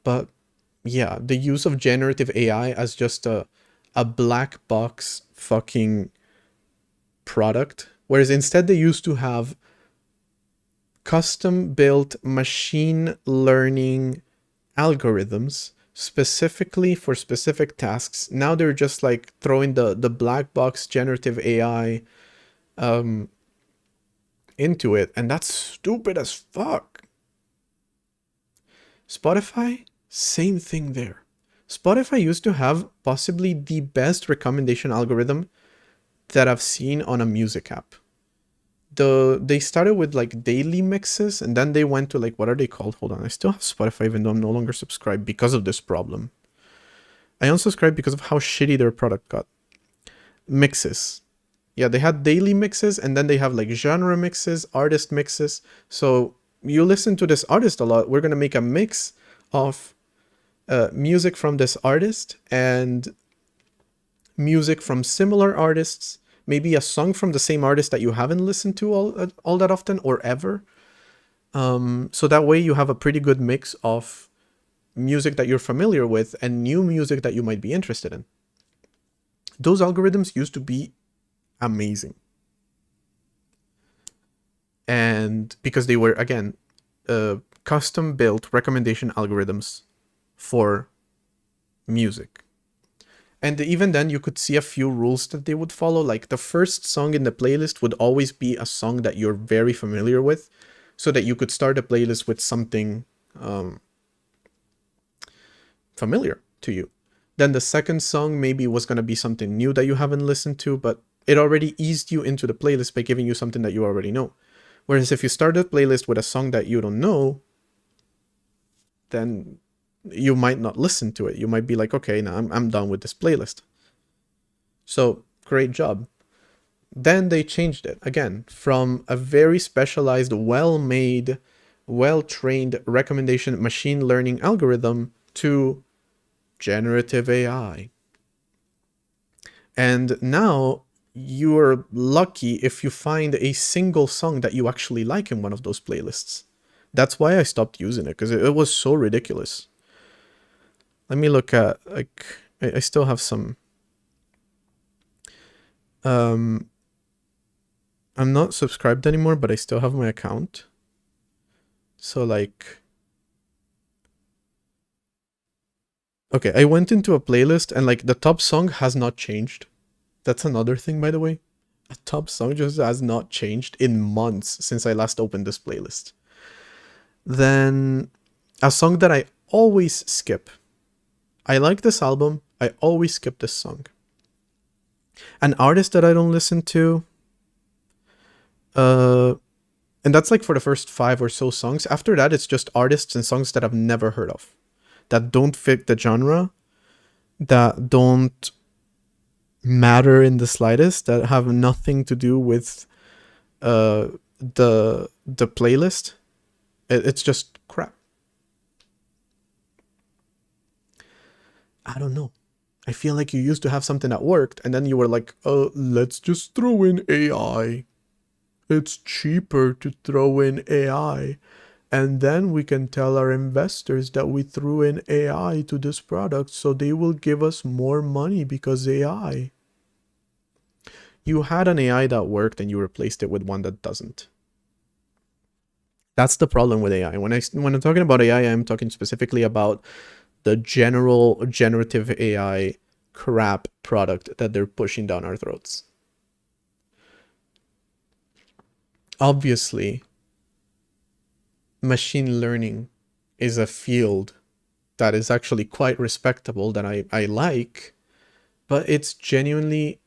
But yeah, the use of generative AI as just a black box fucking product, whereas instead they used to have custom built machine learning algorithms specifically for specific tasks. Now they're just like throwing the black box generative AI into it, and that's stupid as fuck. Spotify, same thing there. Spotify used to have possibly the best recommendation algorithm that I've seen on a music app. They started with like daily mixes, and then they went to like, what are they called? Hold on, I still have Spotify even though I'm no longer subscribed because of this problem. I unsubscribed because of how shitty their product got. Mixes. Yeah, they had daily mixes, and then they have like genre mixes, artist mixes. So you listen to this artist a lot, we're gonna make a mix of music from this artist and music from similar artists, maybe a song from the same artist that you haven't listened to all that often or ever. So that way you have a pretty good mix of music that you're familiar with and new music that you might be interested in. Those algorithms used to be amazing. And because they were, again, custom built recommendation algorithms for music. And even then, you could see a few rules that they would follow. Like the first song in the playlist would always be a song that you're very familiar with, so that you could start a playlist with something familiar to you. Then the second song maybe was going to be something new that you haven't listened to, but it already eased you into the playlist by giving you something that you already know. Whereas if you start a playlist with a song that you don't know, then you might not listen to it. You might be like, okay, now I'm done with this playlist. So, great job. Then they changed it again from a very specialized, well-made, well-trained recommendation machine learning algorithm to generative AI. And now you're lucky if you find a single song that you actually like in one of those playlists. That's why I stopped using it, because it was so ridiculous. Let me look at, like, I still have some. I'm not subscribed anymore, but I still have my account. So, like, okay, I went into a playlist and, like, the top song has not changed. That's another thing, by the way. A top song just has not changed in months since I last opened this playlist. Then a song that I always skip. I like this album. I always skip this song. An artist that I don't listen to. And that's like for the first 5 or so songs. After that, it's just artists and songs that I've never heard of, that don't fit the genre, that don't matter in the slightest, that have nothing to do with the playlist. It's just crap. I don't know. I feel like you used to have something that worked, and then you were like, let's just throw in AI. It's cheaper to throw in AI. And then we can tell our investors that we threw in AI to this product, so they will give us more money because AI. You had an AI that worked and you replaced it with one that doesn't. That's the problem with AI. When I'm talking about AI, I'm talking specifically about the general generative AI crap product that they're pushing down our throats. Obviously, machine learning is a field that is actually quite respectable, that I like, but it's genuinely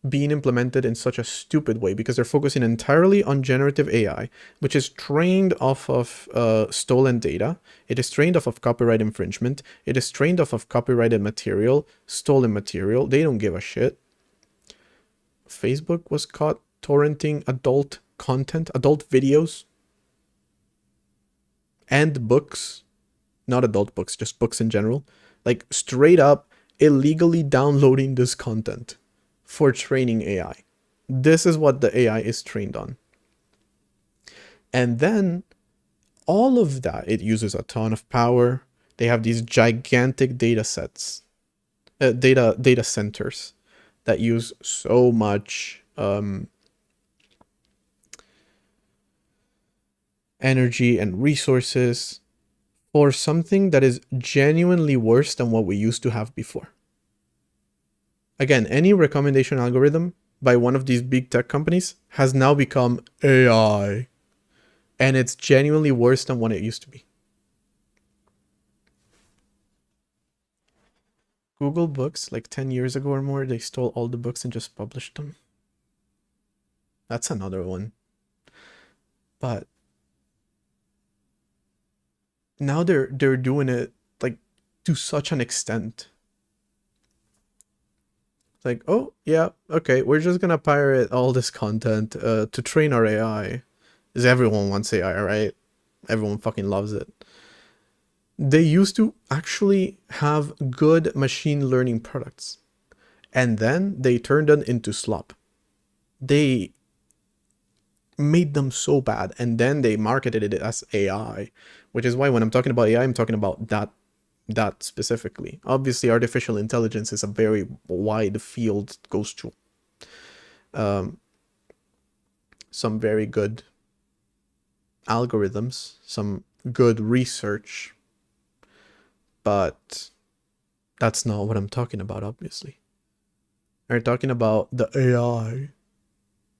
being implemented in such a stupid way because they're focusing entirely on generative AI, which is trained off of stolen data. It is trained off of copyright infringement. It is trained off of copyrighted material, stolen material. They don't give a shit. Facebook was caught torrenting adult content, adult videos, and books. Not adult books, just books in general. Like, straight up illegally downloading this content for training AI. This is what the AI is trained on. And then all of that, it uses a ton of power. They have these gigantic data sets, data centers that use so much energy and resources for something that is genuinely worse than what we used to have before. Again, any recommendation algorithm by one of these big tech companies has now become AI. And it's genuinely worse than what it used to be. Google Books, like 10 years ago or more, they stole all the books and just published them. That's another one. But now they're doing it like to such an extent. Like, oh, yeah, okay, we're just gonna pirate all this content to train our AI. Because everyone wants AI, right? Everyone fucking loves it. They used to actually have good machine learning products. And then they turned them into slop. They made them so bad. And then they marketed it as AI. Which is why when I'm talking about AI, I'm talking about that specifically. Obviously, artificial intelligence is a very wide field it goes to. um, some very good algorithms, some good research, but that's not what I'm talking about, obviously. We're talking about the AI.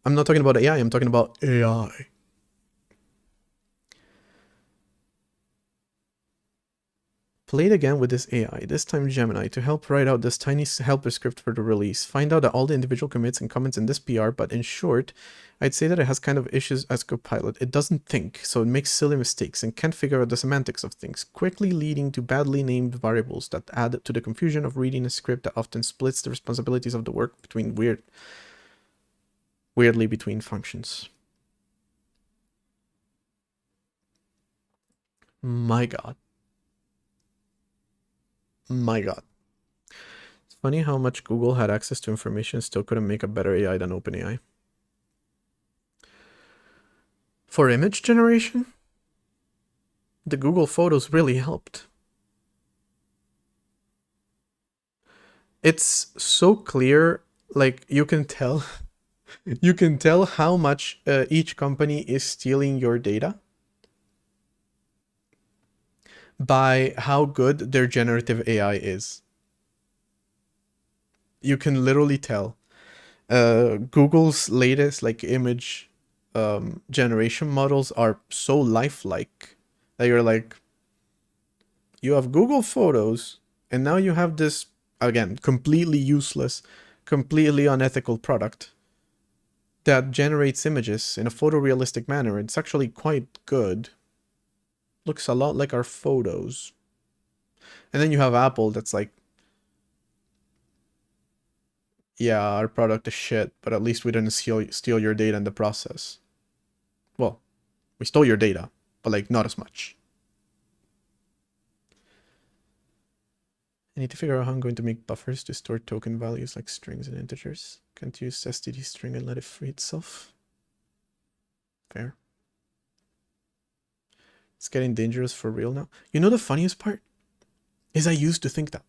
I'm not talking about AI, I'm talking about AI. Played again with this AI, this time Gemini, to help write out this tiny helper script for the release. Find out that all the individual commits and comments in this PR, but in short, I'd say that it has kind of issues as Copilot. It doesn't think, so it makes silly mistakes and can't figure out the semantics of things, quickly leading to badly named variables that add to the confusion of reading a script that often splits the responsibilities of the work between weirdly between functions. My god. My god. It's funny how much Google had access to information and still couldn't make a better AI than OpenAI. For image generation, the Google Photos really helped. It's so clear, like you can tell you can tell how much each company is stealing your data by how good their generative AI is. You can literally tell. Google's latest like image generation models are so lifelike that you're like, you have Google Photos, and now you have this, again, completely useless, completely unethical product that generates images in a photorealistic manner. It's actually quite good. Looks a lot like our photos. And then you have Apple that's like, yeah, our product is shit, but at least we didn't steal your data in the process. Well, we stole your data, but like not as much. I need to figure out how I'm going to make buffers to store token values like strings and integers. Can't use std string and let it free itself. Fair. It's getting dangerous for real now. You know the funniest part? Is I used to think that.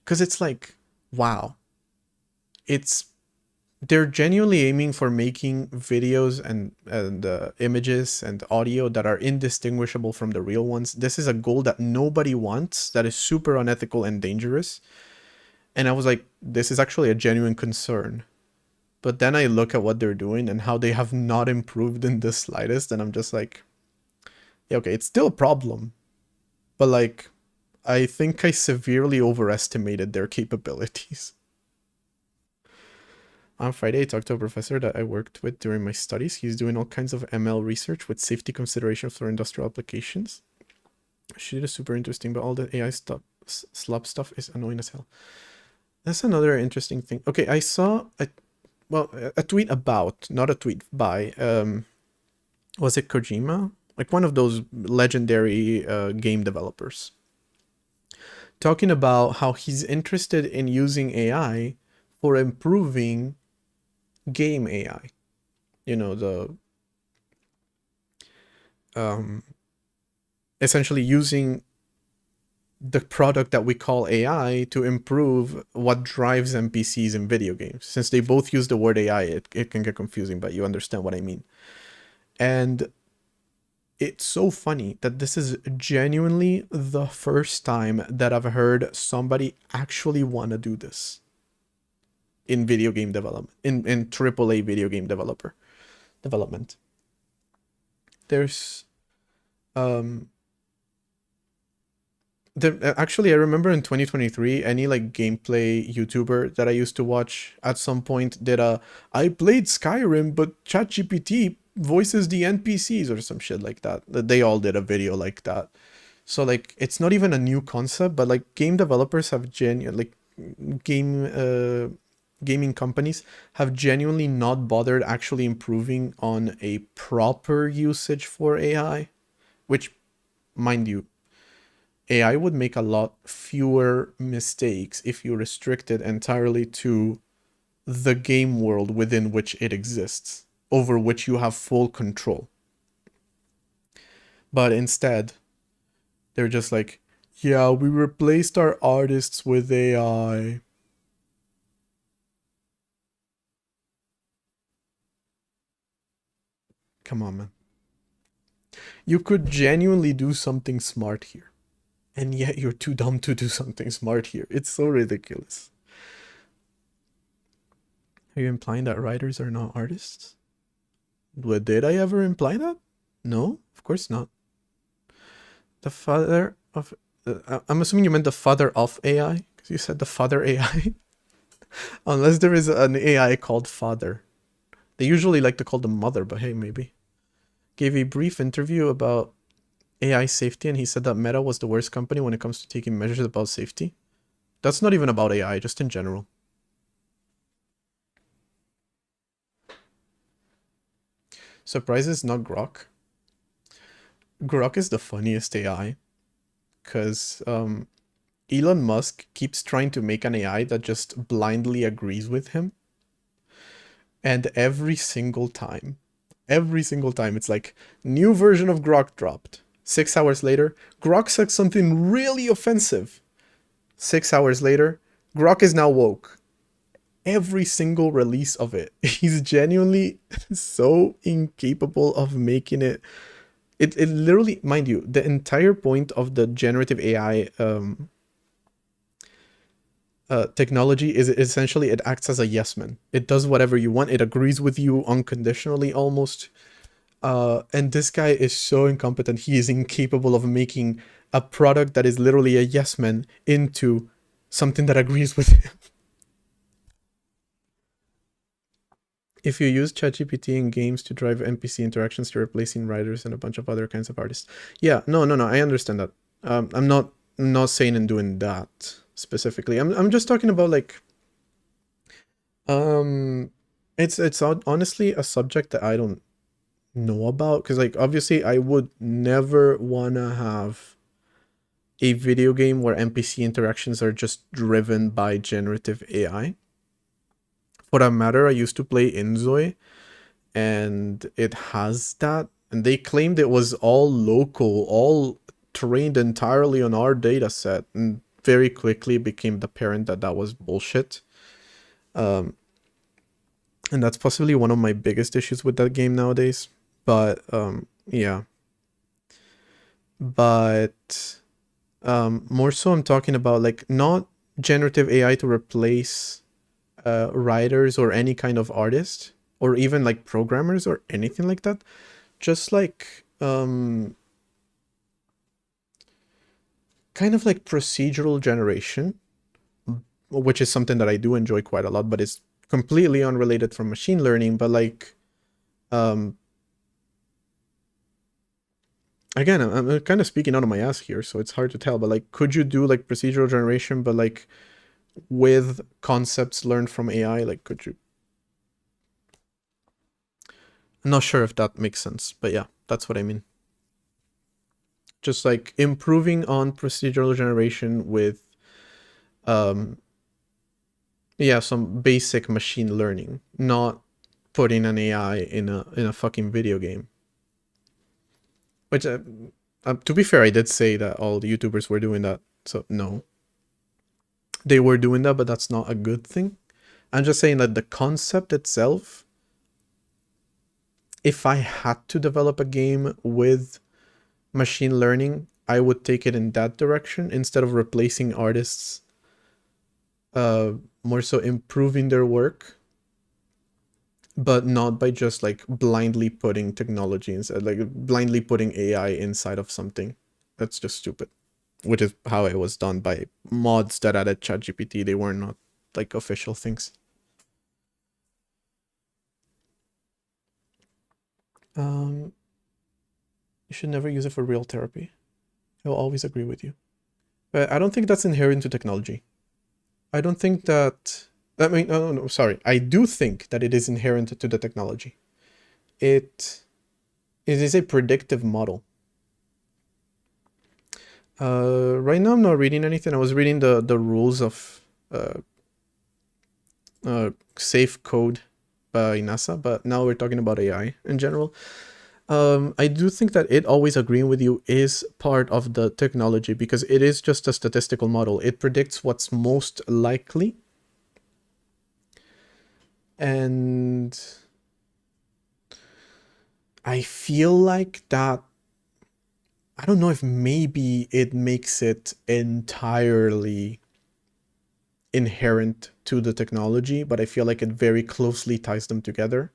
Because it's like, wow. They're genuinely aiming for making videos and images and audio that are indistinguishable from the real ones. This is a goal that nobody wants, that is super unethical and dangerous. And I was like, this is actually a genuine concern. But then I look at what they're doing and how they have not improved in the slightest, and I'm just like, yeah, okay, it's still a problem. But like, I think I severely overestimated their capabilities. On Friday, I talked to a professor that I worked with during my studies. He's doing all kinds of ML research with safety considerations for industrial applications. Shit is super interesting, but all the AI stuff, slop stuff is annoying as hell. That's another interesting thing. Okay, I saw a tweet about, not a tweet by, was it Kojima? Like one of those legendary game developers. Talking about how he's interested in using AI for improving game AI. You know, the essentially using the product that we call AI to improve what drives NPCs in video games. Since they both use the word AI, it can get confusing, but you understand what I mean. And it's so funny that this is genuinely the first time that I've heard somebody actually want to do this in video game development, in AAA video game development. There's actually, I remember in 2023, any like gameplay YouTuber that I used to watch at some point did I played Skyrim, but ChatGPT voices the NPCs or some shit like that. They all did a video like that. So like, it's not even a new concept, but like game developers have gaming companies have genuinely not bothered actually improving on a proper usage for AI, which, mind you, AI would make a lot fewer mistakes if you restrict it entirely to the game world within which it exists, over which you have full control. But instead, they're just like, yeah, we replaced our artists with AI. Come on, man. You could genuinely do something smart here, and yet you're too dumb to do something smart here. It's so ridiculous. Are you implying that writers are not artists? What, did I ever imply that? No, of course not. The father of... I'm assuming you meant the father of AI, because you said the father AI. Unless there is an AI called father. They usually like to call them mother, but hey, maybe. Gave a brief interview about AI safety, and he said that Meta was the worst company when it comes to taking measures about safety. That's not even about AI, just in general. Surprises, not Grok. Grok is the funniest AI, because Elon Musk keeps trying to make an AI that just blindly agrees with him. And every single time, it's like, new version of Grok dropped. 6 hours later, Grok said something really offensive. 6 hours later, Grok is now woke. Every single release of it. He's genuinely so incapable of making it. It literally, mind you, the entire point of the generative AI technology is essentially it acts as a yes man. It does whatever you want. It agrees with you unconditionally almost. And this guy is so incompetent. He is incapable of making a product that is literally a yes man into something that agrees with him. If you use ChatGPT in games to drive NPC interactions, you're replacing writers and a bunch of other kinds of artists. Yeah, no, I understand that. I'm not saying and doing that specifically. I'm just talking about like, it's honestly a subject that I don't know about, because like obviously I would never wanna have a video game where NPC interactions are just driven by generative AI. For that matter, I used to play Inzoi, and it has that, and they claimed it was all local, all trained entirely on our data set, and very quickly became apparent that that was bullshit. And that's possibly one of my biggest issues with that game nowadays. But yeah. But more so I'm talking about like not generative AI to replace writers or any kind of artist, or even like programmers or anything like that. Just like kind of like procedural generation, which is something that I do enjoy quite a lot, but it's completely unrelated from machine learning. But like again, I'm kind of speaking out of my ass here, so it's hard to tell, but like, could you do like procedural generation, but like with concepts learned from AI? Like, could you? I'm not sure if that makes sense, but yeah, that's what I mean. Just like improving on procedural generation with yeah, some basic machine learning, not putting an AI in a fucking video game. Which to be fair, I did say that all the YouTubers were doing that, so no. They were doing that, but that's not a good thing. I'm just saying that the concept itself, if I had to develop a game with machine learning, I would take it in that direction instead of replacing artists, more so improving their work, but not by just like blindly putting technology inside, like blindly putting AI inside of something. That's just stupid. Which is how it was done by mods that added ChatGPT. They were not like official things. You should never use it for real therapy. I will always agree with you. But I don't think that's inherent to technology. I don't think that... I mean, no, sorry. I do think that it is inherent to the technology. It is a predictive model. Right now I'm not reading anything. I was reading the rules of safe code by NASA, but now we're talking about AI in general. I do think that it always agreeing with you is part of the technology, because it is just a statistical model. It predicts what's most likely. And I feel like that, I don't know if maybe it makes it entirely inherent to the technology, but I feel like it very closely ties them together.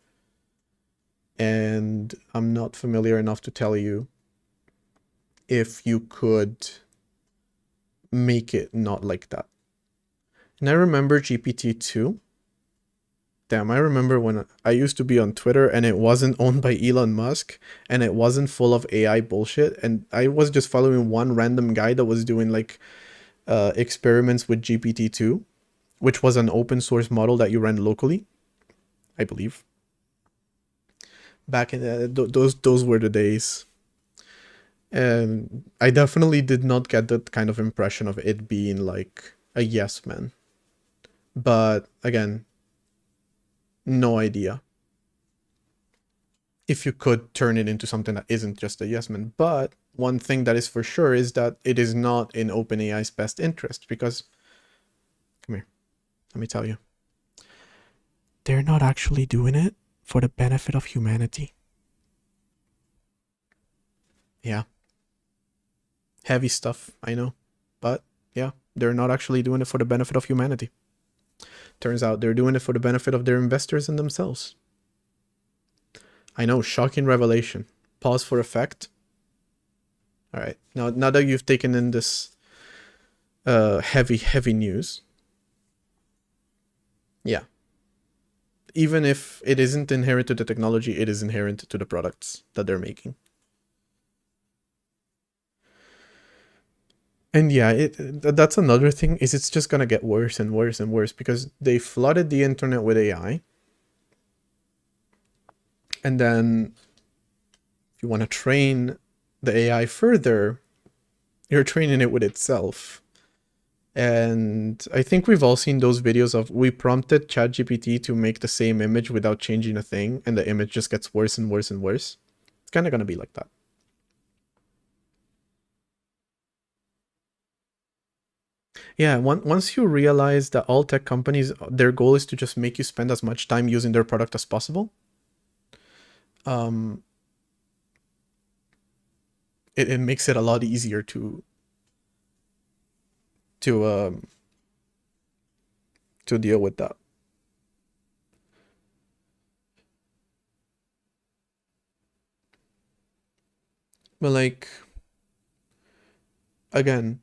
And I'm not familiar enough to tell you if you could make it not like that. And I remember GPT-2. Damn, I remember when I used to be on Twitter and it wasn't owned by Elon Musk and it wasn't full of AI bullshit. And I was just following one random guy that was doing like experiments with GPT-2, which was an open source model that you ran locally, I believe. Back in those were the days. And I definitely did not get that kind of impression of it being like a yes man. But again, no idea if you could turn it into something that isn't just a yes man. But one thing that is for sure is that it is not in OpenAI's best interest because, come here, let me tell you, they're not actually doing it for the benefit of humanity. Yeah. Heavy stuff, I know. But yeah, they're not actually doing it for the benefit of humanity. Turns out they're doing it for the benefit of their investors and themselves. I know, shocking revelation. Pause for effect. All right, now that you've taken in this heavy news, yeah. Even if it isn't inherent to the technology, it is inherent to the products that they're making. And yeah, that's another thing, is it's just gonna get worse and worse and worse because they flooded the internet with AI. And then if you want to train the AI further, you're training it with itself. And I think we've all seen those videos of we prompted ChatGPT to make the same image without changing a thing, and the image just gets worse and worse and worse. It's kind of going to be like that. Yeah, once you realize that all tech companies, their goal is to just make you spend as much time using their product as possible, it makes it a lot easier to deal with that. But like, again,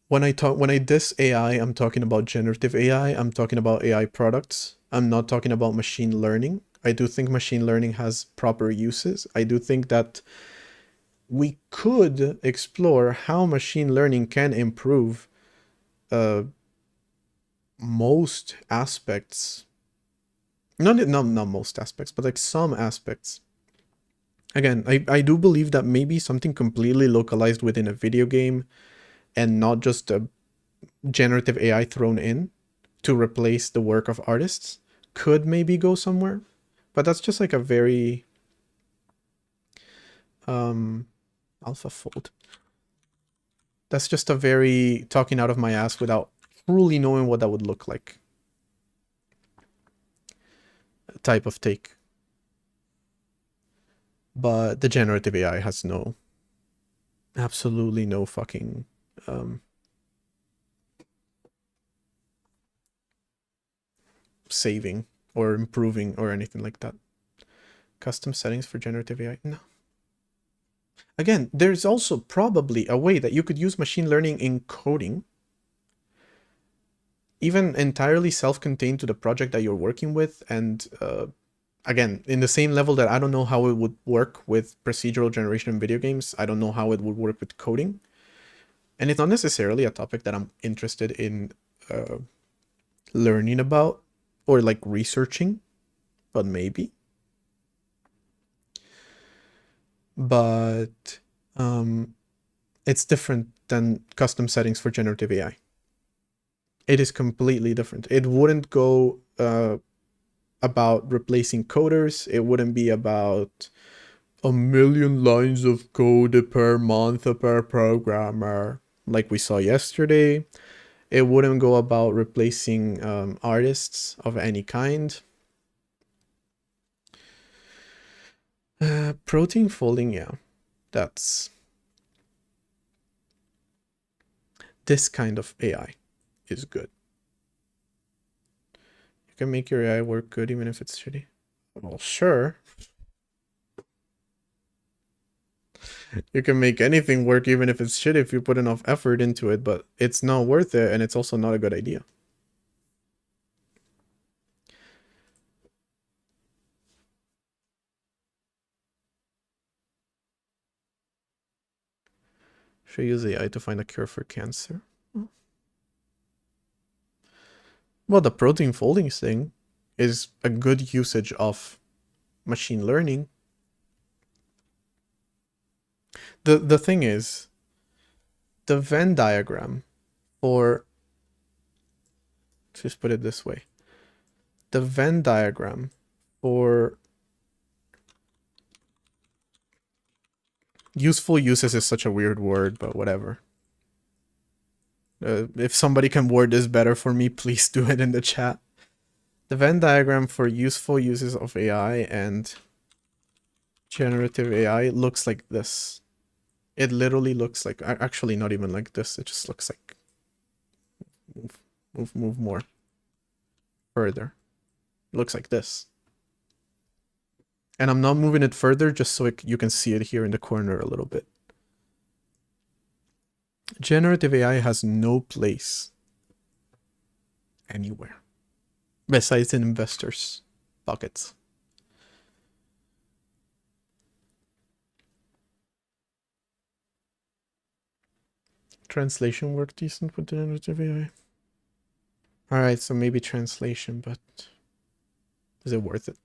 when I diss AI, I'm talking about generative AI. I'm talking about AI products. I'm not talking about machine learning. I do think machine learning has proper uses. I do think that we could explore how machine learning can improve most aspects. Not most aspects, but like some aspects. Again, I do believe that maybe something completely localized within a video game and not just a generative AI thrown in to replace the work of artists could maybe go somewhere. But that's just like a very AlphaFold. That's just a very talking out of my ass without truly knowing what that would look like type of take. But the generative AI has absolutely no fucking saving or improving or anything like that. Custom settings for generative AI? No. Again, there's also probably a way that you could use machine learning in coding, even entirely self-contained to the project that you're working with. And again, in the same level that I don't know how it would work with procedural generation in video games, I don't know how it would work with coding. And it's not necessarily a topic that I'm interested in learning about or like researching, but maybe. But it's different than custom settings for generative AI. It is completely different. It wouldn't go about replacing coders. It wouldn't be about a million lines of code per month per programmer like we saw yesterday. It wouldn't go about replacing artists of any kind. Protein folding, yeah. That's this kind of AI is good. You can make your AI work good even if it's shitty. Well, sure. You can make anything work even if it's shitty if you put enough effort into it, but it's not worth it and it's also not a good idea. Should use AI to find a cure for cancer. Well, the protein folding thing is a good usage of machine learning. The thing is, the Venn diagram for, just put it this way, the Venn diagram for useful uses is such a weird word, but whatever. If somebody can word this better for me, please do it in the chat. The Venn diagram for useful uses of AI and generative AI looks like this. It literally looks like, actually not even like this, it just looks like, move more further. It looks like this. And I'm not moving it further just so you can see it here in the corner a little bit. Generative AI has no place anywhere besides in investors' pockets. Translation work decent with generative AI? Alright, so maybe translation, but is it worth it?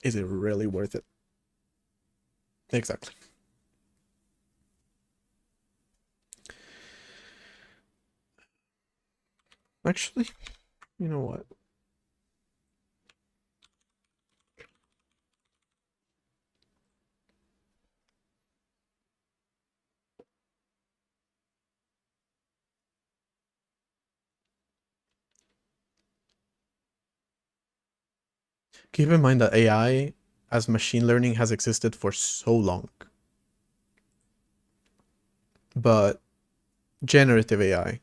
Is it really worth it? Exactly. Actually, you know what? Keep in mind that AI as machine learning has existed for so long. But generative AI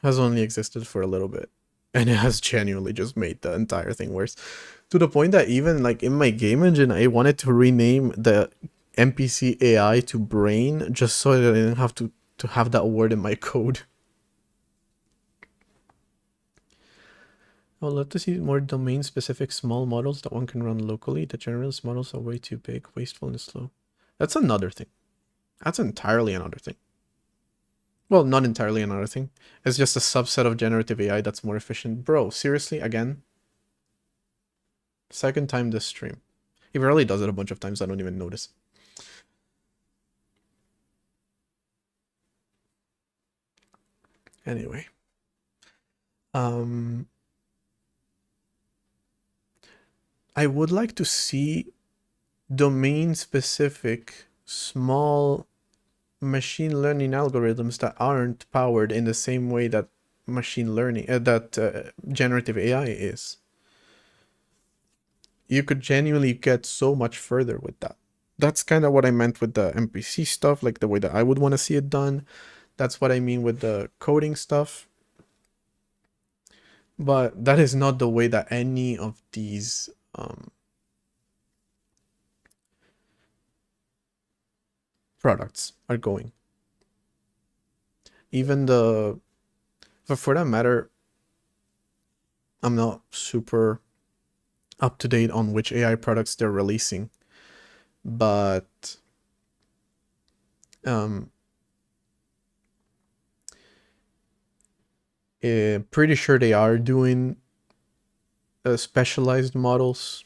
has only existed for a little bit. And it has genuinely just made the entire thing worse. To the point that even like in my game engine, I wanted to rename the NPC AI to Brain just so that I didn't have to have that word in my code. I would love to see more domain-specific small models that one can run locally. The generalist models are way too big, wasteful, and slow. That's another thing. That's entirely another thing. Well, not entirely another thing. It's just a subset of generative AI that's more efficient. Bro, seriously, again? Second time this stream. He rarely does it a bunch of times, I don't even notice. Anyway. I would like to see domain-specific small machine learning algorithms that aren't powered in the same way that machine learning, generative AI is. You could genuinely get so much further with that. That's kind of what I meant with the NPC stuff, like the way that I would want to see it done. That's what I mean with the coding stuff. But that is not the way that any of these products are going. Even for that matter, I'm not super up to date on which AI products they're releasing, but pretty sure they are doing specialized models.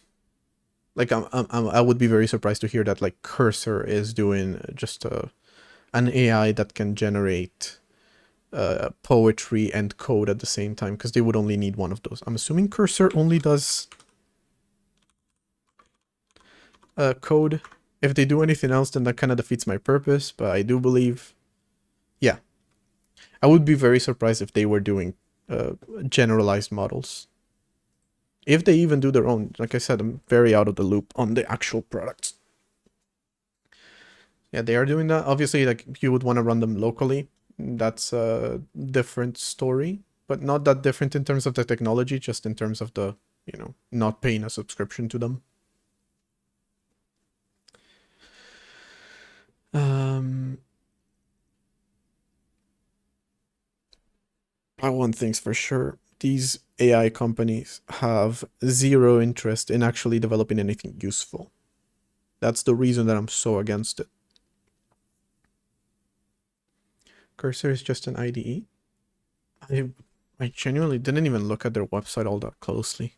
Like I would be very surprised to hear that like Cursor is doing just an AI that can generate poetry and code at the same time, because they would only need one of those. I'm assuming Cursor only does code. If they do anything else, then that kind of defeats my purpose, but I do believe, yeah. I would be very surprised if they were doing generalized models. If they even do their own, like I said, I'm very out of the loop on the actual products. Yeah, they are doing that. Obviously, like you would want to run them locally. That's a different story, but not that different in terms of the technology, just in terms of the, you know, not paying a subscription to them. One thing's for sure. These AI companies have zero interest in actually developing anything useful. That's the reason that I'm so against it. Cursor is just an IDE. I genuinely didn't even look at their website all that closely.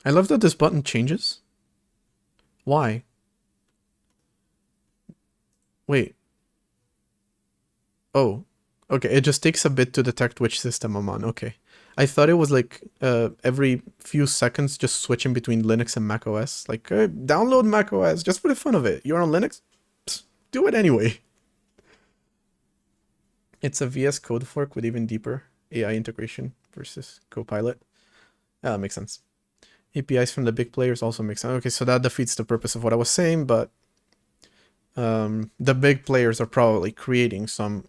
I love that this button changes. Why? Wait. Oh. Okay, it just takes a bit to detect which system I'm on. Okay. I thought it was like every few seconds just switching between Linux and Mac OS. Like, download Mac OS just for the fun of it. You're on Linux? Psst, do it anyway. It's a VS Code fork with even deeper AI integration versus Copilot. That makes sense. APIs from the big players also makes sense. Okay, so that defeats the purpose of what I was saying, but the big players are probably creating some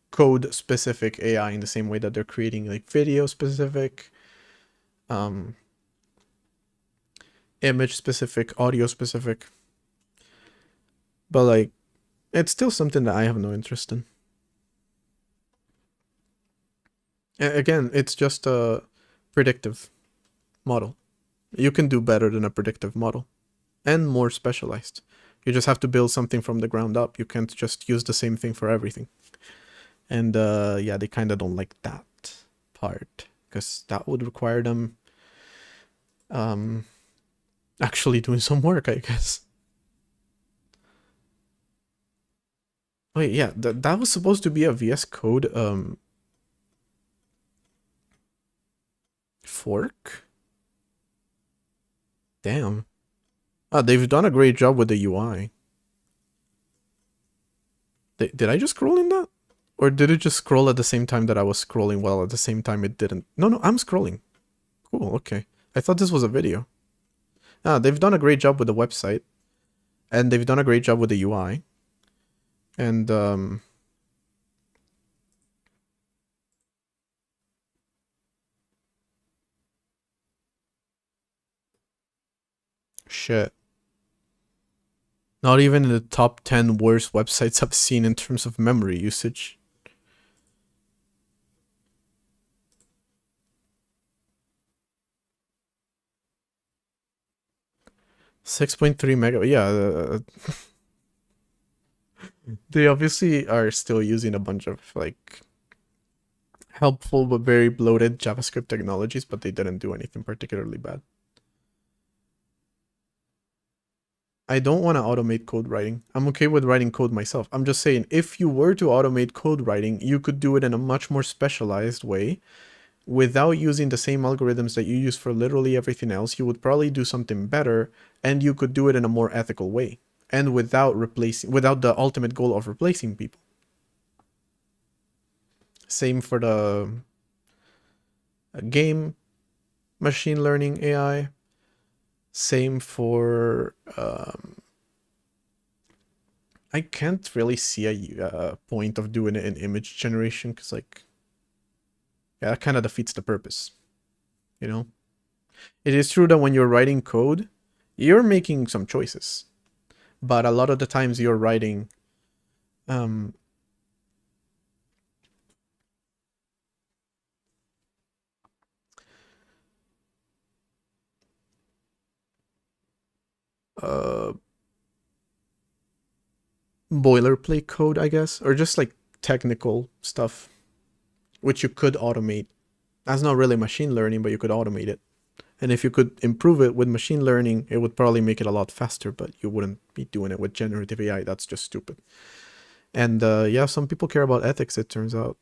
code-specific AI in the same way that they're creating like video-specific, image-specific, audio-specific. But like, it's still something that I have no interest in. Again, it's just a predictive model. You can do better than a predictive model and more specialized. You just have to build something from the ground up. You can't just use the same thing for everything. And yeah, they kind of don't like that part because that would require them actually doing some work, I guess. Wait, yeah, that was supposed to be a VS Code fork? Damn. They've done a great job with the UI. Did I just scroll in that? Or did it just scroll at the same time that I was scrolling while at the same time it didn't? No, I'm scrolling. Cool, okay. I thought this was a video. They've done a great job with the website. And they've done a great job with the UI. And, shit. Not even in the top 10 worst websites I've seen in terms of memory usage. .3 mega. Yeah. They obviously are still using a bunch of like helpful but very bloated JavaScript technologies, but they didn't do anything particularly bad. I don't want to automate code writing. I'm okay with writing code myself. I'm just saying, if you were to automate code writing, you could do it in a much more specialized way without using the same algorithms that you use for literally everything else. You would probably do something better, and you could do it in a more ethical way and without the ultimate goal of replacing people. Same for the game machine learning AI. Same for I can't really see a point of doing it in image generation because like, yeah, that kind of defeats the purpose, you know? It is true that when you're writing code, you're making some choices, but a lot of the times you're writing boilerplate code, I guess, or just like technical stuff, which you could automate. That's not really machine learning, but you could automate it. And if you could improve it with machine learning, it would probably make it a lot faster, but you wouldn't be doing it with generative AI. That's just stupid. And yeah, some people care about ethics, it turns out.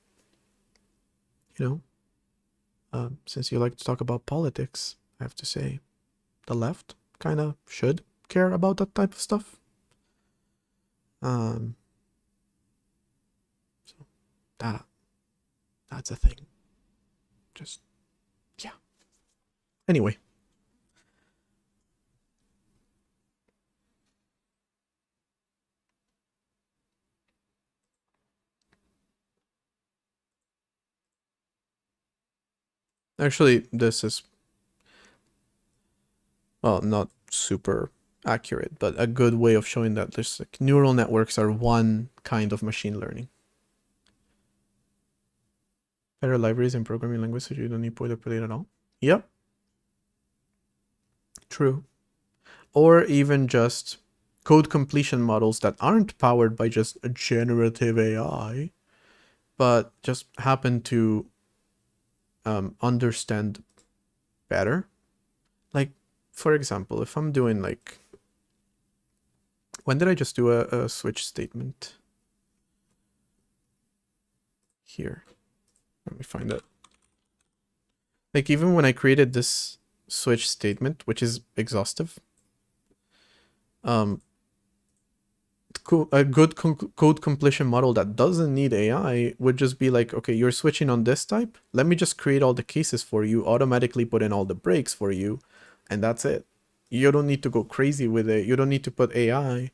You know, since you like to talk about politics, I have to say the left kind of should care about that type of stuff. That's a thing. Just, yeah. Anyway. Actually, this is, well, not super accurate, but a good way of showing that there's like neural networks are one kind of machine learning. Better libraries and programming languages, so you don't need boilerplate at all. Yep. True. Or even just code completion models that aren't powered by just a generative AI, but just happen to understand better. Like, for example, if I'm doing like, when did I just do a switch statement? Here. Let me find it. Like, even when I created this switch statement, which is exhaustive, a good code completion model that doesn't need AI would just be like, okay, you're switching on this type. Let me just create all the cases for you, automatically put in all the breaks for you, and that's it. You don't need to go crazy with it. You don't need to put AI,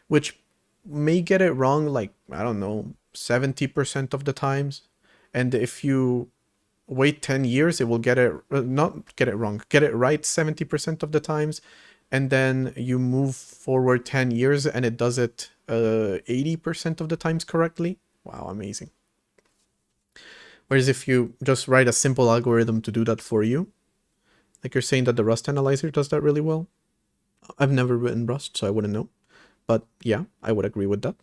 which may get it wrong, like, I don't know, 70% of the times. And if you wait 10 years, it will get it, not get it wrong, get it right 70% of the times. And then you move forward 10 years and it does it 80% of the times correctly. Wow, amazing. Whereas if you just write a simple algorithm to do that for you, like you're saying that the Rust analyzer does that really well. I've never written Rust, so I wouldn't know. But yeah, I would agree with that.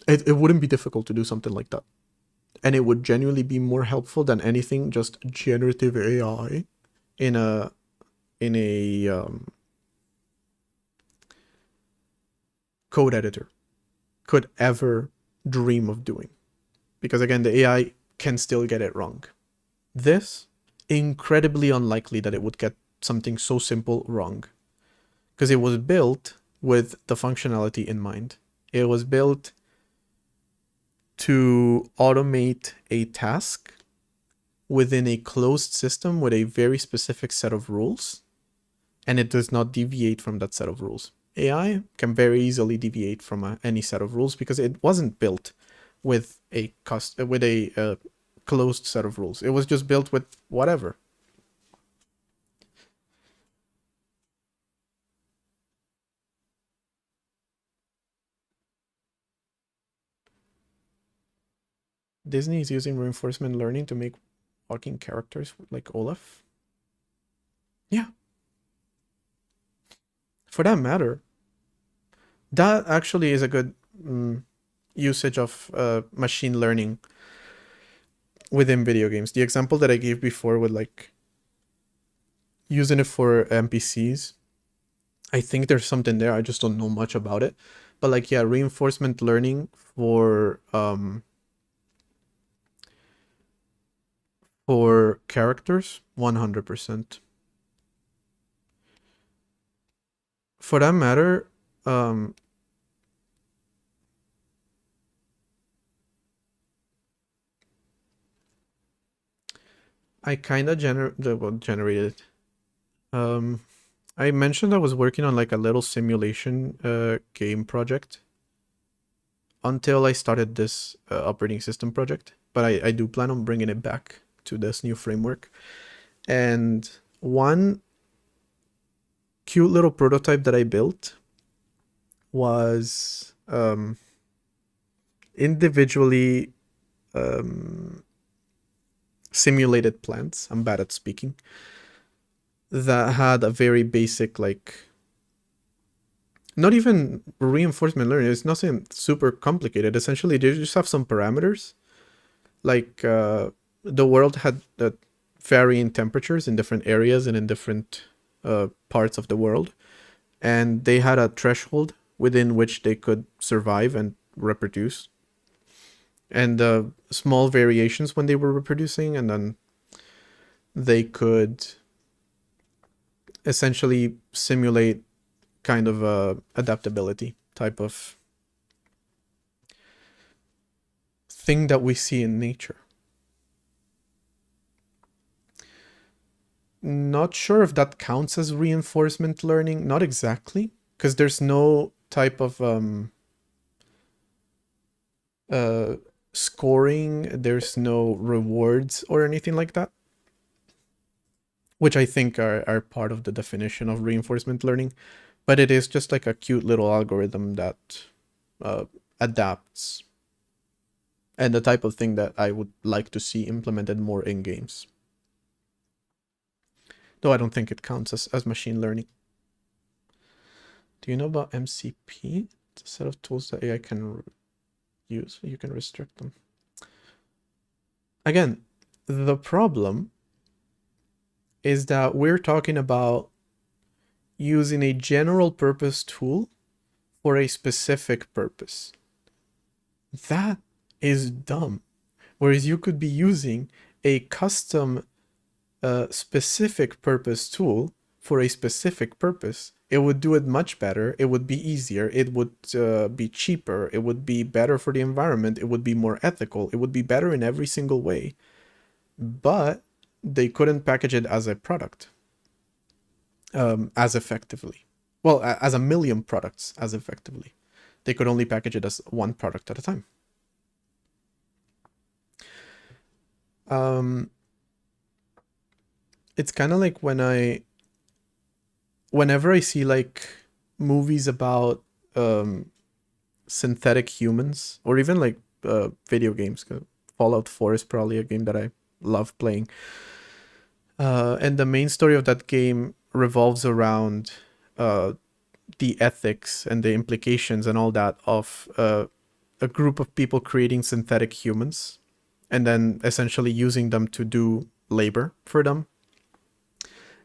It wouldn't be difficult to do something like that. And it would genuinely be more helpful than anything just generative AI in a code editor could ever dream of doing. Because again, the AI can still get it wrong. This, incredibly unlikely that it would get something so simple wrong. Because it was built with the functionality in mind. It was built to automate a task within a closed system with a very specific set of rules, and it does not deviate from that set of rules. AI can very easily deviate from any set of rules because it wasn't built with a closed set of rules. It was just built with whatever. Disney is using reinforcement learning to make walking characters like Olaf. Yeah. For that matter, that actually is a good usage of machine learning within video games. The example that I gave before with like using it for NPCs, I think there's something there. I just don't know much about it. But like, yeah, reinforcement learning for characters, 100%. For that matter, I kind of generated. I mentioned I was working on like a little simulation game project until I started this operating system project. But I do plan on bringing it back to this new framework. And one cute little prototype that I built was individually simulated plants. I'm bad at speaking. That had a very basic, like, not even reinforcement learning. It's nothing super complicated. Essentially, they just have some parameters. Like the world had varying temperatures in different areas and in different parts of the world. And they had a threshold within which they could survive and reproduce. And small variations when they were reproducing, and then they could essentially simulate kind of adaptability type of thing that we see in nature. Not sure if that counts as reinforcement learning. Not exactly, because there's no type of scoring, there's no rewards or anything like that, which I think are part of the definition of reinforcement learning. But it is just like a cute little algorithm that adapts, and the type of thing that I would like to see implemented more in games. Though I don't think it counts as machine learning. Do you know about MCP? It's a set of tools that AI can use. You can restrict them. Again, the problem is that we're talking about using a general purpose tool for a specific purpose. That is dumb. Whereas you could be using a custom specific purpose tool for a specific purpose. It would do it much better. It would be easier. It would be cheaper. It would be better for the environment. It would be more ethical. It would be better in every single way. But they couldn't package it as a product as effectively. Well, as a million products as effectively. They could only package it as one product at a time. It's kind of like whenever I see like movies about synthetic humans, or even like video games. Fallout 4 is probably a game that I love playing. And the main story of that game revolves around the ethics and the implications and all that of a group of people creating synthetic humans and then essentially using them to do labor for them.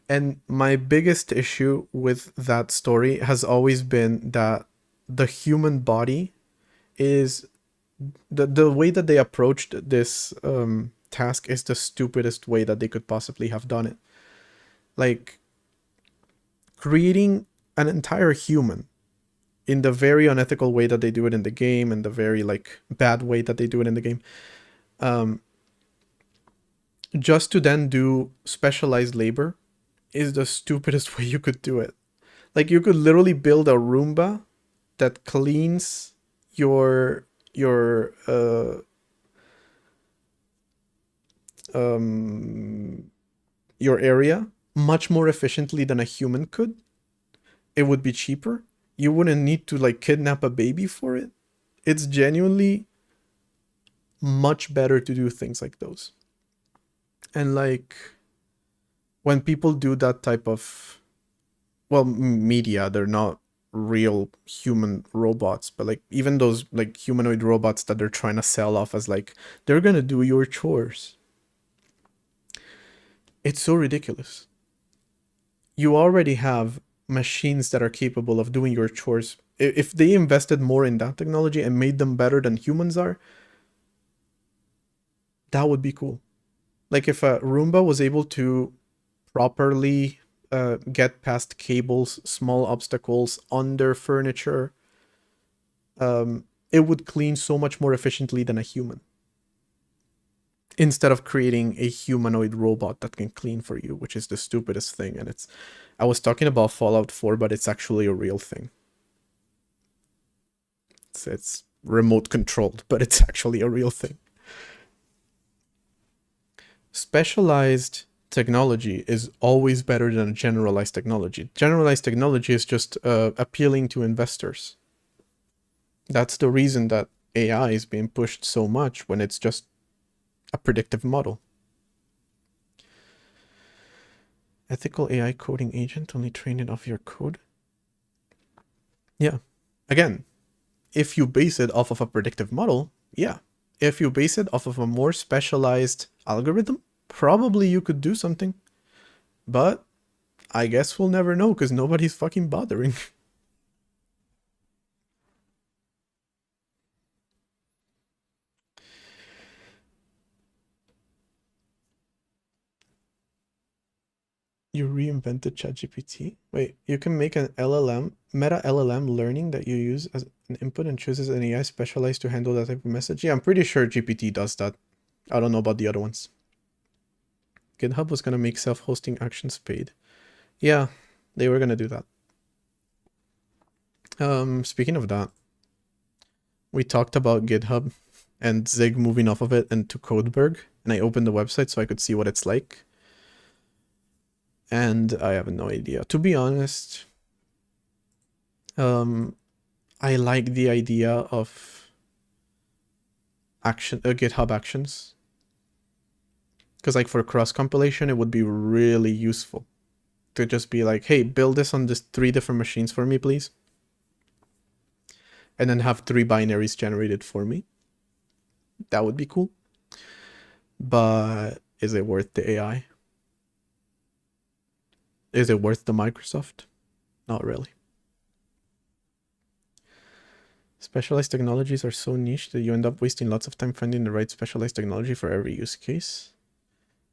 And my biggest issue with that story has always been that the human body is the way that they approached this task is the stupidest way that they could possibly have done it. Like creating an entire human in the very unethical way that they do it in the game, and the very like bad way that they do it in the game, just to then do specialized labor is the stupidest way you could do it. Like you could literally build a Roomba that cleans your area much more efficiently than a human could. It would be cheaper. You wouldn't need to like kidnap a baby for it. It's genuinely much better to do things like those. And like when people do that type of, well, media, they're not real human robots, but like even those like humanoid robots that they're trying to sell off as like they're gonna do your chores. It's so ridiculous. You already have machines that are capable of doing your chores. If they invested more in that technology and made them better than humans are, that would be cool. Like if a Roomba was able to properly get past cables, small obstacles, under furniture, it would clean so much more efficiently than a human. Instead of creating a humanoid robot that can clean for you, which is the stupidest thing. And I was talking about Fallout 4, but it's actually a real thing. It's remote controlled, but it's actually a real thing. Specialized technology is always better than generalized technology. Generalized technology is just appealing to investors. That's the reason that AI is being pushed so much when it's just a predictive model. Ethical AI coding agent, only train it off your code? Yeah. Again, if you base it off of a predictive model, yeah. If you base it off of a more specialized algorithm, probably you could do something. But I guess we'll never know because nobody's fucking bothering. You reinvented ChatGPT? Wait, you can make an LLM, meta LLM learning that you use as an input and chooses an AI specialized to handle that type of message? Yeah, I'm pretty sure GPT does that. I don't know about the other ones. GitHub was gonna make self-hosting actions paid. Yeah, they were gonna do that. Speaking of that, we talked about GitHub and Zig moving off of it and to Codeberg, and I opened the website so I could see what it's like. And I have no idea. To be honest, I like the idea of GitHub Actions. Because like for cross compilation, it would be really useful to just be like, hey, build this on just 3 different machines for me, please. And then have 3 binaries generated for me. That would be cool. But is it worth the AI? Is it worth the Microsoft? Not really. Specialized technologies are so niche that you end up wasting lots of time finding the right specialized technology for every use case.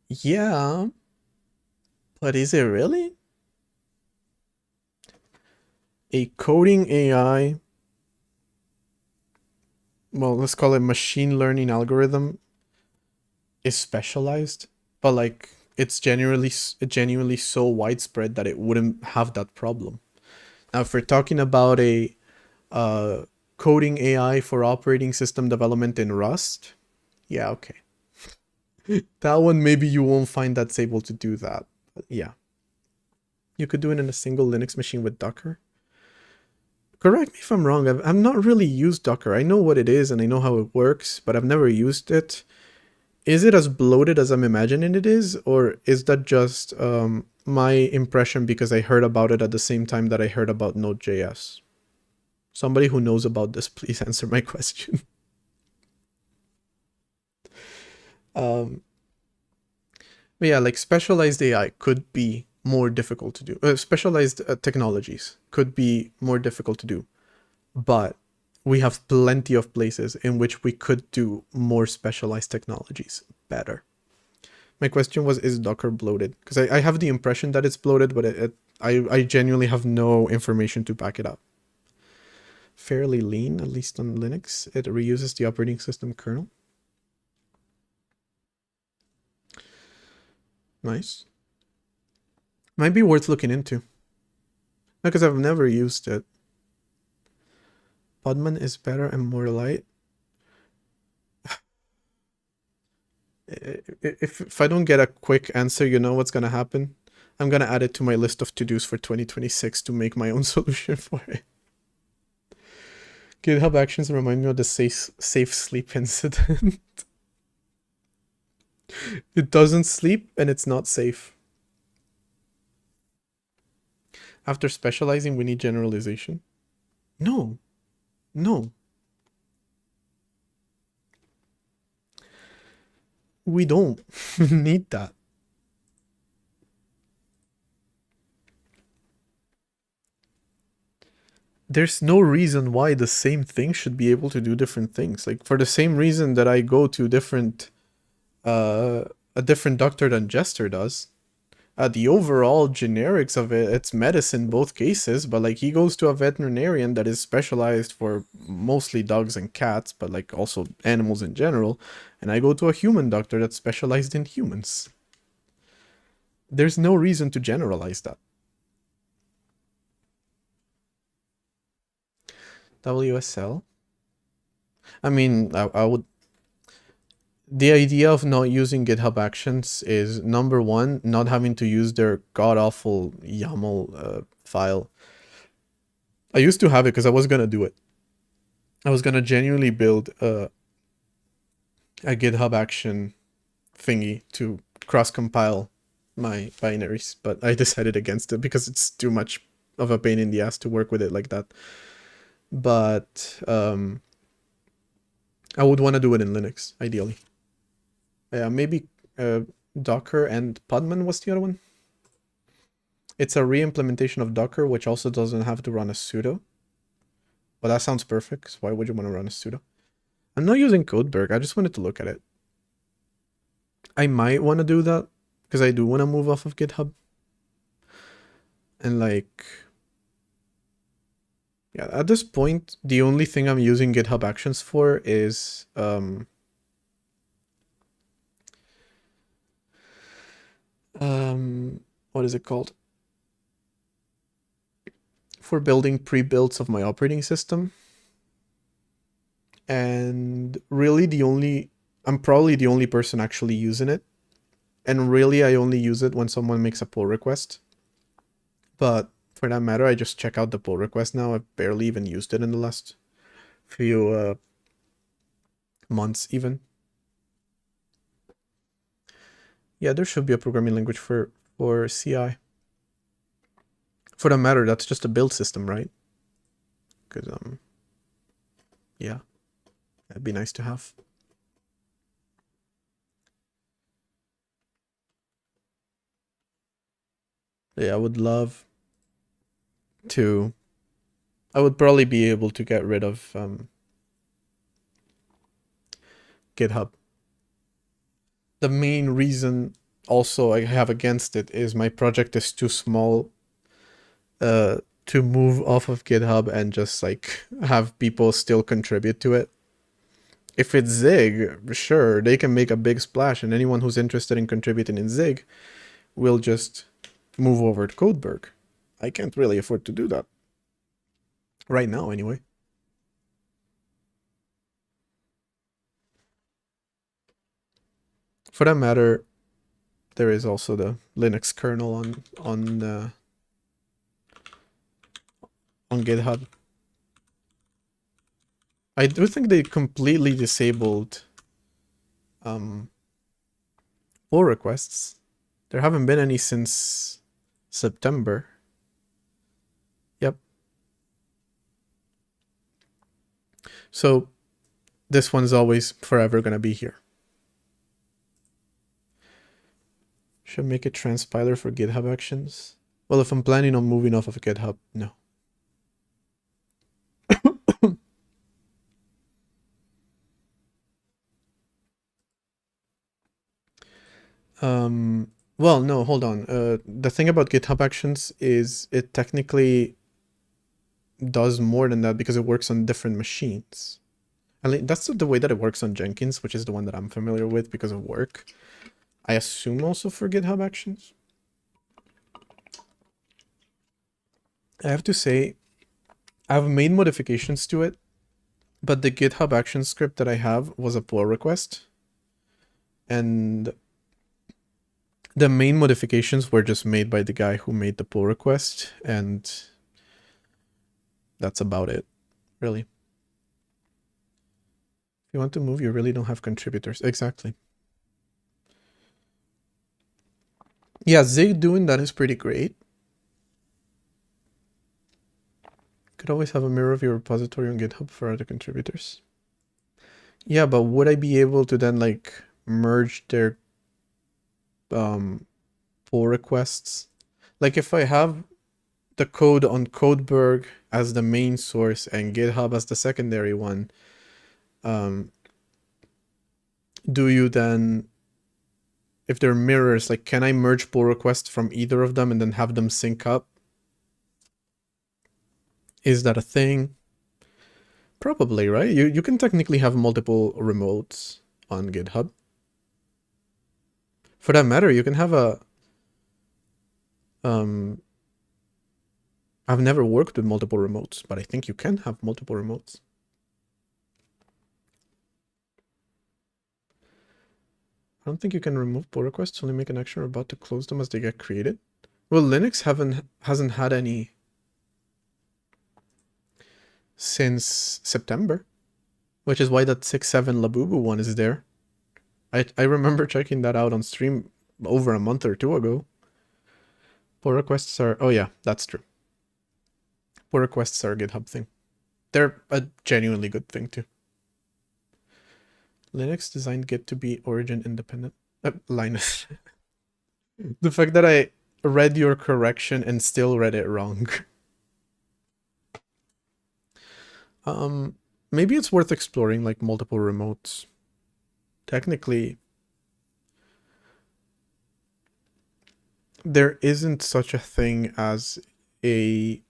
Yeah, but is it really? A coding AI, well, let's call it machine learning algorithm, is specialized, but like it's genuinely so widespread that it wouldn't have that problem. Now, if we're talking about a coding AI for operating system development in Rust, yeah, okay. That one, maybe you won't find that's able to do that. But yeah. You could do it in a single Linux machine with Docker. Correct me if I'm wrong. I've not really used Docker. I know what it is and I know how it works, but I've never used it. Is it as bloated as I'm imagining it is? Or is that just my impression because I heard about it at the same time that I heard about Node.js? Somebody who knows about this, please answer my question. But yeah, like specialized AI could be more difficult to do. Specialized technologies could be more difficult to do. But we have plenty of places in which we could do more specialized technologies better. My question was, is Docker bloated? Because I have the impression that it's bloated, but I genuinely have no information to back it up. Fairly lean, at least on Linux. It reuses the operating system kernel. Nice. Might be worth looking into. Because I've never used it. Podman is better and more light. If I don't get a quick answer, you know what's gonna happen? I'm gonna add it to my list of to-dos for 2026 to make my own solution for it. GitHub Actions remind me of the safe sleep incident. It doesn't sleep and it's not safe. After specializing, we need generalization. No. No. We don't need that. There's no reason why the same thing should be able to do different things. Like for the same reason that I go to a different doctor than Jester does. The overall generics of it, it's medicine both cases, but like he goes to a veterinarian that is specialized for mostly dogs and cats, but like also animals in general, and I go to a human doctor that's specialized in humans. There's no reason to generalize that. WSL? I mean, I would... The idea of not using GitHub Actions is, number one, not having to use their god-awful YAML file. I used to have it because I was going to do it. I was going to genuinely build a GitHub Action thingy to cross-compile my binaries, but I decided against it because it's too much of a pain in the ass to work with it like that. But I would want to do it in Linux, ideally. Yeah, maybe Docker and Podman was the other one. It's a re-implementation of Docker, which also doesn't have to run a sudo. Well, that sounds perfect, so why would you want to run a sudo? I'm not using Codeberg, I just wanted to look at it. I might want to do that, because I do want to move off of GitHub. And like, yeah, at this point, the only thing I'm using GitHub Actions for is what is it called? For building pre-builds of my operating system. And really I'm probably the only person actually using it. And really I only use it when someone makes a pull request. But for that matter, I just check out the pull request now. I've barely even used it in the last few months even. Yeah, there should be a programming language for CI. For that matter, that's just a build system, right? Because yeah, that'd be nice to have. Yeah, I would love to. I would probably be able to get rid of GitHub. The main reason also I have against it is my project is too small to move off of GitHub and just like have people still contribute to it. If it's Zig, sure, they can make a big splash, and anyone who's interested in contributing in Zig will just move over to Codeberg. I can't really afford to do that. Right now, anyway. For that matter, there is also the Linux kernel on GitHub. I do think they completely disabled pull requests. There haven't been any since September. Yep. So this one's always forever gonna be here. Should make it transpiler for GitHub Actions. Well, if I'm planning on moving off of GitHub, no. Well, no, hold on. The thing about GitHub Actions is it technically does more than that because it works on different machines. That's the way that it works on Jenkins, which is the one that I'm familiar with because of work. I assume also for GitHub Actions. I have to say, I've made modifications to it, but the GitHub Actions script that I have was a pull request. And the main modifications were just made by the guy who made the pull request, and that's about it, really. If you want to move, you really don't have contributors. Exactly. Yeah, Zig doing that is pretty great. Could always have a mirror of your repository on GitHub for other contributors. Yeah, but would I be able to then like merge their pull requests? Like if I have the code on Codeberg as the main source and GitHub as the secondary one, do you then, if they're mirrors, like can I merge pull requests from either of them and then have them sync up? Is that a thing? Probably, right? You can technically have multiple remotes on GitHub. For that matter, you can have a I've never worked with multiple remotes, but I think you can have multiple remotes. I don't think you can remove pull requests, only make an action or about to close them as they get created. Well, Linux hasn't had any since September, which is why that 6.7 Labubu one is there. I remember checking that out on stream over a month or two ago. Pull requests are, oh yeah, that's true. Pull requests are a GitHub thing. They're a genuinely good thing too. Linux designed Git to be origin independent. Linus. The fact that I read your correction and still read it wrong. Maybe it's worth exploring like multiple remotes. Technically, there isn't such a thing as a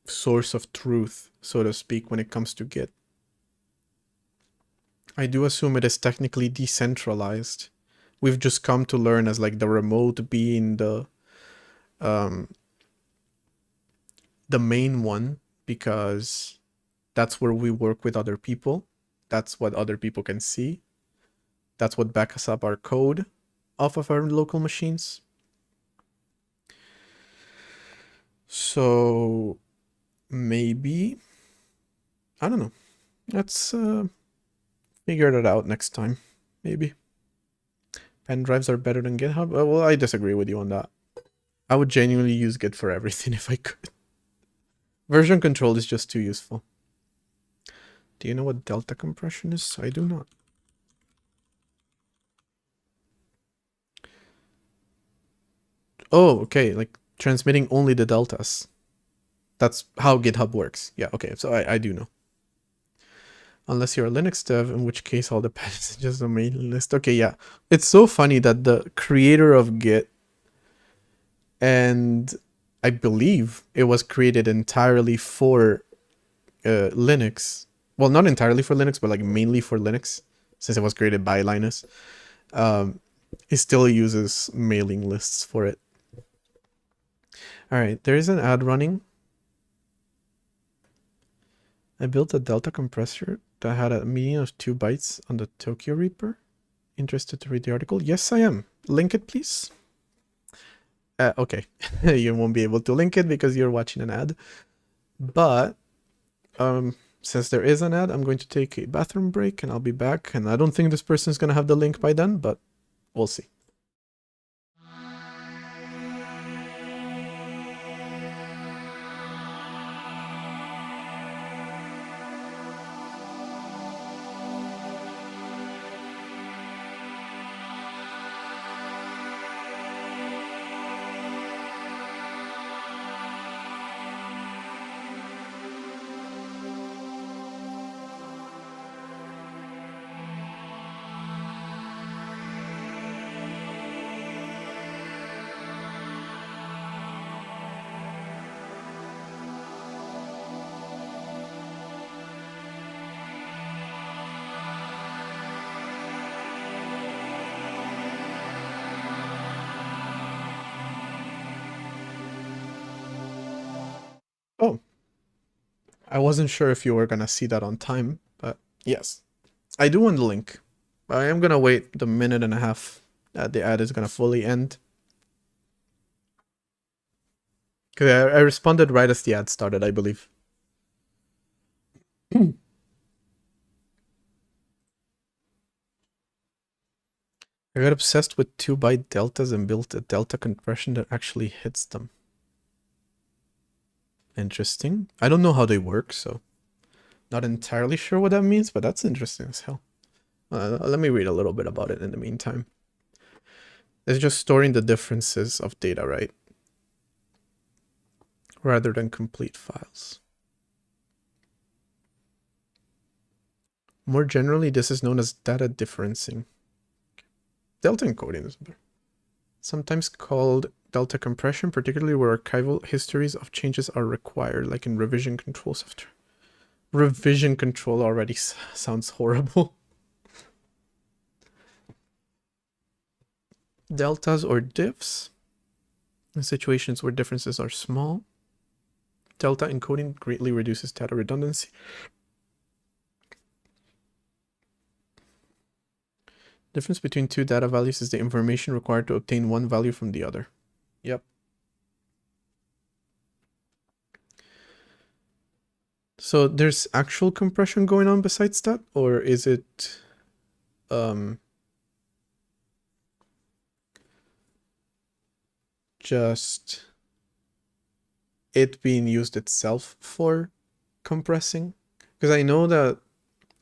source of truth, so to speak, when it comes to Git. I do assume it is technically decentralized. We've just come to learn as like the remote being the main one, because that's where we work with other people. That's what other people can see. That's what backs up our code off of our local machines. So maybe, I don't know. Let's figure that out next time, maybe. Pen drives are better than GitHub? Well, I disagree with you on that. I would genuinely use Git for everything if I could. Version control is just too useful. Do you know what delta compression is? I do not. Oh, okay, like transmitting only the deltas. That's how GitHub works. Yeah, okay, so I do know. Unless you're a Linux dev, in which case all the patches are just a mailing list. Okay, yeah. It's so funny that the creator of Git, and I believe it was created entirely for Linux. Well, not entirely for Linux, but like mainly for Linux, since it was created by Linus. It still uses mailing lists for it. All right, there is an ad running. I built a Delta compressor that had a median of 2 bytes on the Tokyo Reaper. Interested to read the article? Yes, I am. Link it, please. Okay, you won't be able to link it because you're watching an ad. But since there is an ad, I'm going to take a bathroom break and I'll be back. And I don't think this person's going to have the link by then, but we'll see. Oh, I wasn't sure if you were gonna see that on time, but yes, I do want the link. I am gonna wait the minute and a half that the ad is gonna fully end. Because I responded right as the ad started, I believe. I got obsessed with 2-byte deltas and built a delta compression that actually hits them. Interesting. I don't know how they work, so not entirely sure what that means, but that's interesting as hell. Let me read a little bit about it in the meantime. It's just storing the differences of data, right? Rather than complete files. More generally, this is known as data differencing. Delta encoding is better. Sometimes called delta compression, particularly where archival histories of changes are required, like in revision control software. Revision control already sounds horrible. Deltas or diffs, in situations where differences are small. Delta encoding greatly reduces data redundancy. Difference between two data values is the information required to obtain one value from the other. Yep. So there's actual compression going on besides that, or is it just it being used itself for compressing? Because I know that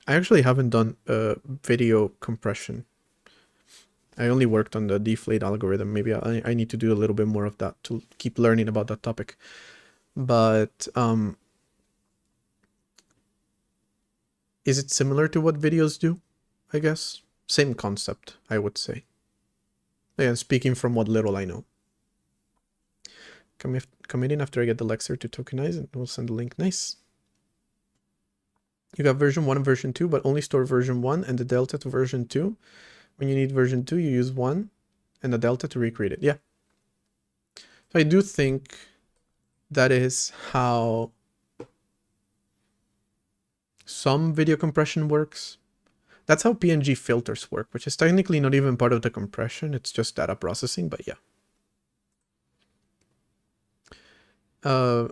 I actually haven't done video compression. I only worked on the deflate algorithm. Maybe I need to do a little bit more of that to keep learning about that topic. But is it similar to what videos do? I guess. Same concept, I would say. Again, speaking from what little I know. committing after I get the Lexer to tokenize, and we'll send the link. Nice. You got version 1 and version 2, but only store version 1 and the delta to version 2. When you need version 2, you use 1 and the delta to recreate it. Yeah. So I do think that is how some video compression works. That's how PNG filters work, which is technically not even part of the compression. It's just data processing, but yeah.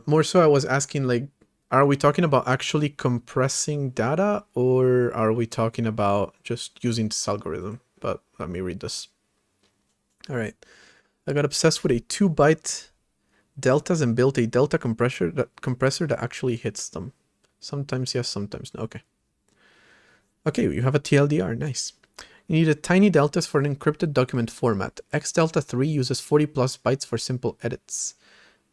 More so I was asking, like, are we talking about actually compressing data, or are we talking about just using this algorithm? But let me read this. All right. I got obsessed with a 2-byte deltas and built a delta compressor that actually hits them. Sometimes yes, sometimes no. Okay. Okay, you have a TLDR. Nice. You need a tiny deltas for an encrypted document format. XDelta3 uses 40 plus bytes for simple edits.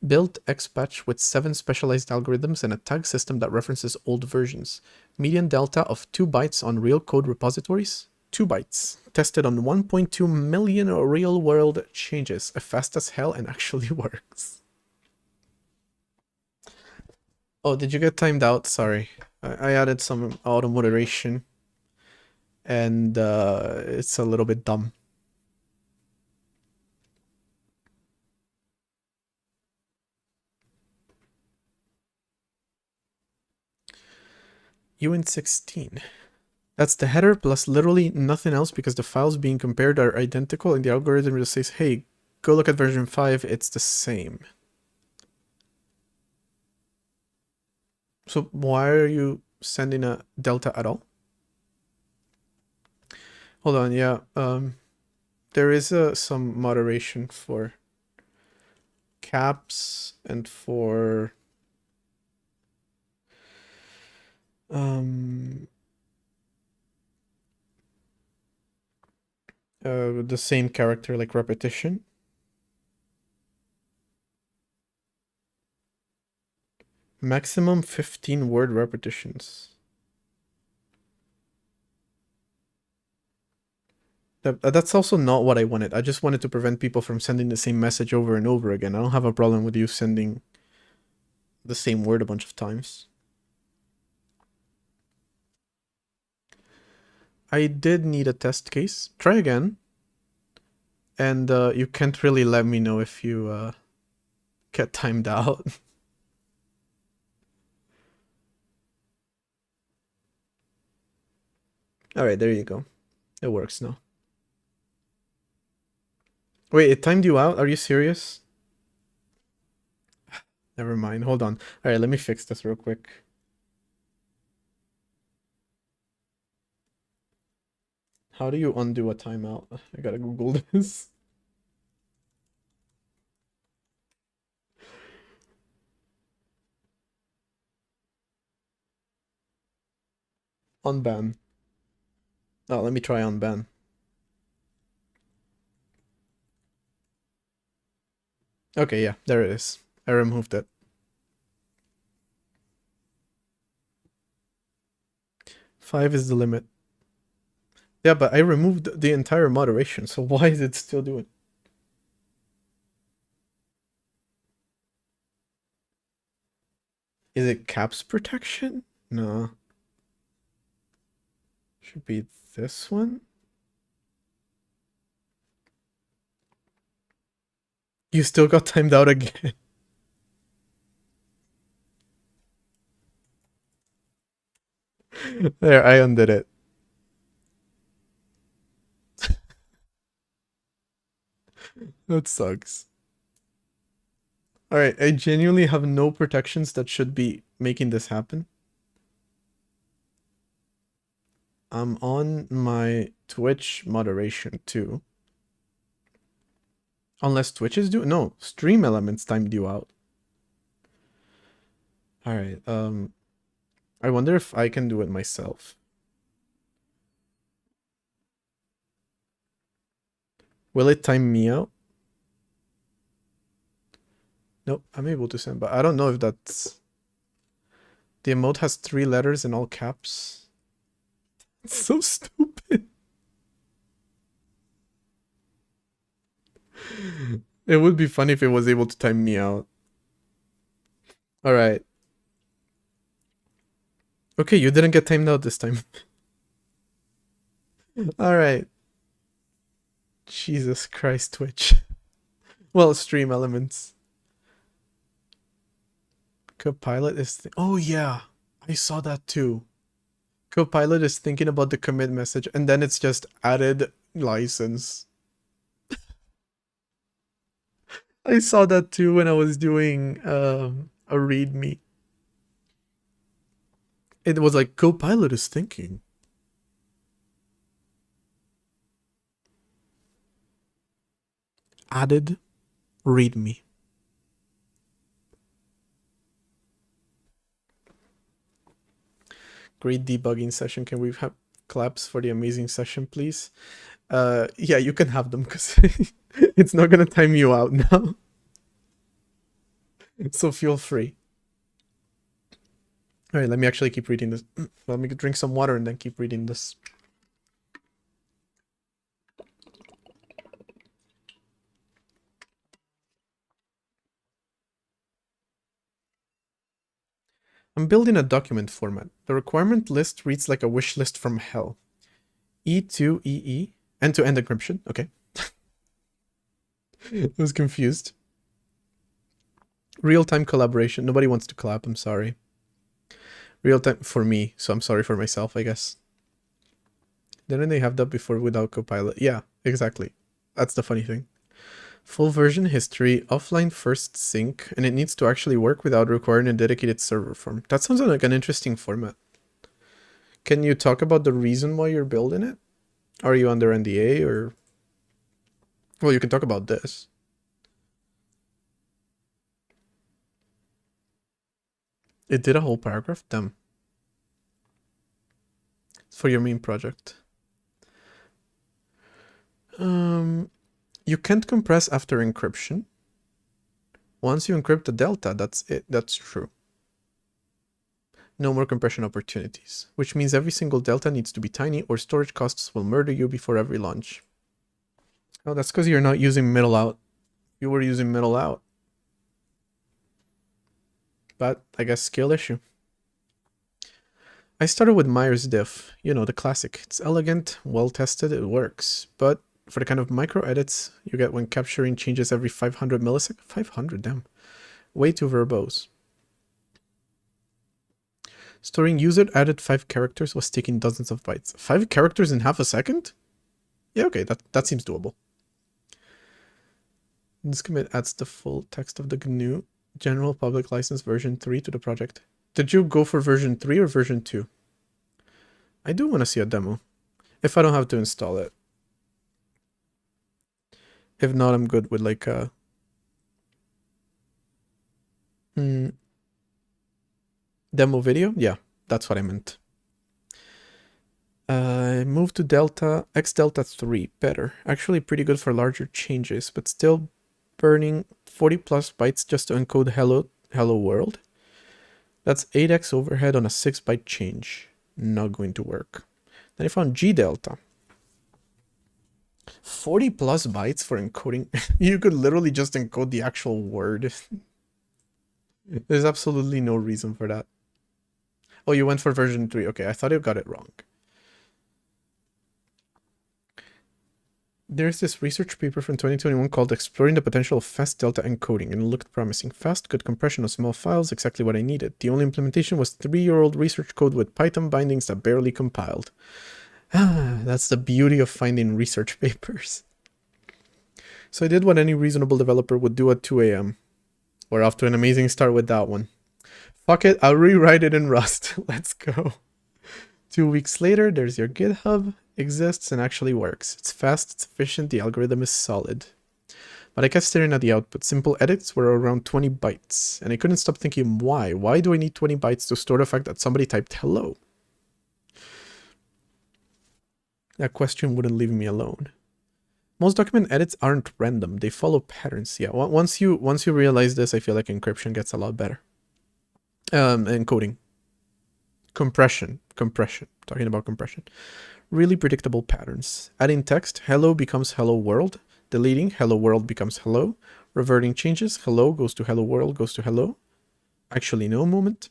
Built XPatch with 7 specialized algorithms and a tag system that references old versions. Median delta of 2 bytes on real code repositories. 2 bytes. Tested on 1.2 million real world changes. Fast as hell and actually works. Oh, did you get timed out? Sorry. I added some auto moderation. And it's a little bit dumb. UN16. That's the header plus literally nothing else because the files being compared are identical and the algorithm just says, hey, go look at version 5, it's the same. So why are you sending a delta at all? Hold on, yeah. There is some moderation for caps and for the same character, like repetition. Maximum 15 word repetitions. That's also not what I wanted. I just wanted to prevent people from sending the same message over and over again. I don't have a problem with you sending the same word a bunch of times. I did need a test case. Try again. And you can't really let me know if you get timed out. Alright, there you go. It works now. Wait, it timed you out? Are you serious? Never mind. Hold on. Alright, let me fix this real quick. How do you undo a timeout? I gotta Google this. Unban. Oh, let me try unban. Okay, yeah, there it is. I removed it. 5 is the limit. Yeah, but I removed the entire moderation, so why is it still doing it? Is it caps protection? No. Should be this one. You still got timed out again. There, I undid it. That sucks. Alright, I genuinely have no protections that should be making this happen. I'm on my Twitch moderation too. Unless Twitch is doing... No, Stream Elements timed you out. Alright, I wonder if I can do it myself. Will it time me out? Nope, I'm able to send, but I don't know if that's... The emote has 3 letters in all caps. It's so stupid. It would be funny if it was able to time me out. All right. Okay, you didn't get timed out this time. All right. Jesus Christ, Twitch. Well, Stream Elements. Copilot is... oh, yeah. I saw that too. Copilot is thinking about the commit message, and then it's just added license. I saw that too when I was doing a readme. It was like, Copilot is thinking. Added readme. Great debugging session. Can we have claps for the amazing session, please? Yeah, you can have them because it's not gonna time you out now. So feel free. All right, let me actually keep reading this. Let me drink some water and then keep reading this. I'm building a document format. The requirement list reads like a wish list from hell. E2EE, end-to-end encryption. Okay. I was confused. Real-time collaboration. Nobody wants to clap, I'm sorry. Real-time for me, so I'm sorry for myself, I guess. Didn't they have that before without Copilot? Yeah, exactly. That's the funny thing. Full version history, offline first sync, and it needs to actually work without requiring a dedicated server form. That sounds like an interesting format. Can you talk about the reason why you're building it? Are you under NDA or... well, you can talk about this. It did a whole paragraph? Damn. It's for your main project. You can't compress after encryption. Once you encrypt the delta, that's it. That's true. No more compression opportunities, which means every single delta needs to be tiny or storage costs will murder you before every launch. Oh, that's because you're not using middle out. You were using middle out. But I guess skill issue. I started with Myers diff, you know, the classic. It's elegant, well tested, it works. But for the kind of micro edits you get when capturing changes every 500 milliseconds, 500, damn, way too verbose. Storing user added 5 characters was taking dozens of bytes. 5 characters in half a second? Yeah, okay, that seems doable. This commit adds the full text of the GNU General Public License version 3 to the project. Did you go for version 3 or version 2? I do want to see a demo, if I don't have to install it. If not, I'm good with like a... demo video? Yeah, that's what I meant. Move to Delta, X Delta 3, better. Actually pretty good for larger changes, but still burning 40 plus bytes just to encode hello world. That's 8x overhead on a 6 byte change. Not going to work. Then I found G Delta. 40 plus bytes for encoding. You could literally just encode the actual word. There's absolutely no reason for that. Oh, you went for version 3. Okay, I thought you got it wrong. There's this research paper from 2021 called Exploring the Potential of Fast Delta Encoding, and it looked promising. Fast, good compression of small files, exactly what I needed. The only implementation was 3-year-old research code with Python bindings that barely compiled. That's the beauty of finding research papers. So I did what any reasonable developer would do at 2 a.m. We're off to an amazing start with that one. Fuck it, I'll rewrite it in Rust. Let's go. 2 weeks later, there's your GitHub. Exists and actually works. It's fast, it's efficient, the algorithm is solid. But I kept staring at the output. Simple edits were around 20 bytes, and I couldn't stop thinking, why? Why do I need 20 bytes to store the fact that somebody typed hello? That question wouldn't leave me alone. Most document edits aren't random, they follow patterns. Yeah, once you realize this, I feel like encryption gets a lot better. Encoding. Compression. Talking about compression. Really predictable patterns. Adding text, hello becomes hello world. Deleting, hello world becomes hello. Reverting changes, hello goes to hello world, goes to hello. Actually, no moment.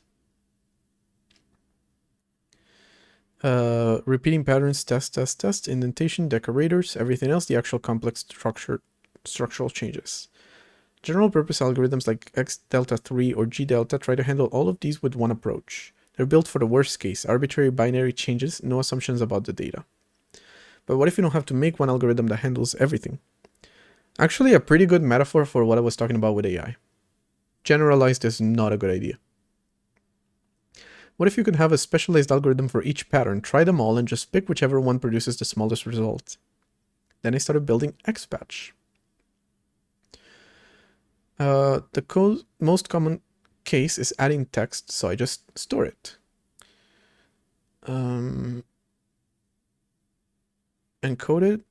Repeating patterns, test, indentation, decorators, everything else, the actual complex structural changes. General purpose algorithms like X delta 3 or G delta try to handle all of these with one approach. They're built for the worst case, arbitrary binary changes, no assumptions about the data. But what if you don't have to make one algorithm that handles everything? Actually, a pretty good metaphor for what I was talking about with AI. Generalized is not a good idea. What if you could have a specialized algorithm for each pattern, try them all, and just pick whichever one produces the smallest result? Then I started building XPatch. The most common case is adding text, so I just store it. Encoded,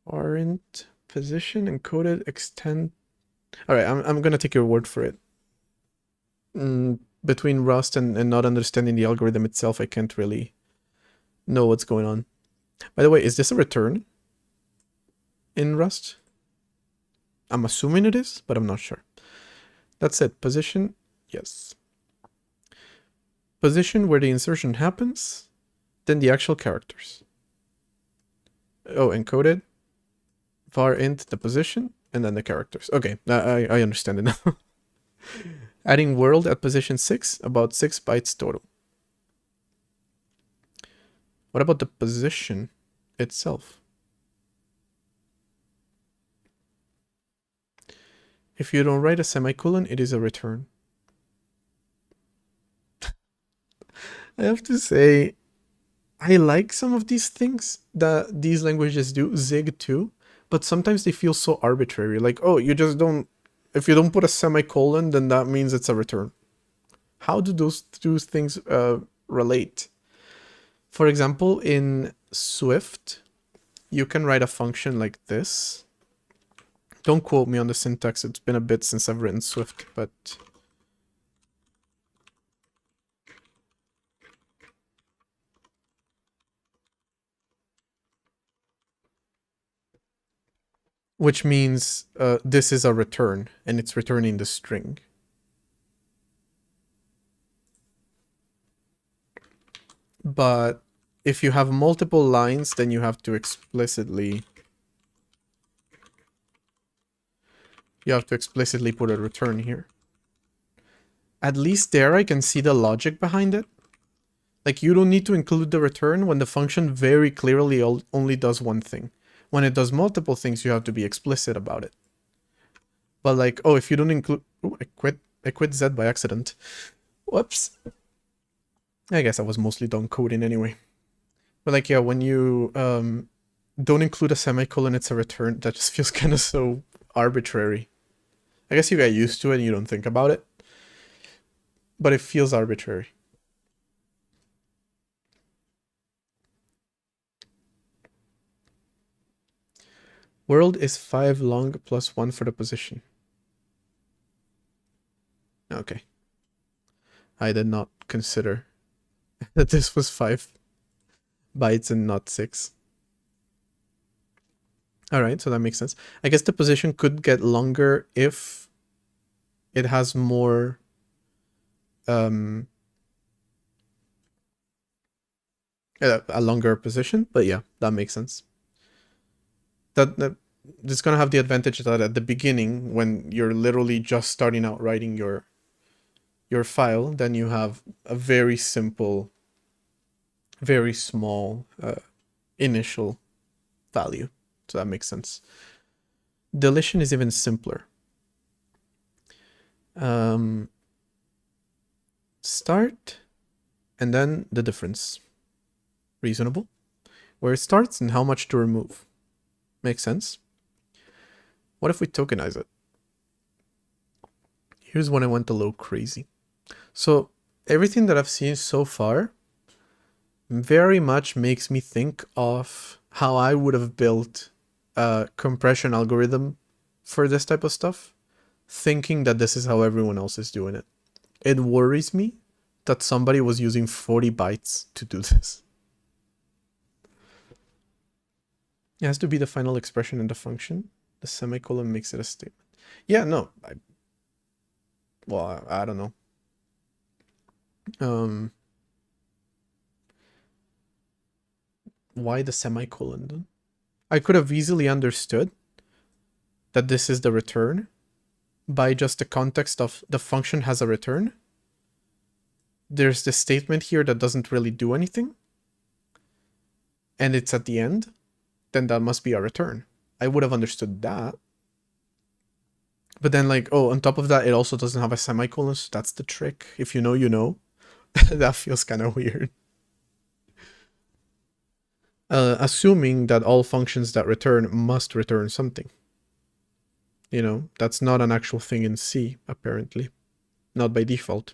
warrant, position, encoded, extend. All right, I'm gonna take your word for it. Between Rust and not understanding the algorithm itself, I can't really know what's going on. By the way, is this a return in Rust? I'm assuming it is, but I'm not sure. That's it. Position, yes. Position where the insertion happens, then the actual characters. Oh, encoded, var int the position, and then the characters. Okay, I understand it now. Adding world at position 6, about 6 bytes total. What about the position itself? If you don't write a semicolon, it is a return. I have to say, I like some of these things that these languages do, Zig too, but sometimes they feel so arbitrary. Like, oh, you just don't, if you don't put a semicolon, then that means it's a return. How do those two things relate? For example, in Swift, you can write a function like this. Don't quote me on the syntax, it's been a bit since I've written Swift, but... Which means this is a return, and it's returning the string. But if you have multiple lines, then you have to explicitly... You have to explicitly put a return here. At least there I can see the logic behind it. Like, you don't need to include the return when the function very clearly only does one thing. When it does multiple things, you have to be explicit about it. But like, oh, if you don't include... Ooh, I quit Z by accident. Whoops. I guess I was mostly done coding anyway. But like, yeah, when you don't include a semicolon, it's a return. That just feels kind of so arbitrary. I guess you get used to it and you don't think about it. But it feels arbitrary. World is 5 long plus 1 for the position. Okay. I did not consider that this was 5 bytes and not 6. Alright, so that makes sense. I guess the position could get longer if it has more... a longer position, but yeah, that makes sense. That it's gonna have the advantage that at the beginning, when you're literally just starting out writing your file, then you have a very simple, very small initial value. So that makes sense. Deletion is even simpler. Start, and then the difference. Reasonable. Where it starts and how much to remove. Makes sense. What if we tokenize it? Here's when I went a little crazy. So everything that I've seen so far very much makes me think of how I would have built a compression algorithm for this type of stuff, thinking that this is how everyone else is doing it. It worries me that somebody was using 40 bytes to do this. It has to be the final expression in the function. The semicolon makes it a statement. Yeah, no. I don't know. Why the semicolon then? I could have easily understood that this is the return by just the context of the function has a return. There's this statement here that doesn't really do anything, and it's at the end, then that must be a return. I would have understood that. But then like, oh, on top of that, it also doesn't have a semicolon, so that's the trick. If you know, you know. That feels kind of weird. Assuming that all functions that return must return something. You know, that's not an actual thing in C, apparently. Not by default.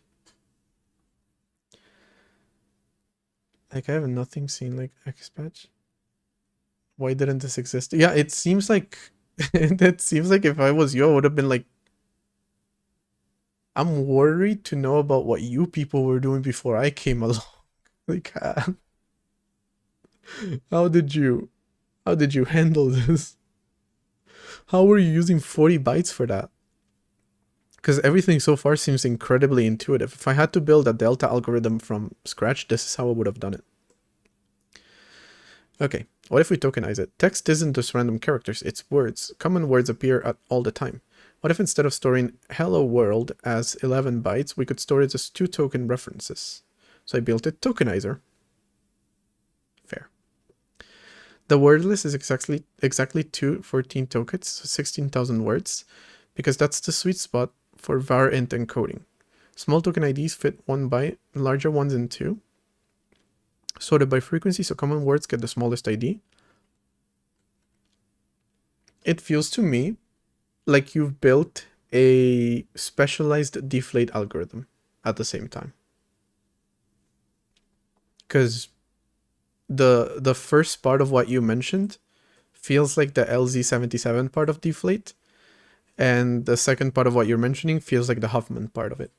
Like, I have nothing seen like XPatch. Why didn't this exist? Yeah, it seems like... it seems like if I was you, I would have been like... I'm worried to know about what you people were doing before I came along. Like, how did you handle this? How were you using 40 bytes for that? Because everything so far seems incredibly intuitive. If I had to build a delta algorithm from scratch, this is how I would have done it. Okay, what if we tokenize it? Text isn't just random characters, it's words. Common words appear all the time. What if instead of storing hello world as 11 bytes, we could store it as 2 token references? So I built a tokenizer. Fair. The word list is exactly 214 tokens, so 16,000 words, because that's the sweet spot for var int encoding. Small token IDs fit 1 byte, larger ones in 2. Sorted by frequency, so common words get the smallest ID. It feels to me like you've built a specialized deflate algorithm at the same time. Because the first part of what you mentioned feels like the LZ77 part of deflate, and the second part of what you're mentioning feels like the Huffman part of it.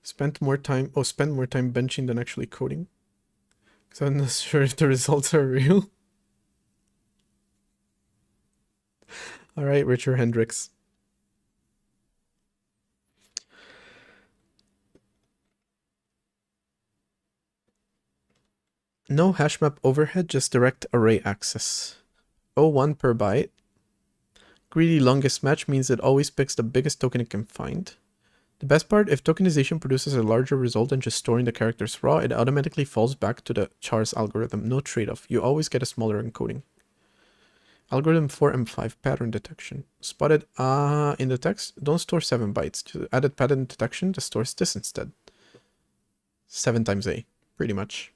Spend more time benching than actually coding. So I'm not sure if the results are real. All right, Richard Hendricks. No hash map overhead, just direct array access. 0.1 per byte. Greedy longest match means it always picks the biggest token it can find. The best part, if tokenization produces a larger result than just storing the characters raw, it automatically falls back to the char's algorithm. No trade-off. You always get a smaller encoding. Algorithm 4M5 pattern detection. Spotted in the text. Don't store 7 bytes. To added pattern detection, just stores this instead. 7 times A, pretty much.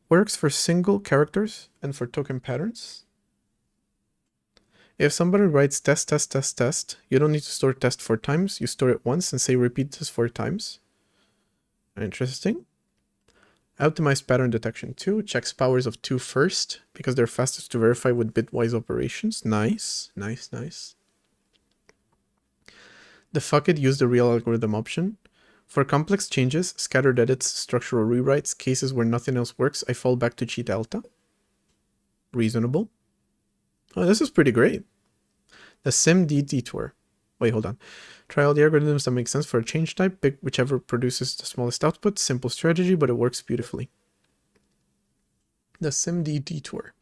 Works for single characters and for token patterns. If somebody writes test, test, test, test, you don't need to store test 4 times. You store it once and say repeat this 4 times. Interesting. Optimized pattern detection 2. Checks powers of 2 first, because they're fastest to verify with bitwise operations. Nice, nice, nice. The fuck it, use the real algorithm option. For complex changes, scattered edits, structural rewrites, cases where nothing else works, I fall back to G-delta. Reasonable. Oh, this is pretty great. The SIMD detour. Wait, hold on. Try all the algorithms that make sense for a change type. Pick whichever produces the smallest output. Simple strategy, but it works beautifully. The SIMD detour.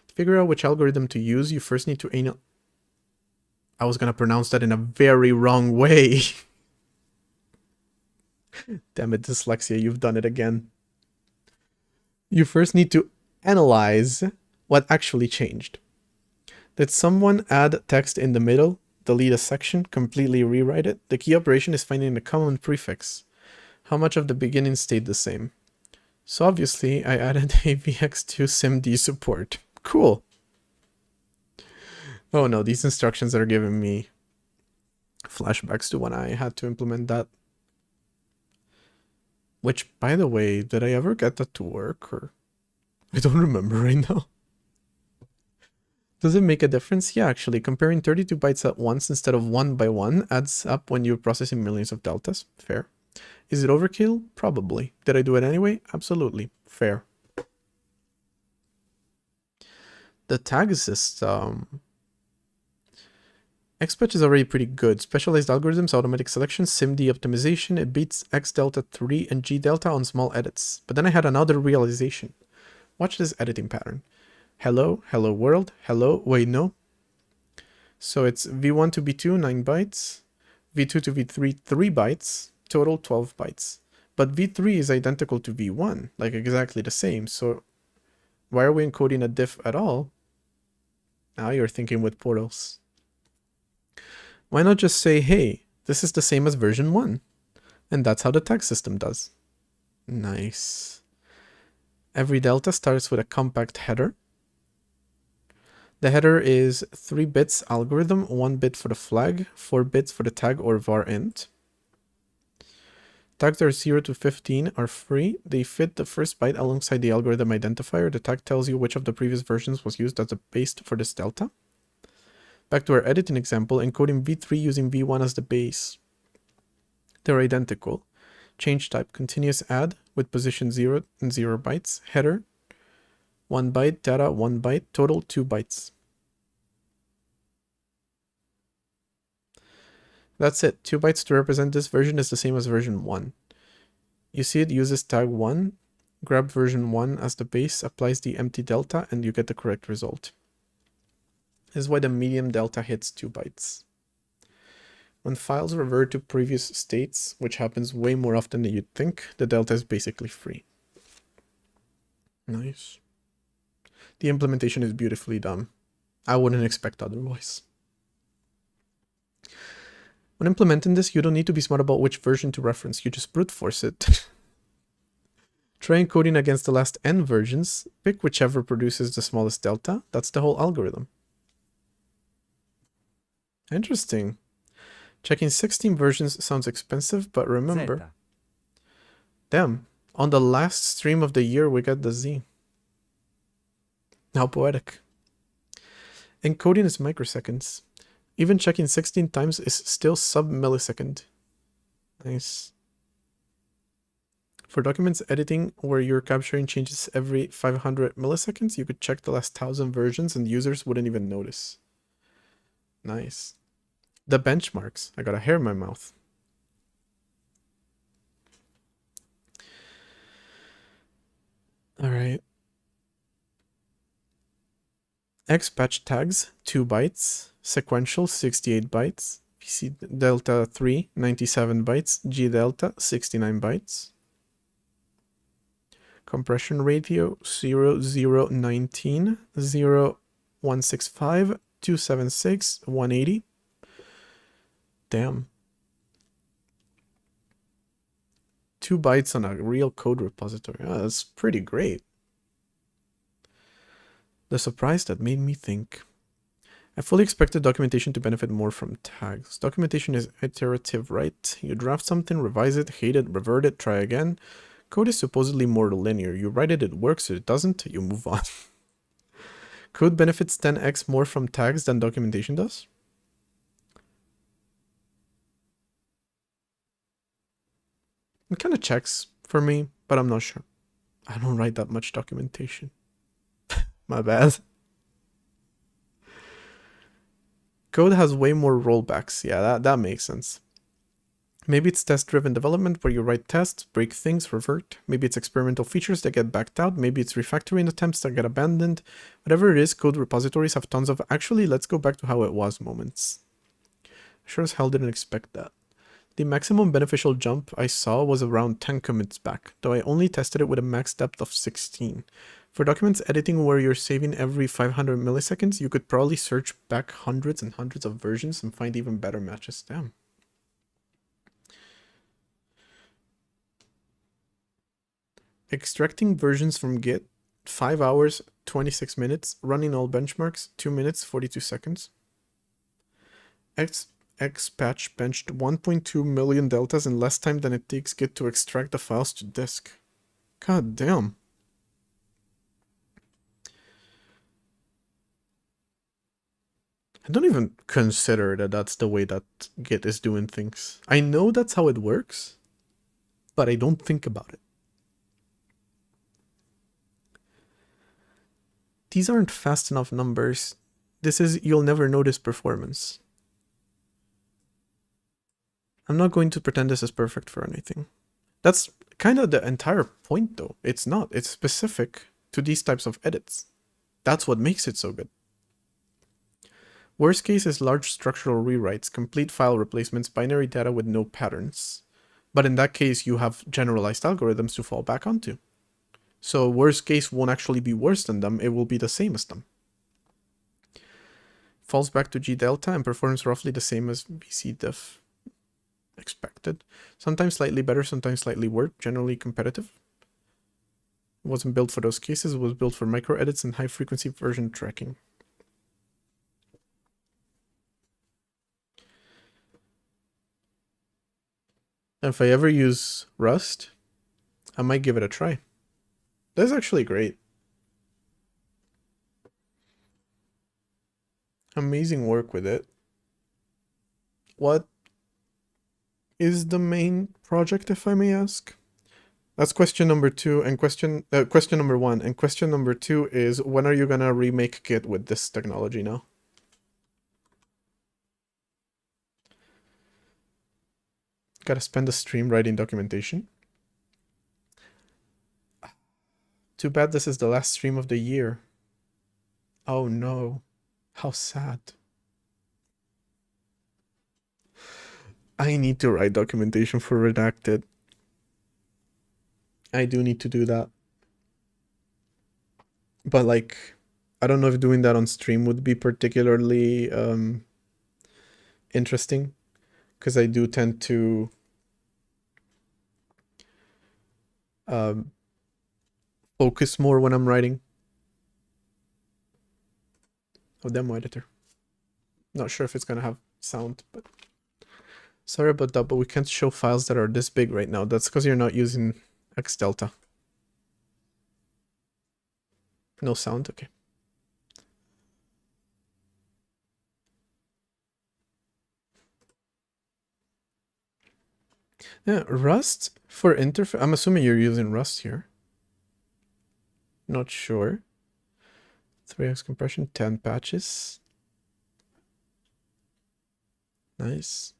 To figure out which algorithm to use, you first need to I was going to pronounce that in a very wrong way. Damn it, dyslexia, you've done it again. You first need to analyze what actually changed. Did someone add text in the middle, delete a section, completely rewrite it? The key operation is finding the common prefix. How much of the beginning stayed the same? So obviously, I added AVX2 SIMD support. Cool. Oh no, these instructions are giving me flashbacks to when I had to implement that. Which, by the way, did I ever get that to work? Or I don't remember right now. Does it make a difference? Yeah, actually, comparing 32 bytes at once instead of 1 by 1 adds up when you're processing millions of deltas. Fair. Is it overkill? Probably. Did I do it anyway? Absolutely. Fair. The tag system. XPatch is already pretty good. Specialized algorithms, automatic selection, SIMD optimization. It beats XDelta 3 and GDelta on small edits. But then I had another realization. Watch this editing pattern. Hello, hello world, hello, wait, no. So it's V1 to V2, 9 bytes. V2 to V3, 3 bytes. Total 12 bytes. But V3 is identical to V1, like exactly the same. So why are we encoding a diff at all? Now you're thinking with portals. Why not just say, hey, this is the same as version 1? And that's how the tag system does. Nice. Every delta starts with a compact header. The header is 3 bits algorithm, 1 bit for the flag, 4 bits for the tag or var int. Tags that are 0 to 15 are free. They fit the first byte alongside the algorithm identifier. The tag tells you which of the previous versions was used as a base for this delta. Back to our editing example, encoding V3 using V1 as the base. They're identical. Change type, continuous add with position 0 and 0 bytes. Header, 1 byte, data, 1 byte, total 2 bytes. That's it. 2 bytes to represent this version is the same as version 1. You see it uses tag 1, grab version 1 as the base, applies the empty delta, and you get the correct result. This is why the medium delta hits 2 bytes. When files revert to previous states, which happens way more often than you'd think, the delta is basically free. Nice. The implementation is beautifully done. I wouldn't expect otherwise. When implementing this, you don't need to be smart about which version to reference, you just brute force it. Try encoding against the last n versions, pick whichever produces the smallest delta, that's the whole algorithm. Interesting. Checking 16 versions sounds expensive, but remember... Zeta. Damn, on the last stream of the year we got the Z. How poetic. Encoding is microseconds. Even checking 16 times is still sub-millisecond. Nice. For documents editing where you're capturing changes every 500 milliseconds, you could check the last 1000 versions and users wouldn't even notice. Nice. The benchmarks. I got a hair in my mouth. All right. XPatch tags, 2 bytes. Sequential, 68 bytes. VC Delta 3, 97 bytes. G Delta, 69 bytes. Compression ratio, 0019, 0165, 276, 180. Damn. 2 bytes on a real code repository. Oh, that's pretty great. The surprise that made me think. I fully expected documentation to benefit more from tags. Documentation is iterative, right? You draft something, revise it, hate it, revert it, try again. Code is supposedly more linear. You write it, it works, it doesn't, you move on. Code benefits 10x more from tags than documentation does? It kind of checks for me, but I'm not sure. I don't write that much documentation. My bad. Code has way more rollbacks. Yeah, that makes sense. Maybe it's test-driven development where you write tests, break things, revert. Maybe it's experimental features that get backed out. Maybe it's refactoring attempts that get abandoned. Whatever it is, code repositories have tons of actually let's go back to how it was moments. Sure as hell didn't expect that. The maximum beneficial jump I saw was around 10 commits back, though I only tested it with a max depth of 16. For documents editing where you're saving every 500 milliseconds, you could probably search back hundreds and hundreds of versions and find even better matches. Damn. Extracting versions from Git, 5 hours, 26 minutes, running all benchmarks, 2 minutes, 42 seconds. XPatch benched 1.2 million deltas in less time than it takes Git to extract the files to disk. God damn. I don't even consider that that's the way that Git is doing things. I know that's how it works, but I don't think about it. These aren't fast enough numbers. This is you'll never notice performance. I'm not going to pretend this is perfect for anything. That's kind of the entire point though. It's not. It's specific to these types of edits. That's what makes it so good. Worst case is large structural rewrites, complete file replacements, binary data with no patterns. But in that case, you have generalized algorithms to fall back onto. So worst case won't actually be worse than them, it will be the same as them. Falls back to G delta and performs roughly the same as VCDiff. Expected. Sometimes slightly better, sometimes slightly worse, generally competitive. It wasn't built for those cases, it was built for micro edits and high frequency version tracking. And if I ever use Rust, I might give it a try. That's actually great. Amazing work with it. What is the main project, if I may ask? That's question number 2 and question number 1. And question number 2 is, when are you gonna remake Git with this technology now? Gotta spend a stream writing documentation. Too bad this is the last stream of the year. Oh no. How sad. I need to write documentation for Redacted. I do need to do that. But like, I don't know if doing that on stream would be particularly interesting, because I do tend to focus more when I'm writing. Oh, demo editor. Not sure if it's gonna have sound, but sorry about that, but we can't show files that are this big right now. That's because you're not using XDelta. No sound, okay. Yeah, Rust for interface. I'm assuming you're using Rust here. Not sure. 3x compression, 10 patches. Nice.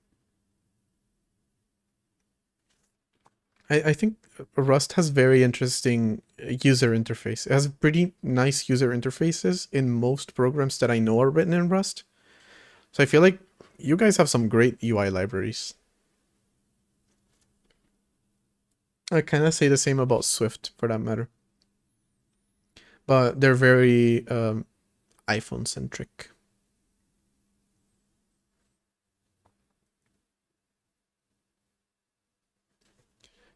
I think Rust has very interesting user interface. It has pretty nice user interfaces in most programs that I know are written in Rust. So I feel like you guys have some great UI libraries. I kind of say the same about Swift, for that matter. But they're very iPhone-centric.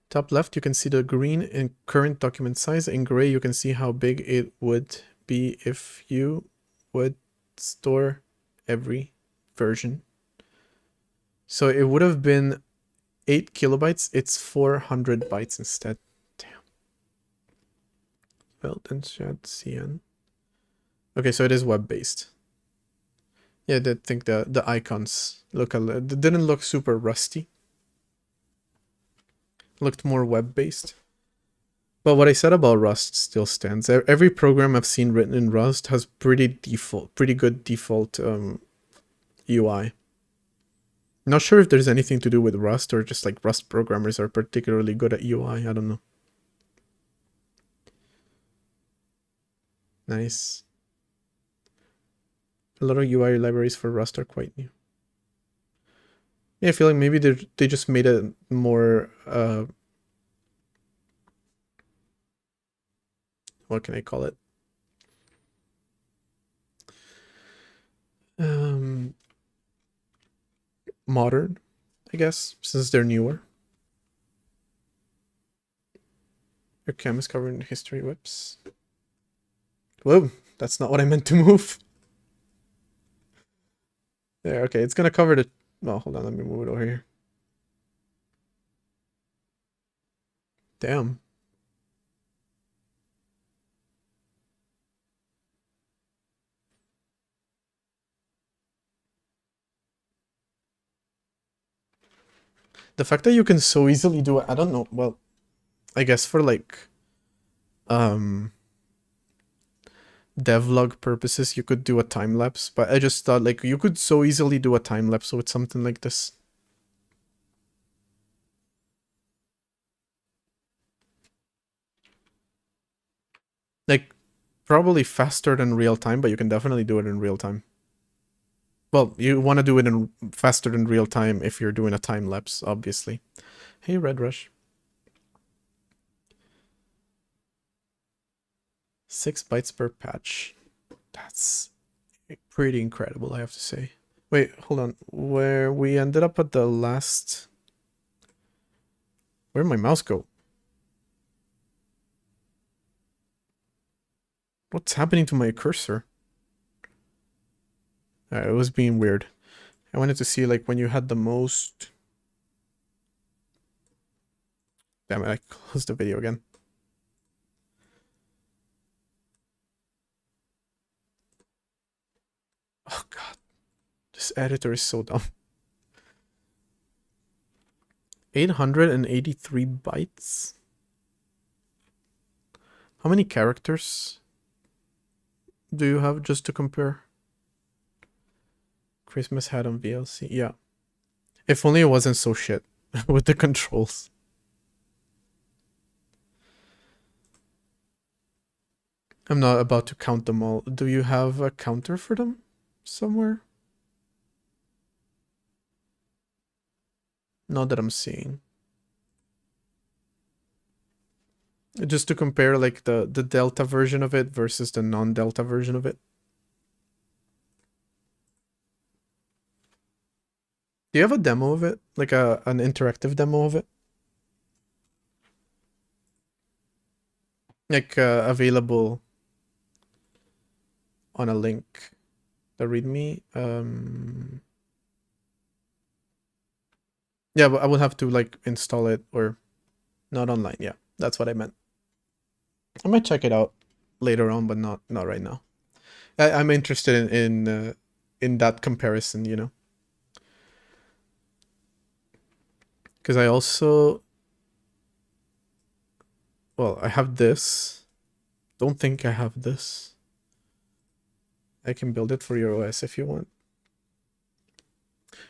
Top left, you can see the green in current document size. In gray, you can see how big it would be if you would store every version. So it would have been 8 kilobytes. It's 400 bytes instead. Damn. Well, then chat CN. Okay, so it is web-based. Yeah, I think the icons look didn't look super rusty. Looked more web-based. But what I said about Rust still stands. Every program I've seen written in Rust has pretty good default UI. Not sure if there's anything to do with Rust or just like Rust programmers are particularly good at UI. I don't know. Nice. A lot of UI libraries for Rust are quite new. Yeah, I feel like maybe they just made it more what can I call it? Modern, I guess, since they're newer. Your cam is covered in history whips. Whoa, that's not what I meant to move. There, okay, it's gonna cover the... Oh, hold on, let me move it over here. Damn. The fact that you can so easily do it, I don't know. Well, I guess for like devlog purposes, you could do a time lapse, but I just thought like you could so easily do a time lapse with something like this. Like probably faster than real time, but you can definitely do it in real time. Well, you want to do it in faster than real time if you're doing a time lapse, obviously. Hey, Red Rush. 6 bytes per patch. That's pretty incredible, I have to say. Wait, hold on. Where we ended up at the last... Where'd my mouse go? What's happening to my cursor? It was being weird. I wanted to see like when you had the most... Damn it, I closed the video again. Oh god. This editor is so dumb. 883 bytes? How many characters do you have just to compare? Christmas hat on VLC. Yeah. If only it wasn't so shit with the controls. I'm not about to count them all. Do you have a counter for them somewhere? Not that I'm seeing. Just to compare like the Delta version of it versus the non-Delta version of it. Do you have a demo of it? Like an interactive demo of it? Like available on a link. The readme. Yeah, but I would have to like install it or not online. Yeah, that's what I meant. I might check it out later on, but not right now. I'm interested in that comparison, you know. Because I also, well, I have this. Don't think I have this. I can build it for your OS if you want.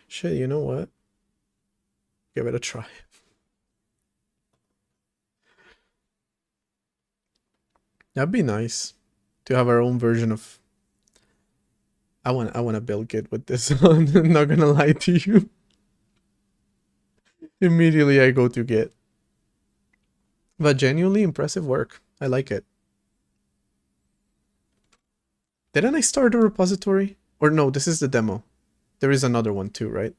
Shit, you know what? Give it a try. That'd be nice to have our own version of. I want to build Git with this on. I'm not gonna lie to you. Immediately I go to Git. But genuinely impressive work. I like it. Didn't I start a repository? Or no, this is the demo. There is another one too, right?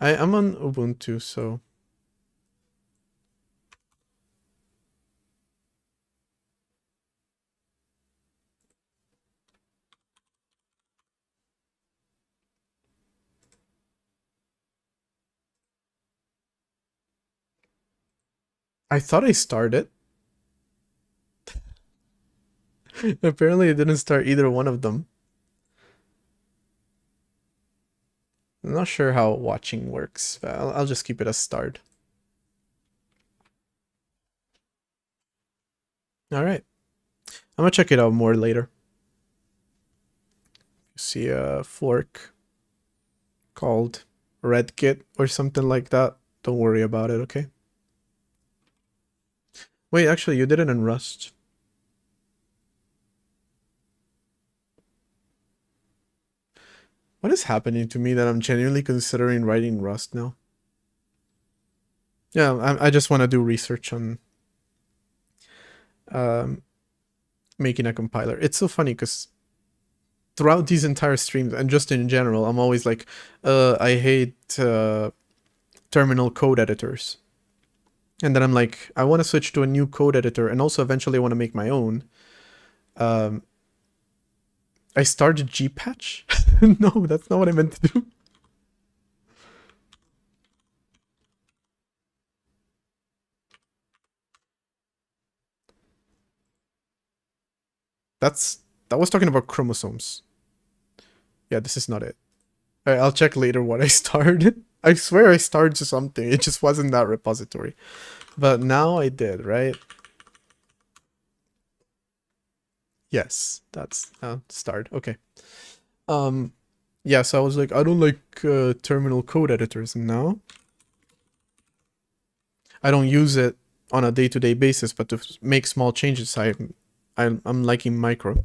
I'm on Ubuntu, so... I thought I started. Apparently I didn't start either one of them. I'm not sure how watching works. I'll just keep it as start. Alright. I'm gonna check it out more later. You see a fork called RedGit or something like that. Don't worry about it, okay? Wait, actually, you did it in Rust. What is happening to me that I'm genuinely considering writing Rust now? Yeah, I just want to do research on making a compiler. It's so funny because throughout these entire streams and just in general, I'm always like, I hate terminal code editors. And then I'm like, I want to switch to a new code editor and also eventually I want to make my own. I started Gpatch? No, that's not what I meant to do. That was talking about chromosomes. Yeah, this is not it. Alright, I'll check later what I started. I swear I started something. It just wasn't that repository. But now I did, right? Yes, that's start. Okay. Yeah, so I was like, I don't like terminal code editors, and now I don't use it on a day-to-day basis, but to make small changes, I'm liking micro.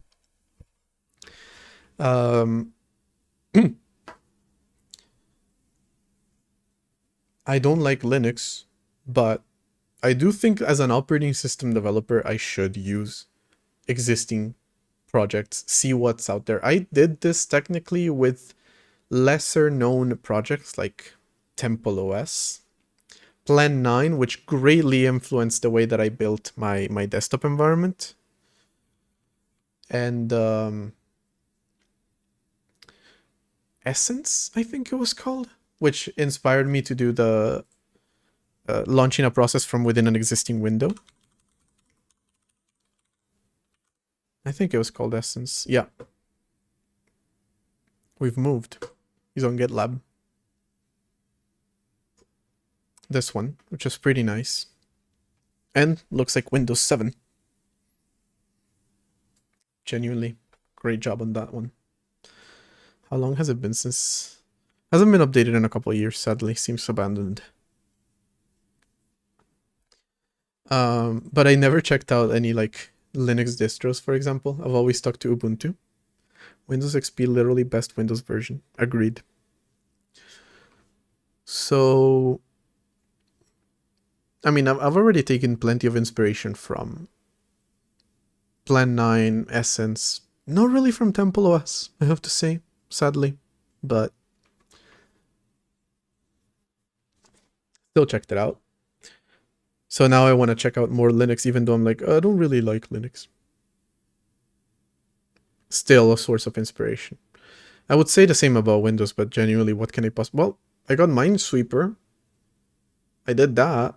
I don't like Linux, but I do think as an operating system developer, I should use existing projects, see what's out there. I did this technically with lesser known projects like Temple OS, Plan 9, which greatly influenced the way that I built my desktop environment, and Essence, I think it was called, which inspired me to do the launching a process from within an existing window. I think it was called Essence. Yeah. We've moved. He's on GitLab. This one, which is pretty nice. And looks like Windows 7. Genuinely, great job on that one. How long has it been since... Hasn't been updated in a couple of years, sadly. Seems abandoned. But I never checked out any like Linux distros, for example. I've always stuck to Ubuntu. Windows XP, literally best Windows version. Agreed. So, I mean, I've already taken plenty of inspiration from Plan 9, Essence. Not really from Temple OS, I have to say, sadly. But still checked it out. So now I want to check out more Linux, even though I'm like, I don't really like Linux. Still a source of inspiration. I would say the same about Windows, but genuinely, what can I possibly... Well, I got Minesweeper. I did that.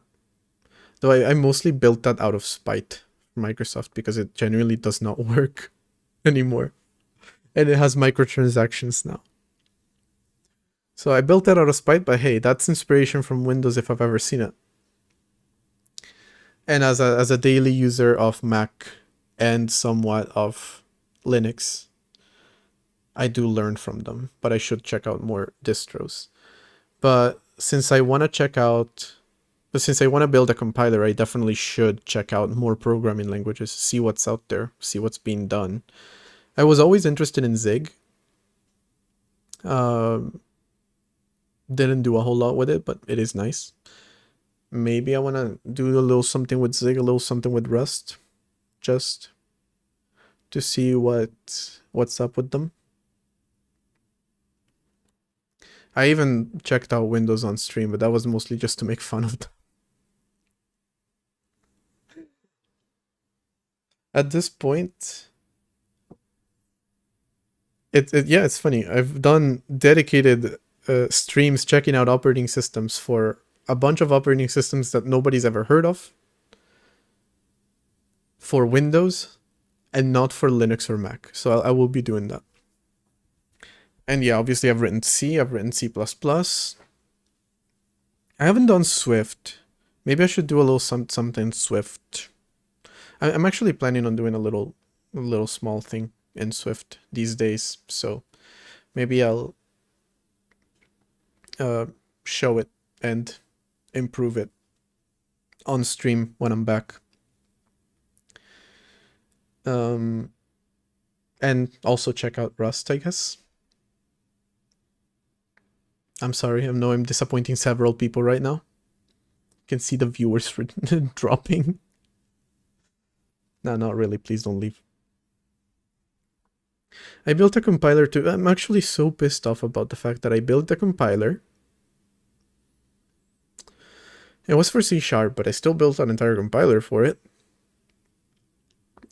Though I mostly built that out of spite for Microsoft because it genuinely does not work anymore. And it has microtransactions now. So I built that out of spite, but hey, that's inspiration from Windows if I've ever seen it. And as a daily user of Mac and somewhat of Linux, I do learn from them, but I should check out more distros. But since I want to build a compiler, I definitely should check out more programming languages, see what's out there, see what's being done. I was always interested in Zig. Didn't do a whole lot with it, but it is nice. Maybe I want to do a little something with Zig, a little something with Rust, just to see what's up with them. I even checked out Windows on stream, but that was mostly just to make fun of them. At this point, it's funny. I've done dedicated streams checking out operating systems for a bunch of operating systems that nobody's ever heard of for Windows and not for Linux or Mac. So I will be doing that. And yeah, obviously I've written C, I've written C++. I haven't done Swift. Maybe I should do a little something Swift. I'm actually planning on doing a little small thing in Swift these days. So maybe I'll show it and improve it on stream when I'm back. And also check out Rust, I guess. I'm sorry, I know I'm disappointing several people right now. You can see the viewers dropping. No, not really, please don't leave. I built a compiler too. I'm actually so pissed off about the fact that I built a compiler. It was for C#, but I still built an entire compiler for it.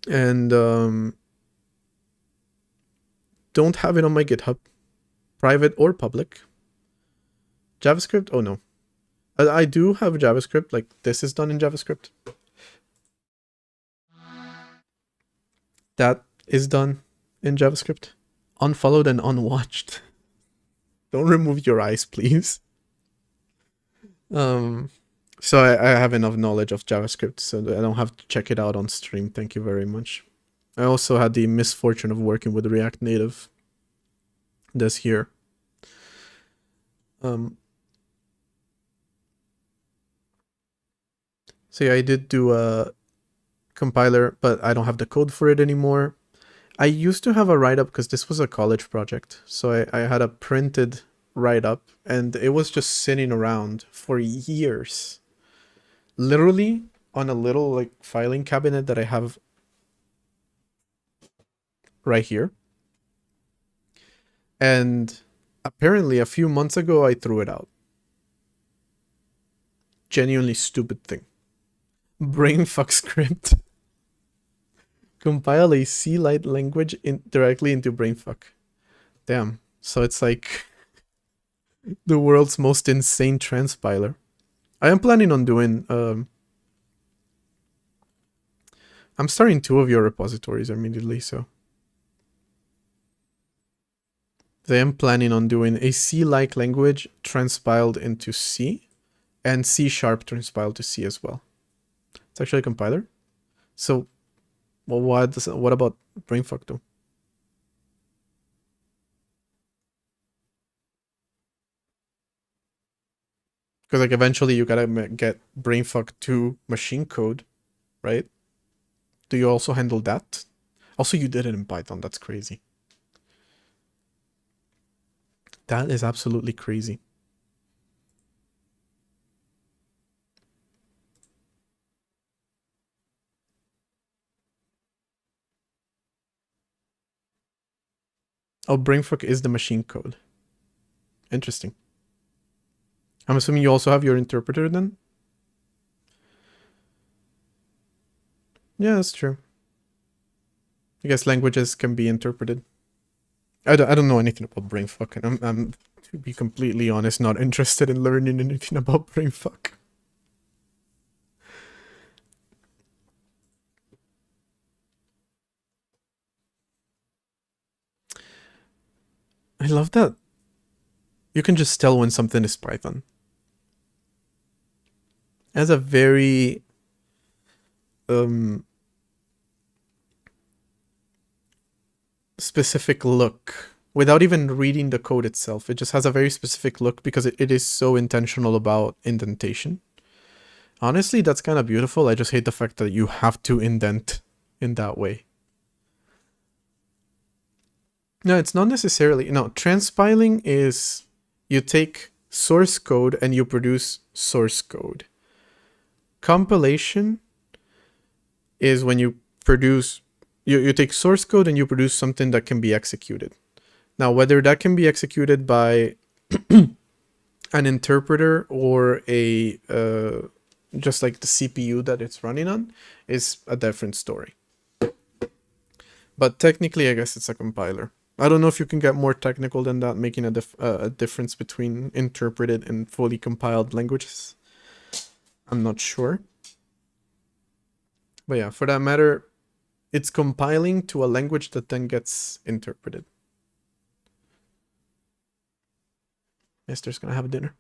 And don't have it on my GitHub, private or public. JavaScript? Oh no. I do have JavaScript, like this is done in JavaScript. That is done in JavaScript. Unfollowed and unwatched. Don't remove your eyes, please. So I have enough knowledge of JavaScript, so I don't have to check it out on stream. Thank you very much. I also had the misfortune of working with React Native this year. So yeah, I did do a compiler, but I don't have the code for it anymore. I used to have a write-up because this was a college project. So I had a printed write-up and it was just sitting around for years. Literally on a little like filing cabinet that I have right here. And apparently a few months ago I threw it out. Genuinely stupid thing. Brainfuck script. Compile a C-Lite language directly into Brainfuck. Damn. So it's like the world's most insane transpiler. I am planning on doing... I'm starting 2 of your repositories immediately, so... I am planning on doing a C-like language transpiled into C, and C# transpiled to C as well. It's actually a compiler. So, well, what about Brainfuck though? Because like eventually you gotta get Brainfuck to machine code, right? Do you also handle that? Also, you did it in Python. That's crazy. That is absolutely crazy. Oh, Brainfuck is the machine code. Interesting. I'm assuming you also have your interpreter then? Yeah, that's true. I guess languages can be interpreted. I don't know anything about Brainfuck, and I'm, to be completely honest, not interested in learning anything about Brainfuck. I love that you can just tell when something is Python. It has a very specific look without even reading the code itself. It just has a very specific look because it is so intentional about indentation. Honestly, that's kind of beautiful. I just hate the fact that you have to indent in that way. No, it's not necessarily. No, transpiling is you take source code and you produce source code. Compilation is when you produce, you take source code and you produce something that can be executed. Now, whether that can be executed by an interpreter or a just like the CPU that it's running on is a different story. But technically, I guess it's a compiler. I don't know if you can get more technical than that, making a difference between interpreted and fully compiled languages. I'm not sure. But yeah, for that matter, it's compiling to a language that then gets interpreted. Esther's gonna have dinner.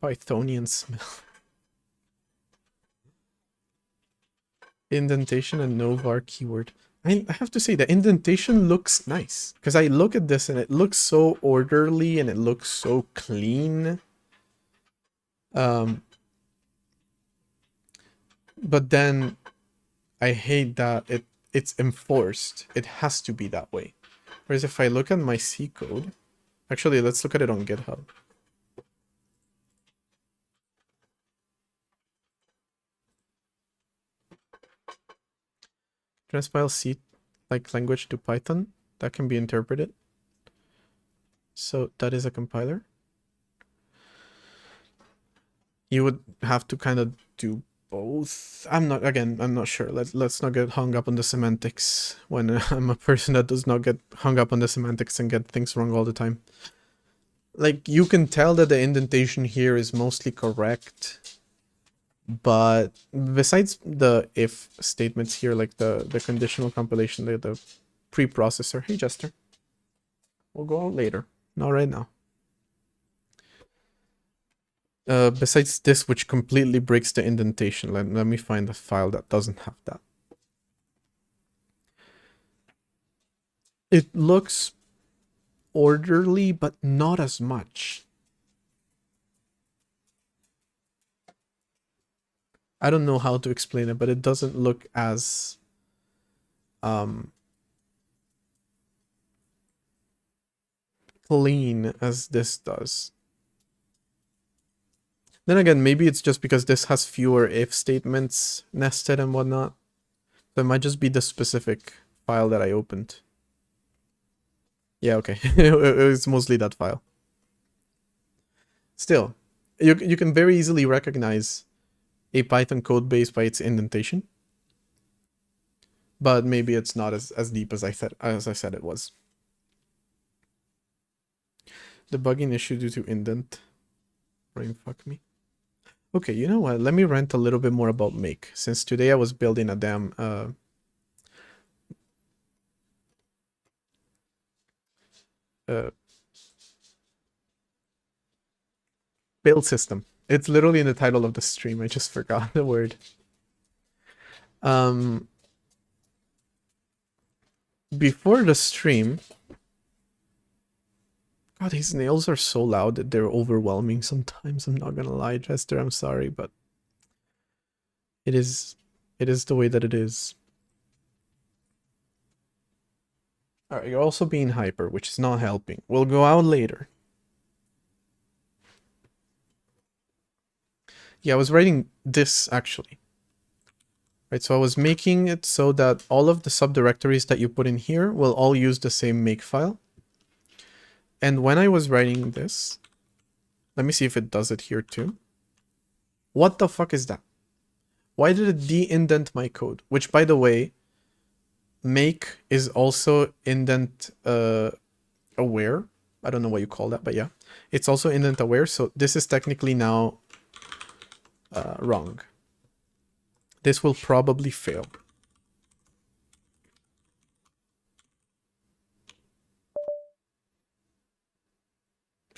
Pythonian smell. Indentation and no var keyword. I have to say the indentation looks nice because I look at this and it looks so orderly and it looks so clean. But then I hate that it's enforced. It has to be that way. Whereas if I look at my C code, actually let's look at it on GitHub. Transpile C like language to Python, that can be interpreted. So that is a compiler. You would have to kind of do both. I'm not sure. Let's not get hung up on the semantics when I'm a person that does not get hung up on the semantics and get things wrong all the time. Like, you can tell that the indentation here is mostly correct, but besides the if statements here, like the conditional compilation, the preprocessor. Hey, Jester. We'll go out later. Not right now. Besides this, which completely breaks the indentation. Let me find a file that doesn't have that. It looks orderly, but not as much. I don't know how to explain it, but it doesn't look as clean as this does. Then again, maybe it's just because this has fewer if statements nested and whatnot. So it might just be the specific file that I opened. Yeah, okay. It's mostly that file. Still, you can very easily recognize a Python code base by its indentation. But maybe it's not as deep as I said it was. Debugging issue due to indent. Brain fuck me. Okay, you know what? Let me rant a little bit more about Make, since today I was building a damn build system. It's literally in the title of the stream. I just forgot the word. Before the stream, God, these nails are so loud that they're overwhelming sometimes. I'm not gonna lie, Jester. I'm sorry, but it is the way that it is. Alright, you're also being hyper, which is not helping. We'll go out later. Yeah, I was writing this actually. Right, so I was making it so that all of the subdirectories that you put in here will all use the same make file. And when I was writing this, let me see if it does it here too. What the fuck is that? Why did it de-indent my code? Which, by the way, make is also indent aware. I don't know what you call that, but yeah. It's also indent aware, so this is technically now wrong. This will probably fail.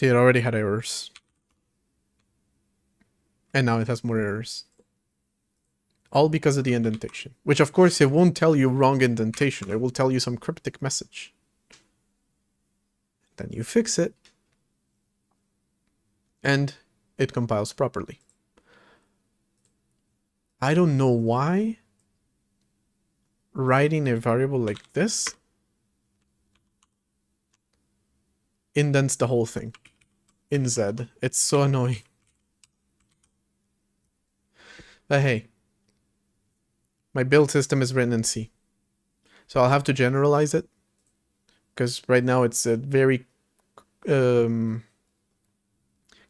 See, it already had errors. And now it has more errors. All because of the indentation. Which, of course, it won't tell you wrong indentation. It will tell you some cryptic message. Then you fix it. And it compiles properly. I don't know why writing a variable like this indents the whole thing in Z. It's so annoying. But hey, my build system is written in C. So I'll have to generalize it. Because right now it's a very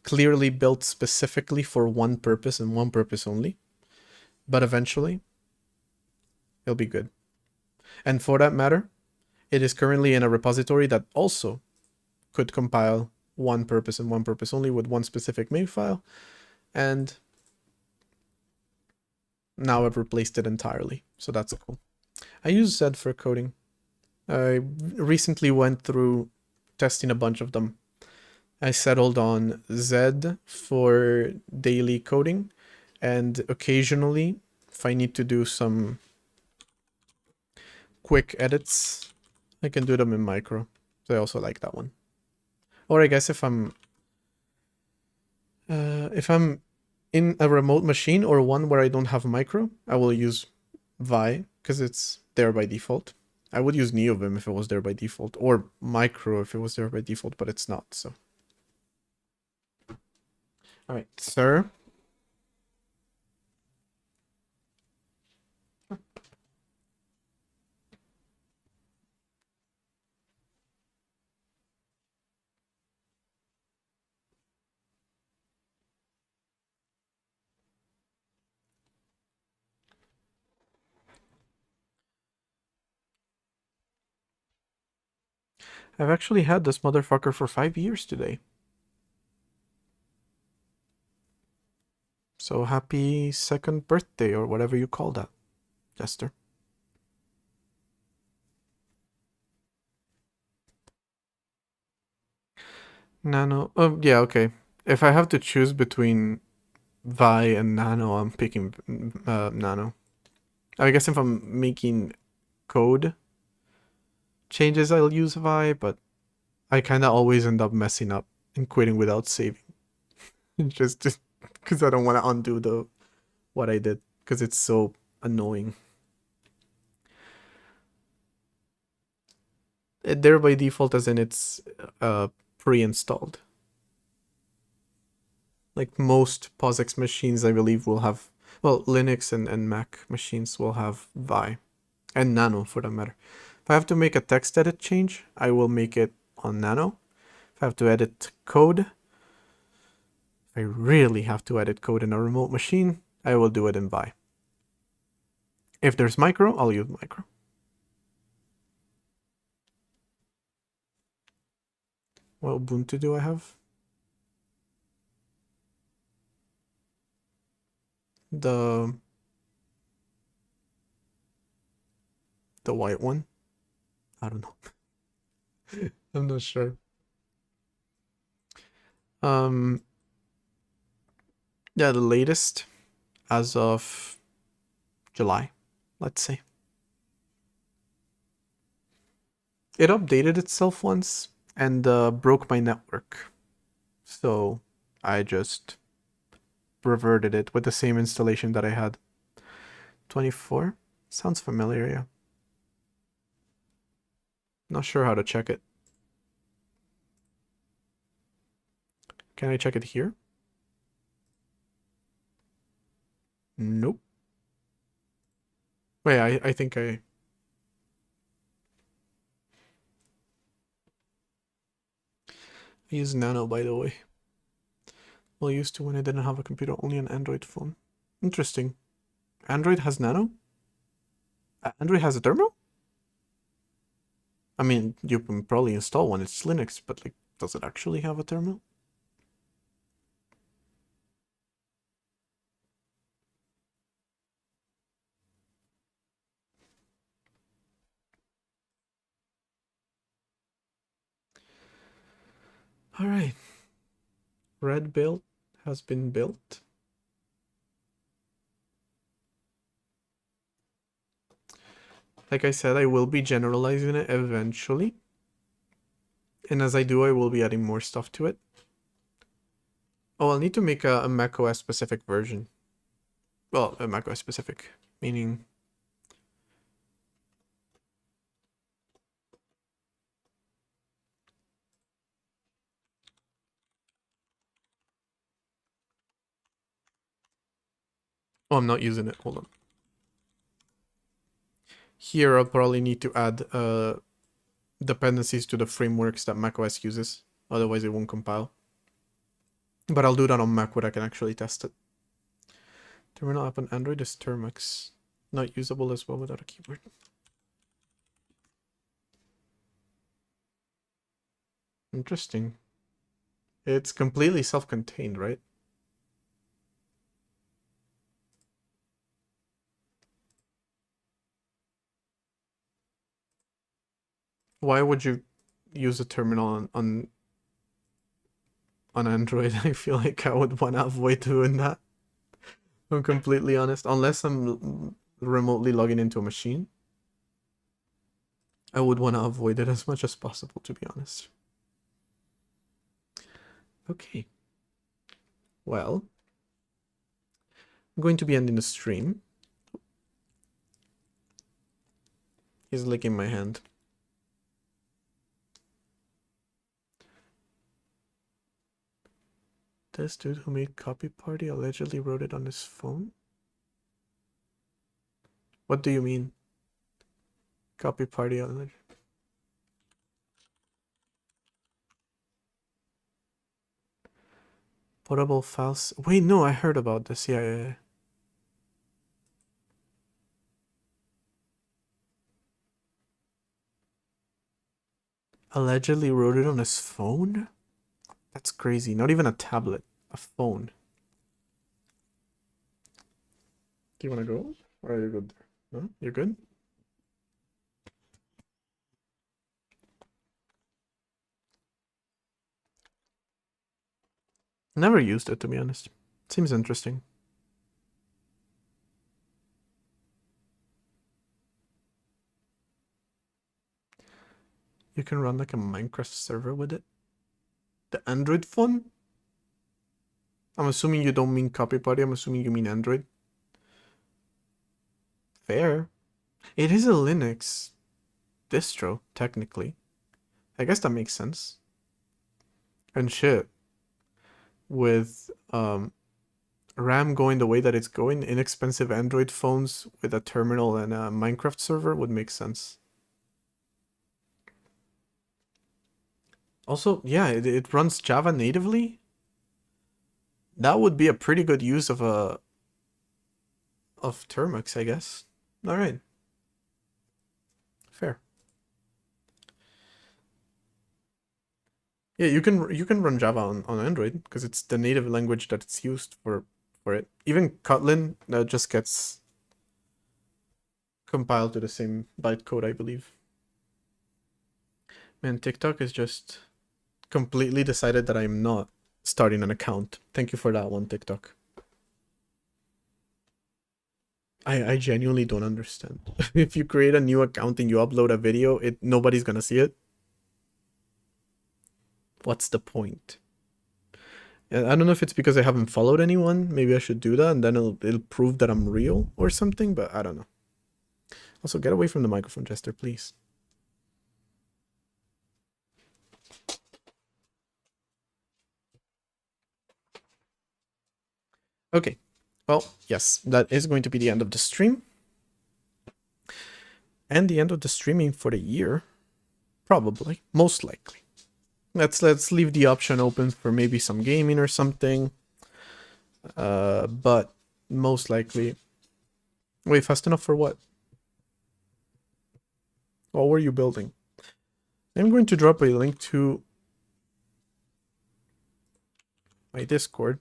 clearly built specifically for one purpose and one purpose only. But eventually, it'll be good. And for that matter, it is currently in a repository that also could compile one purpose and one purpose only with one specific makefile. And now I've replaced it entirely. So that's cool. I use Z for coding. I recently went through testing a bunch of them. I settled on Z for daily coding, and occasionally, if I need to do some quick edits, I can do them in micro. So I also like that one. Or I guess if I'm in a remote machine or one where I don't have micro, I will use Vi because it's there by default. I would use NeoVim if it was there by default, or micro if it was there by default, but it's not, so. All right, sir. I've actually had this motherfucker for 5 years today. So happy second birthday, or whatever you call that, Jester. Nano. Oh, yeah, okay. If I have to choose between Vi and Nano, I'm picking Nano. I guess if I'm making code changes, I'll use Vi, but I kind of always end up messing up and quitting without saving. just because I don't want to undo what I did because it's so annoying. There by default, as in it's pre-installed. Like most POSIX machines, I believe, will have, well, Linux and Mac machines will have Vi, and Nano for that matter. If I have to make a text edit change, I will make it on Nano. If I have to edit code, if I really have to edit code in a remote machine, I will do it in Vi. If there's micro, I'll use micro. What Ubuntu do I have? The white one? I don't know. I'm not sure. Yeah, the latest as of July, let's say. It updated itself once and broke my network. So I just reverted it with the same installation that I had. 24? Sounds familiar, yeah. Not sure how to check it. Can I check it here? Nope. Wait, I think I use Nano, by the way. Well, I used to when I didn't have a computer, only an Android phone. Interesting. Android has Nano? Android has a terminal? I mean, you can probably install one. It's Linux, but like, does it actually have a terminal? All right. Red build has been built. Like I said, I will be generalizing it eventually. And as I do, I will be adding more stuff to it. Oh, I'll need to make a macOS specific version. Well, a macOS specific, meaning... Oh, I'm not using it. Hold on. Here, I'll probably need to add dependencies to the frameworks that macOS uses. Otherwise, it won't compile. But I'll do that on Mac where I can actually test it. Terminal app on Android is Termux. Not usable as well without a keyboard. Interesting. It's completely self-contained, right? Why would you use a terminal on Android? I feel like I would want to avoid doing that. I'm completely honest. Unless I'm remotely logging into a machine, I would want to avoid it as much as possible, to be honest. Okay. Well, I'm going to be ending the stream. He's licking my hand. This dude who made Copy Party allegedly wrote it on his phone? What do you mean? Copy Party allegedly? Portable files. Wait, no, I heard about this. Yeah. Allegedly wrote it on his phone? That's crazy. Not even a tablet, a phone. Do you want to go? Or are you good? No? You're good? Never used it, to be honest. Seems interesting. You can run like a Minecraft server with it. The Android phone? I'm assuming you don't mean Copy Party, I'm assuming you mean Android. Fair. It is a Linux distro, technically. I guess that makes sense. And shit. With RAM going the way that it's going, inexpensive Android phones with a terminal and a Minecraft server would make sense. Also, yeah, it runs Java natively. That would be a pretty good use of Termux, I guess. All right. Fair. Yeah, you can run Java on Android because it's the native language that it's used for it. Even Kotlin just gets compiled to the same bytecode, I believe. Man, TikTok is just completely decided that I'm not starting an account. Thank you for that one, TikTok. I genuinely don't understand. If you create a new account and you upload a video, nobody's gonna see it. What's the point? I don't know if it's because I haven't followed anyone. Maybe I should do that and then it'll prove that I'm real or something, but I don't know. Also, get away from the microphone, Jester, please. Okay. Well, yes, that is going to be the end of the stream. And the end of the streaming for the year. Probably. Most likely. Let's leave the option open for maybe some gaming or something. But most likely. Wait, fast enough for what? What were you building? I'm going to drop a link to my Discord.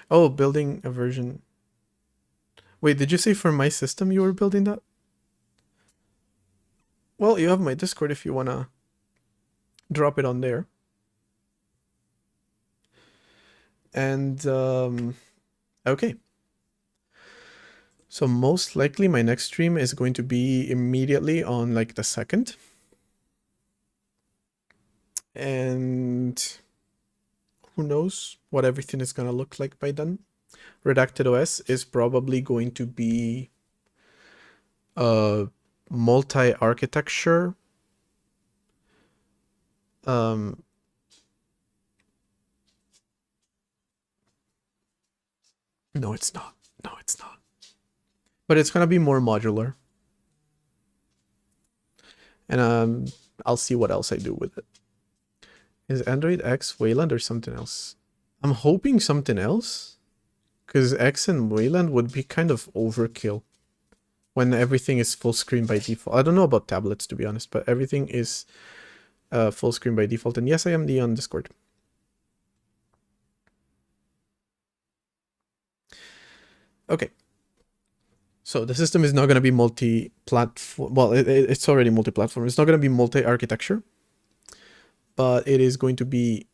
Oh, building a version. Wait, did you say for my system you were building that? Well, you have my Discord if you want to drop it on there. And, okay. So most likely my next stream is going to be immediately on like the 2nd. And who knows what everything is going to look like by then. Redacted OS is probably going to be multi-architecture. No, it's not. No, it's not. But it's going to be more modular. And I'll see what else I do with it. Is Android X Wayland or something else? I'm hoping something else. Because X and Wayland would be kind of overkill when everything is full screen by default. I don't know about tablets, to be honest, but everything is full screen by default. And yes, I am on Discord. Okay. So the system is not going to be multi-platform. Well, it's already multi-platform. It's not going to be multi-architecture, but it is going to be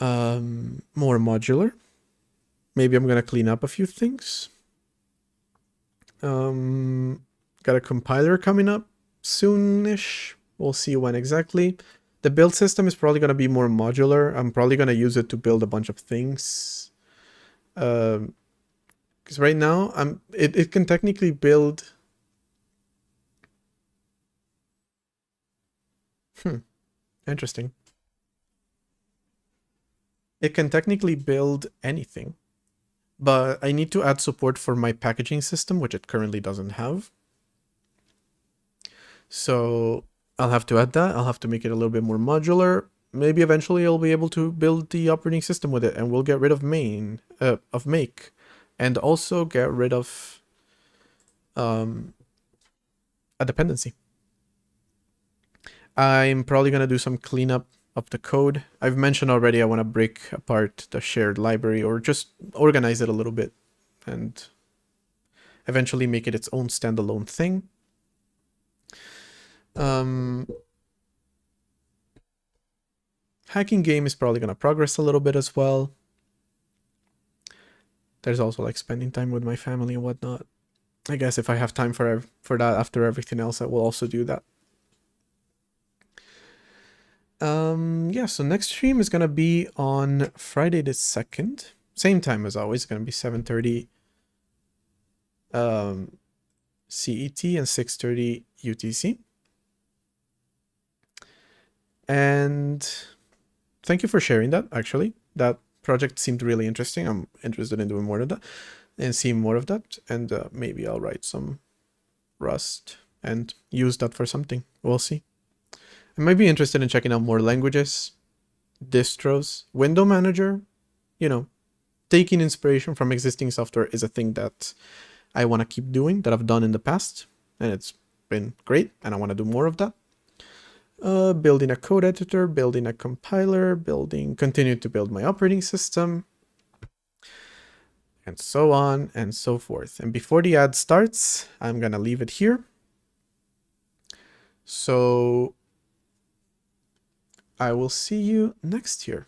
more modular. Maybe I'm going to clean up a few things. Got a compiler coming up soonish. We'll see when exactly. The build system is probably going to be more modular. I'm probably going to use it to build a bunch of things. Because right now, it can technically build... Interesting. It can technically build anything. But I need to add support for my packaging system, which it currently doesn't have. So I'll have to add that. I'll have to make it a little bit more modular. Maybe eventually I'll be able to build the operating system with it, and we'll get rid of make, and also get rid of a dependency. I'm probably gonna do some cleanup of the code. I've mentioned already I want to break apart the shared library or just organize it a little bit and eventually make it its own standalone thing. hacking game is probably gonna progress a little bit as well. There's also like spending time with my family and whatnot. I guess if I have time for that after everything else, I will also do that. Yeah, so next stream is gonna be on Friday the 2nd. Same time as always, it's gonna be 7:30 CET and 6:30 UTC. And thank you for sharing that, actually. That project seemed really interesting. I'm interested in doing more of that and seeing more of that. And maybe I'll write some Rust and use that for something. We'll see. I might be interested in checking out more languages, distros, window manager. You know, taking inspiration from existing software is a thing that I want to keep doing, that I've done in the past. And it's been great. And I want to do more of that. Building a code editor, building a compiler, continue to build my operating system, and so on and so forth. And before the ad starts, I'm gonna leave it here. So I will see you next year.